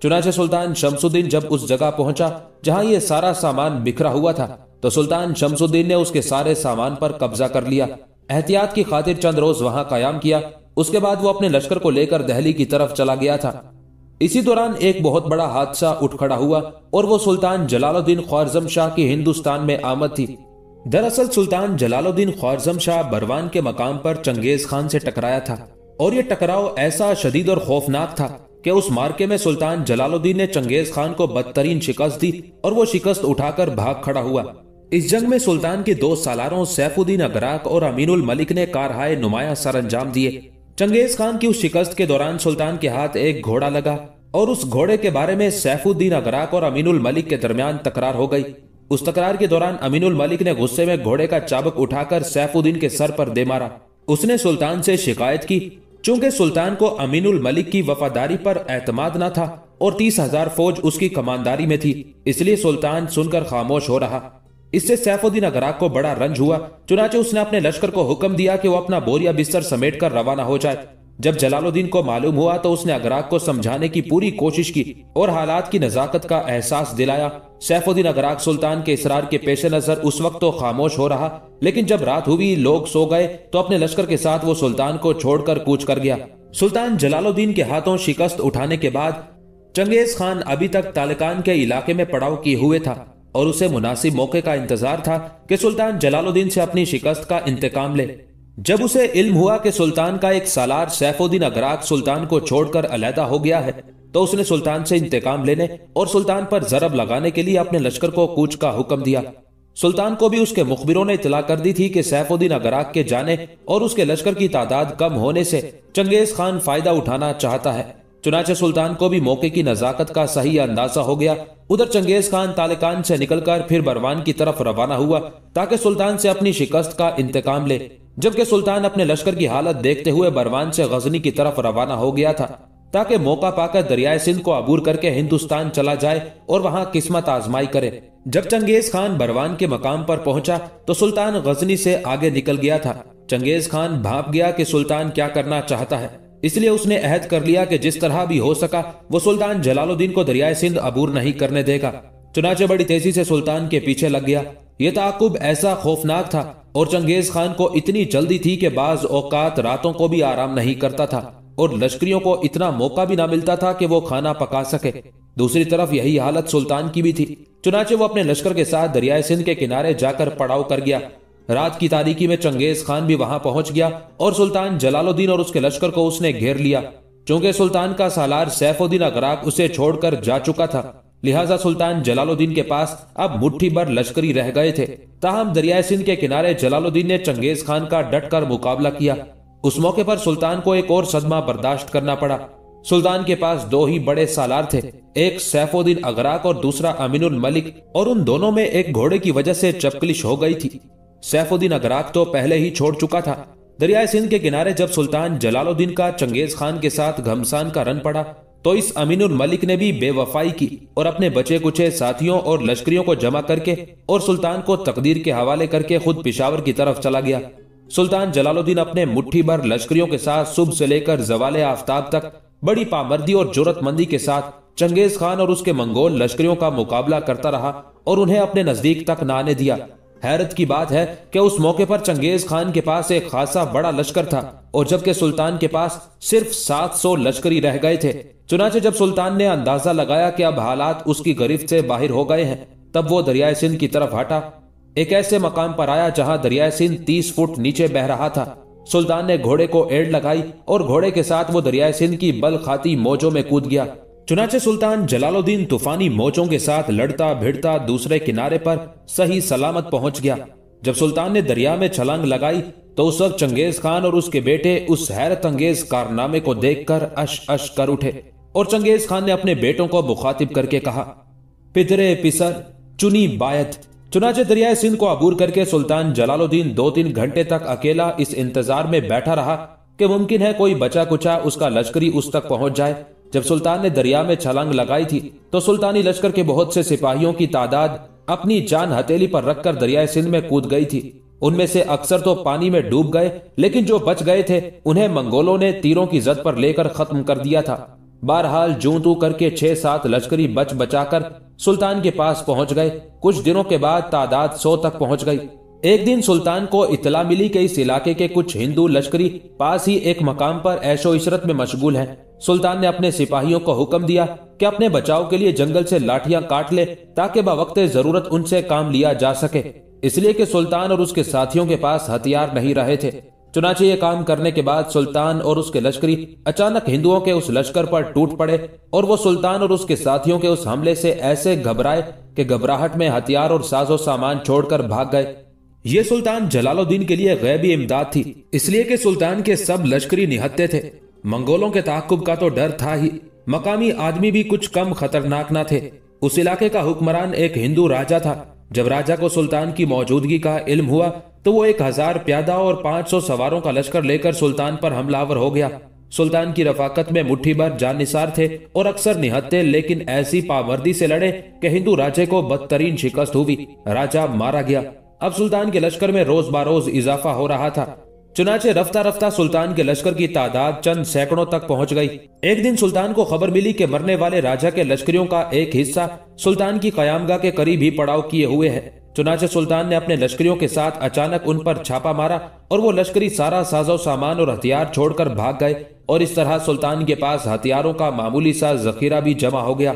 चुनाचे सुल्तान शमसुद्दीन जब उस जगह पहुंचा जहां ये सारा सामान बिखरा हुआ था, तो सुल्तान शमसुद्दीन ने उसके सारे सामान पर कब्जा कर लिया। एहतियात की खातिर चंद रोज वहां कायम किया। उसके बाद वो अपने लश्कर को लेकर दिल्ली की तरफ चला गया था। इसी दौरान एक बहुत बड़ा हादसा उठ खड़ा हुआ और वो सुल्तान जलालुद्दीन ख्वारज़म शाह की हिंदुस्तान में आमद थी। दरअसल सुल्तान जलालुद्दीन ख्वारज़म शाह बरवान के मकाम पर चंगेज खान से टकराया था और ये टकराव ऐसा शदीद और खौफनाक था कि उस मार्के में सुल्तान जलालुद्दीन ने चंगेज खान को बदतरीन शिकस्त दी और वो शिकस्त उठाकर भाग खड़ा हुआ। इस जंग में सुल्तान के दो सालारों सैफुद्दीन अगराक और अमीनुल मलिक ने कारहाय नुमाया सर अंजाम दिए। चंगेज खान की उस शिकस्त के दौरान सुल्तान के हाथ एक घोड़ा लगा और उस घोड़े के बारे में सैफुद्दीन अगराक और अमीनुल मलिक के दरमियान तकरार हो गई। उस तकरार के दौरान अमीनुल मलिक ने गुस्से में घोड़े का चाबुक उठाकर सैफुद्दीन के सर पर दे मारा। उसने सुल्तान से शिकायत की। चूंकि सुल्तान को अमीनुल मलिक की वफादारी पर एतमाद न था और 30,000 फौज उसकी कमांदारी में थी, इसलिए सुल्तान सुनकर खामोश हो रहा। इससे सैफुद्दीन अगराक को बड़ा रंज हुआ। चुनाचे उसने अपने लश्कर को हुक्म दिया कि वो अपना बोरिया बिस्तर समेटकर रवाना हो जाए। जब जलालुद्दीन को मालूम हुआ तो उसने अगराक को समझाने की पूरी कोशिश की और हालात की नजाकत का एहसास दिलाया। सैफुद्दीन अगराक सुल्तान के इसरार के पेश नजर उस वक्त तो खामोश हो रहा, लेकिन जब रात हुई, लोग सो गए, तो अपने लश्कर के साथ वो सुल्तान को छोड़कर कूच कर गया। सुल्तान जलालुद्दीन के हाथों शिकस्त उठाने के बाद चंगेज खान अभी तक तालिकान के इलाके में पड़ाव किए हुए था और उसे मुनासिब मौके का इंतजार था कि सुल्तान जलालुद्दीन से अपनी शिकस्त का इंतकाम ले। जब उसे इल्म हुआ कि सुल्तान का एक सालार सैफुद्दीन अगराक सुल्तान को छोड़कर अलहदा हो गया है, तो उसने सुल्तान से इंतकाम लेने और सुल्तान पर जरब लगाने के लिए अपने लश्कर को कूच का हुक्म दिया। सुल्तान को भी उसके मुखबिरों ने इतला कर दी थी कि सैफुद्दीन अगराक के जाने और उसके लश्कर की तादाद कम होने से चंगेज खान फायदा उठाना चाहता है। चुनाचे सुल्तान को भी मौके की नजाकत का सही अंदाजा हो गया। उधर चंगेज खान तालिकान से निकलकर फिर बरवान की तरफ रवाना हुआ ताकि सुल्तान से अपनी शिकस्त का इंतकाम ले, जबकि सुल्तान अपने लश्कर की हालत देखते हुए बरवान से गजनी की तरफ रवाना हो गया था ताकि मौका पाकर दरियाए सिंध को अबूर करके हिंदुस्तान चला जाए और वहां किस्मत आजमाई करे। जब चंगेज खान बरवान के मकाम पर पहुंचा तो सुल्तान गजनी से आगे निकल गया था। चंगेज खान भाप गया कि सुल्तान क्या करना चाहता है, इसलिए उसने अहद कर लिया कि जिस तरह भी हो सका वो सुल्तान जलालुद्दीन को दरियाए सिंध अबूर नहीं करने देगा। चुनाचे बड़ी तेजी से सुल्तान के पीछे लग गया। यह ताकुब ऐसा खौफनाक था और चंगेज खान को इतनी जल्दी थी कि बाज औकात रातों को भी आराम नहीं करता था और लश्करियों को इतना मौका भी ना मिलता था कि वो खाना पका सके। दूसरी तरफ यही हालत सुल्तान की भी थी। चुनाचे वो अपने लश्कर के साथ दरियाए सिंध के किनारे जाकर पड़ाव कर गया। रात की तारीकी में चंगेज खान भी वहां पहुंच गया और सुल्तान जलालुद्दीन और उसके लश्कर को उसने घेर लिया। चूंकि सुल्तान का सालार सैफुद्दीन अगराक उसे छोड़कर जा चुका था, लिहाजा सुल्तान जलालुद्दीन के पास अब मुट्ठी भर लश्करी रह गए थे। ताहम दरियाए सिंध के किनारे जलालुद्दीन ने चंगेज खान का डटकर मुकाबला किया। उस मौके पर सुल्तान को एक और सदमा बर्दाश्त करना पड़ा। सुल्तान के पास दो ही बड़े सालार थे, एक सैफुद्दीन अगराक और दूसरा अमीनुल मलिक, और उन दोनों में एक घोड़े की वजह से चपकलिश हो गई थी। सैफुद्दीन अगराक तो पहले ही छोड़ चुका था। दरियाए सिंध के किनारे जब सुल्तान जलालुद्दीन का चंगेज खान के साथ घमसान का रन पड़ा तो इस अमीनुल मलिक ने भी बेवफाई की और अपने बचे कुचे साथियों और लश्करियों को जमा करके और सुल्तान को तकदीर के हवाले करके खुद पिशावर की तरफ चला गया। सुल्तान जलालुद्दीन अपने मुट्ठी भर लश्करियों के साथ सुबह से लेकर जवाले आफ्ताब तक बड़ी पामर्दी और जुर्रतमंदी के साथ चंगेज खान और उसके मंगोल लश्करियों का मुकाबला करता रहा और उन्हें अपने नजदीक तक न आने दिया। हैरत की बात है कि उस मौके पर चंगेज खान के पास एक खासा बड़ा लश्कर था और जबकि सुल्तान के पास सिर्फ 700 लश्करी रह गए थे। चुनाचे जब सुल्तान ने अंदाजा लगाया कि अब हालात उसकी गिरफ्त से बाहर हो गए हैं तब वो दरियाए सिंध की तरफ हटा। एक ऐसे मकाम पर आया जहां दरियाए सिंध 30 फुट नीचे बह रहा था। सुल्तान ने घोड़े को एड़ लगाई और घोड़े के साथ वो दरियाए सिंध की बल खाती मौजों में कूद गया। चुनाचे सुल्तान जलालुद्दीन तूफानी मौजों के साथ लड़ता भिड़ता दूसरे किनारे पर सही सलामत पहुंच गया। जब सुल्तान ने दरिया में छलांग लगाई तो उस वक्त चंगेज खान और उसके बेटे उस हैरत अंगेज कारनामे को देखकर अश अश कर उठे और चंगेज खान ने अपने बेटों को मुखातिब करके कहा, पितरे पिसर चुनी बायत। चुनाचे दरियाए सिंध को अबूर करके सुल्तान जलालुद्दीन 2-3 घंटे तक अकेला इस इंतजार में बैठा रहा कि मुमकिन है कोई बचा कुचा उसका लश्करी उस तक पहुंच जाए। जब सुल्तान ने दरिया में छलांग लगाई थी तो सुल्तानी लश्कर के बहुत से सिपाहियों की तादाद अपनी जान हथेली पर रखकर दरियाए सिंध में कूद गई थी। उनमें से अक्सर तो पानी में डूब गए, लेकिन जो बच गए थे उन्हें मंगोलों ने तीरों की जद पर लेकर खत्म कर दिया था। बहरहाल जूं तू करके 6-7 लश्करी बच बचाकर सुल्तान के पास पहुंच गए। कुछ दिनों के बाद तादाद 100 तक पहुंच गई। एक दिन सुल्तान को इतला मिली कि इस इलाके के कुछ हिंदू लश्करी पास ही एक मकाम पर ऐशो इशरत में मशगूल हैं। सुल्तान ने अपने सिपाहियों को हुक्म दिया कि अपने बचाव के लिए जंगल से लाठियां काट ले ताकि बवक्ते जरूरत उनसे काम लिया जा सके, इसलिए कि सुल्तान और उसके साथियों के पास हथियार नहीं रहे थे। चुनाचे ये काम करने के बाद सुल्तान और उसके लश्करी अचानक हिंदुओं के उस लश्कर पर टूट पड़े और वो सुल्तान और उसके साथियों के उस हमले से ऐसे घबराए कि घबराहट में हथियार और साजो सामान छोड़कर भाग गए। ये सुल्तान जलालुद्दीन के लिए गैबी इमदाद थी, इसलिए कि सुल्तान के सब लश्करी निहत्ते थे। मंगोलों के ताक़ुब का तो डर था ही, मकामी आदमी भी कुछ कम खतरनाक न थे। उस इलाके का हुक्मरान एक हिंदू राजा था। जब राजा को सुल्तान की मौजूदगी का इल्म हुआ तो वो 1000 प्यादा और 500 सवारों का लश्कर लेकर सुल्तान पर हमलावर हो गया। सुल्तान की रफाकत में मुट्ठी भर जाननिसार थे और अक्सर निहत्ते, लेकिन ऐसी पामर्दी से लड़े कि हिंदू राजे को बदतरीन शिकस्त हुई। राजा मारा गया। अब सुल्तान के लश्कर में रोज बारोज इजाफा हो रहा था। चुनाचे रफ्ता रफ्ता सुल्तान के लश्कर की तादाद चंद सैकड़ों तक पहुंच गई। एक दिन सुल्तान को खबर मिली कि मरने वाले राजा के लश्करियों का एक हिस्सा सुल्तान की कयामगाह के करीब ही पड़ाव किए हुए है। चुनाचे सुल्तान ने अपने लश्करियों के साथ अचानक उन पर छापा मारा और वो लश्करी सारा साजो सामान और हथियार छोड़कर भाग गए और इस तरह सुल्तान के पास हथियारों का मामूली सा जखीरा भी जमा हो गया।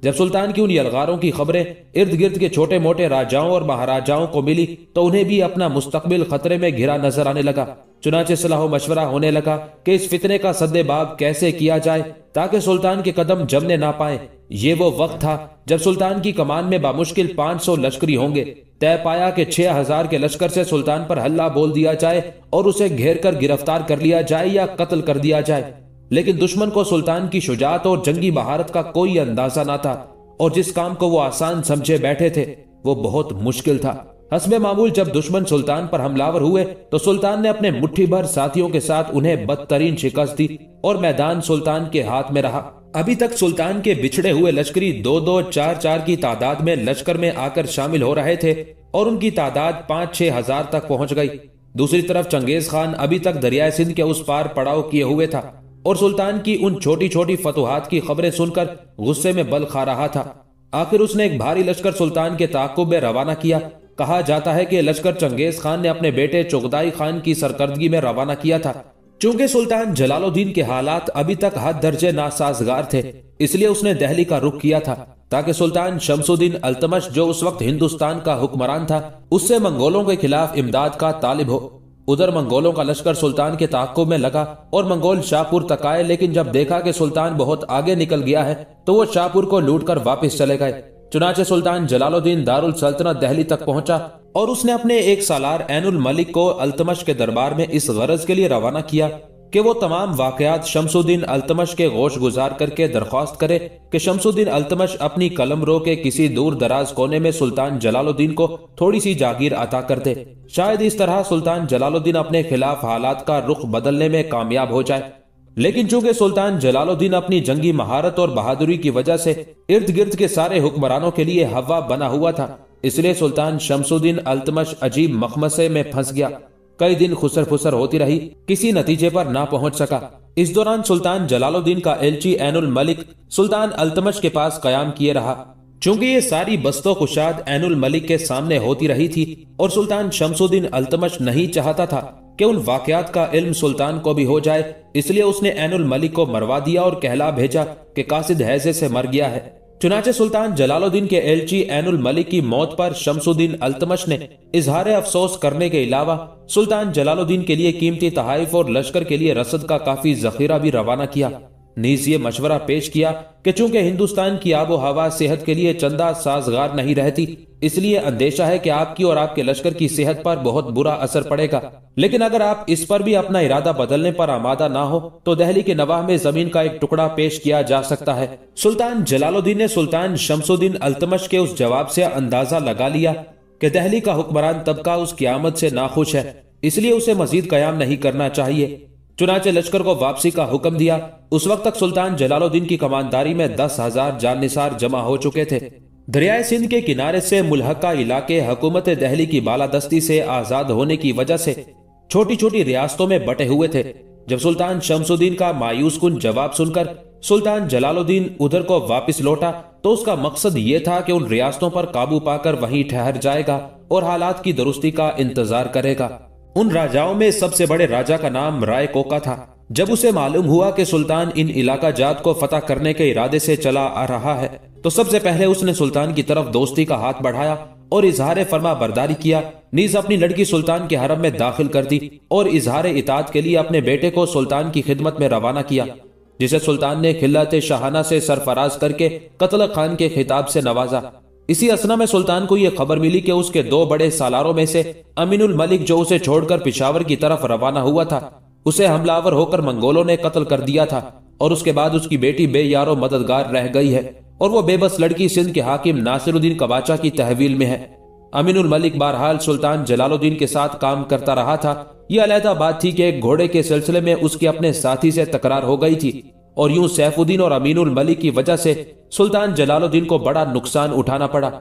जब सुल्तान की उन यलगारों की खबरें इर्द गिर्द के छोटे मोटे राजाओं और महाराजाओं को मिली तो उन्हें भी अपना मुस्तकबिल खतरे में घिरा नजर आने लगा। चुनाचे सलाह मशवरा होने लगा कि इस फितने का सद्देबाब कैसे किया जाए ताकि सुल्तान के कदम जमने ना पाए। ये वो वक्त था जब सुल्तान की कमान में बामुश्किल 500 लश्करी होंगे। तय पाया कि 6000 के लश्कर से सुल्तान पर हल्ला बोल दिया जाए और उसे घेर कर गिरफ्तार कर लिया जाए या कत्ल कर दिया जाए। लेकिन दुश्मन को सुल्तान की शुजात और जंगी महारत का कोई अंदाजा ना था और जिस काम को वो आसान समझे बैठे थे वो बहुत मुश्किल था। हस्बे मामूल जब दुश्मन सुल्तान पर हमलावर हुए तो सुल्तान ने अपने मुट्ठी भर साथियों के साथ उन्हें बदतरीन शिकस्त दी और मैदान सुल्तान के हाथ में रहा। अभी तक सुल्तान के बिछड़े हुए लश्करी 2-2, 4-4 की तादाद में लश्कर में आकर शामिल हो रहे थे और उनकी तादाद 5-6 हजार तक पहुंच गई। दूसरी तरफ चंगेज खान अभी तक दरियाए सिंध के उस पार पड़ाव किए हुए था और सुल्तान की उन छोटी छोटी फतुहात की खबरें सुनकर गुस्से में बल खा रहा था। आखिर उसने एक भारी लश्कर सुल्तान के ताक़ुब में रवाना किया। कहा जाता है कि लश्कर चंगेज खान ने अपने बेटे चुगताई खान की सरकर्दगी में रवाना किया था। चूंकि सुल्तान जलालुद्दीन के हालात अभी तक हद दर्जे नासाजगार थे, इसलिए उसने दिल्ली का रुख किया था ताकि सुल्तान शमसुद्दीन अल्तमश, जो उस वक्त हिंदुस्तान का हुक्मरान था, उससे मंगोलों के खिलाफ इमदाद का तालिब हो। उधर मंगोलों का लश्कर सुल्तान के ताक़ुब में लगा और मंगोल शाहपुर तक आए, लेकिन जब देखा कि सुल्तान बहुत आगे निकल गया है तो वो शाहपुर को लूटकर वापस चले गए। चुनाचे सुल्तान जलालुद्दीन दारुल सल्तनत दिल्ली तक पहुंचा और उसने अपने एक सालार ऐनुल मलिक को अल्तमश के दरबार में इस गरज के लिए रवाना किया कि वो तमाम वाकयात शमसुद्दीन अल्तमश के गोश गुजार करके दरख्वास्त करे कि शमसुद्दीन अल्तमश अपनी कलमरो के किसी दूर दराज कोने में सुल्तान जलालुद्दीन को थोड़ी सी जागीर अता कर दे। शायद इस तरह सुल्तान जलालुद्दीन अपने खिलाफ हालात का रुख बदलने में कामयाब हो जाए। लेकिन चूंकि सुल्तान जलालुद्दीन अपनी जंगी महारत और बहादुरी की वजह से इर्द गिर्द के सारे हुक्मरानों के लिए हवा बना हुआ था, इसलिए सुल्तान शमसुद्दीन अल्तमश अजीब मखमसे में फंस गया। कई दिन खुसर फुसर होती रही, किसी नतीजे पर ना पहुंच सका। इस दौरान सुल्तान जलालुद्दीन का एलची ऐनुल मलिक सुल्तान अल्तमश के पास कयाम किए रहा। चूंकि ये सारी बस्तो कुशाद ऐनुल मलिक के सामने होती रही थी और सुल्तान शमसुद्दीन अल्तमश नहीं चाहता था कि उन वाकयात का इल्म सुल्तान को भी हो जाए, इसलिए उसने ऐनुल मलिक को मरवा दिया और कहला भेजा कि कासिद हैजे से मर गया है। चुनाचे सुल्तान जलालुद्दीन के एलची ऐनुल मलिक की मौत पर शमसुद्दीन अल्तमश ने इजहार अफसोस करने के अलावा सुल्तान जलालुद्दीन के लिए कीमती तहाइफ और लश्कर के लिए रसद का काफी जखीरा भी रवाना किया। नीज ये मशवरा पेश किया कि चूंकि हिंदुस्तान की आबो हवा सेहत के लिए चंदा साजगार नहीं रहती, इसलिए अंदेशा है कि आपकी और आपके लश्कर की सेहत पर बहुत बुरा असर पड़ेगा। लेकिन अगर आप इस पर भी अपना इरादा बदलने पर आमादा ना हो तो दिल्ली के नवाह में जमीन का एक टुकड़ा पेश किया जा सकता है। सुल्तान जलालुद्दीन ने सुल्तान शमसुद्दीन अल्तमश के उस जवाब से अंदाजा लगा लिया कि दिल्ली का हुक्मरान तबका उसकी आमद से नाखुश है, इसलिए उसे मजीद कयाम नहीं करना चाहिए। चुनाचे लश्कर को वापसी का हुक्म दिया। उस वक्त तक सुल्तान जलालुद्दीन की कमानदारी में 10,000 जानिसार जमा हो चुके थे। दरियाए सिंध के किनारे से मुल्हका इलाके हुकूमत दिल्ली की बालादस्ती से आजाद होने की वजह से छोटी छोटी रियासतों में बटे हुए थे। जब सुल्तान शमसुद्दीन का मायूस कुन जवाब सुनकर सुल्तान जलालुद्दीन उधर को वापस लौटा तो उसका मकसद ये था कि उन रियासतों पर काबू पाकर वहीं ठहर जाएगा और हालात की दुरुस्ती का इंतजार करेगा। उन राजाओं में सबसे बड़े राजा का नाम राय कोका था। जब उसे मालूम हुआ कि सुल्तान इन इलाका जात को फतह करने के इरादे से चला आ रहा है तो सबसे पहले उसने सुल्तान की तरफ दोस्ती का हाथ बढ़ाया और इजहार फरमा बरदारी किया। नीज अपनी लड़की सुल्तान के हरम में दाखिल कर दी और इजहार इताअत के लिए अपने बेटे को सुल्तान की खिदमत में रवाना किया, जिसे सुल्तान ने खिल्लत शाहाना से सरफराज करके कत्ल खान के खिताब से नवाजा। इसी असना में सुल्तान को यह खबर मिली कि उसके 2 बड़े सालारों में से अमीनुल मलिक, जो उसे छोड़कर पिशावर की तरफ रवाना हुआ था, उसे हमलावर होकर मंगोलों ने कत्ल कर दिया था और उसके बाद उसकी बेटी बेयारो मददगार रह गई है और वो बेबस लड़की सिंध के हाकिम नासिरुद्दीन कबाचा की तहवील में है। अमीनुल मलिक बहरहाल सुल्तान जलालुद्दीन के साथ काम करता रहा था। यह अलहदा बात थी कि एक घोड़े के सिलसिले में उसकी अपने साथी से तकरार हो गई थी और यूं सैफुद्दीन और अमीनुल मलिक की वजह से सुल्तान जलालुद्दीन को बड़ा नुकसान उठाना पड़ा।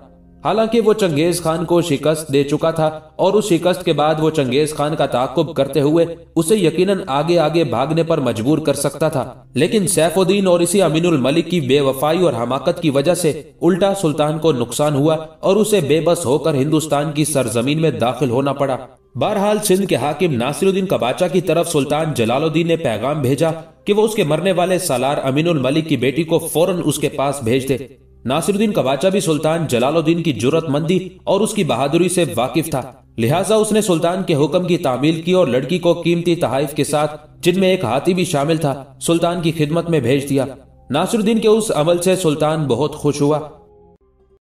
हालांकि वो चंगेज खान को शिकस्त दे चुका था और उस शिकस्त के बाद वो चंगेज खान का ताक़ुब करते हुए उसे यकीनन आगे आगे भागने पर मजबूर कर सकता था। लेकिन सैफुद्दीन और इसी अमीनुल मलिक की बेवफाई और हमाकत की वजह से उल्टा सुल्तान को नुकसान हुआ और उसे बेबस होकर हिंदुस्तान की सरजमीन में दाखिल होना पड़ा। बहरहाल सिंध के हाकिम नासिरुद्दीन कबाचा की तरफ सुल्तान जलालुद्दीन ने पैगाम भेजा कि वो उसके मरने वाले सालार अमीनुल मलिक की बेटी को फौरन उसके पास भेज दे। नासिरुद्दीन कबाचा भी सुल्तान जलालुद्दीन की जुर्रतमंदी और उसकी बहादुरी से वाकिफ था, लिहाजा उसने सुल्तान के हुक्म की तामील की और लड़की को कीमती तहाइफ के साथ, जिनमें एक हाथी भी शामिल था, सुल्तान की खिदमत में भेज दिया। नासिरुद्दीन के उस अमल से सुल्तान बहुत खुश हुआ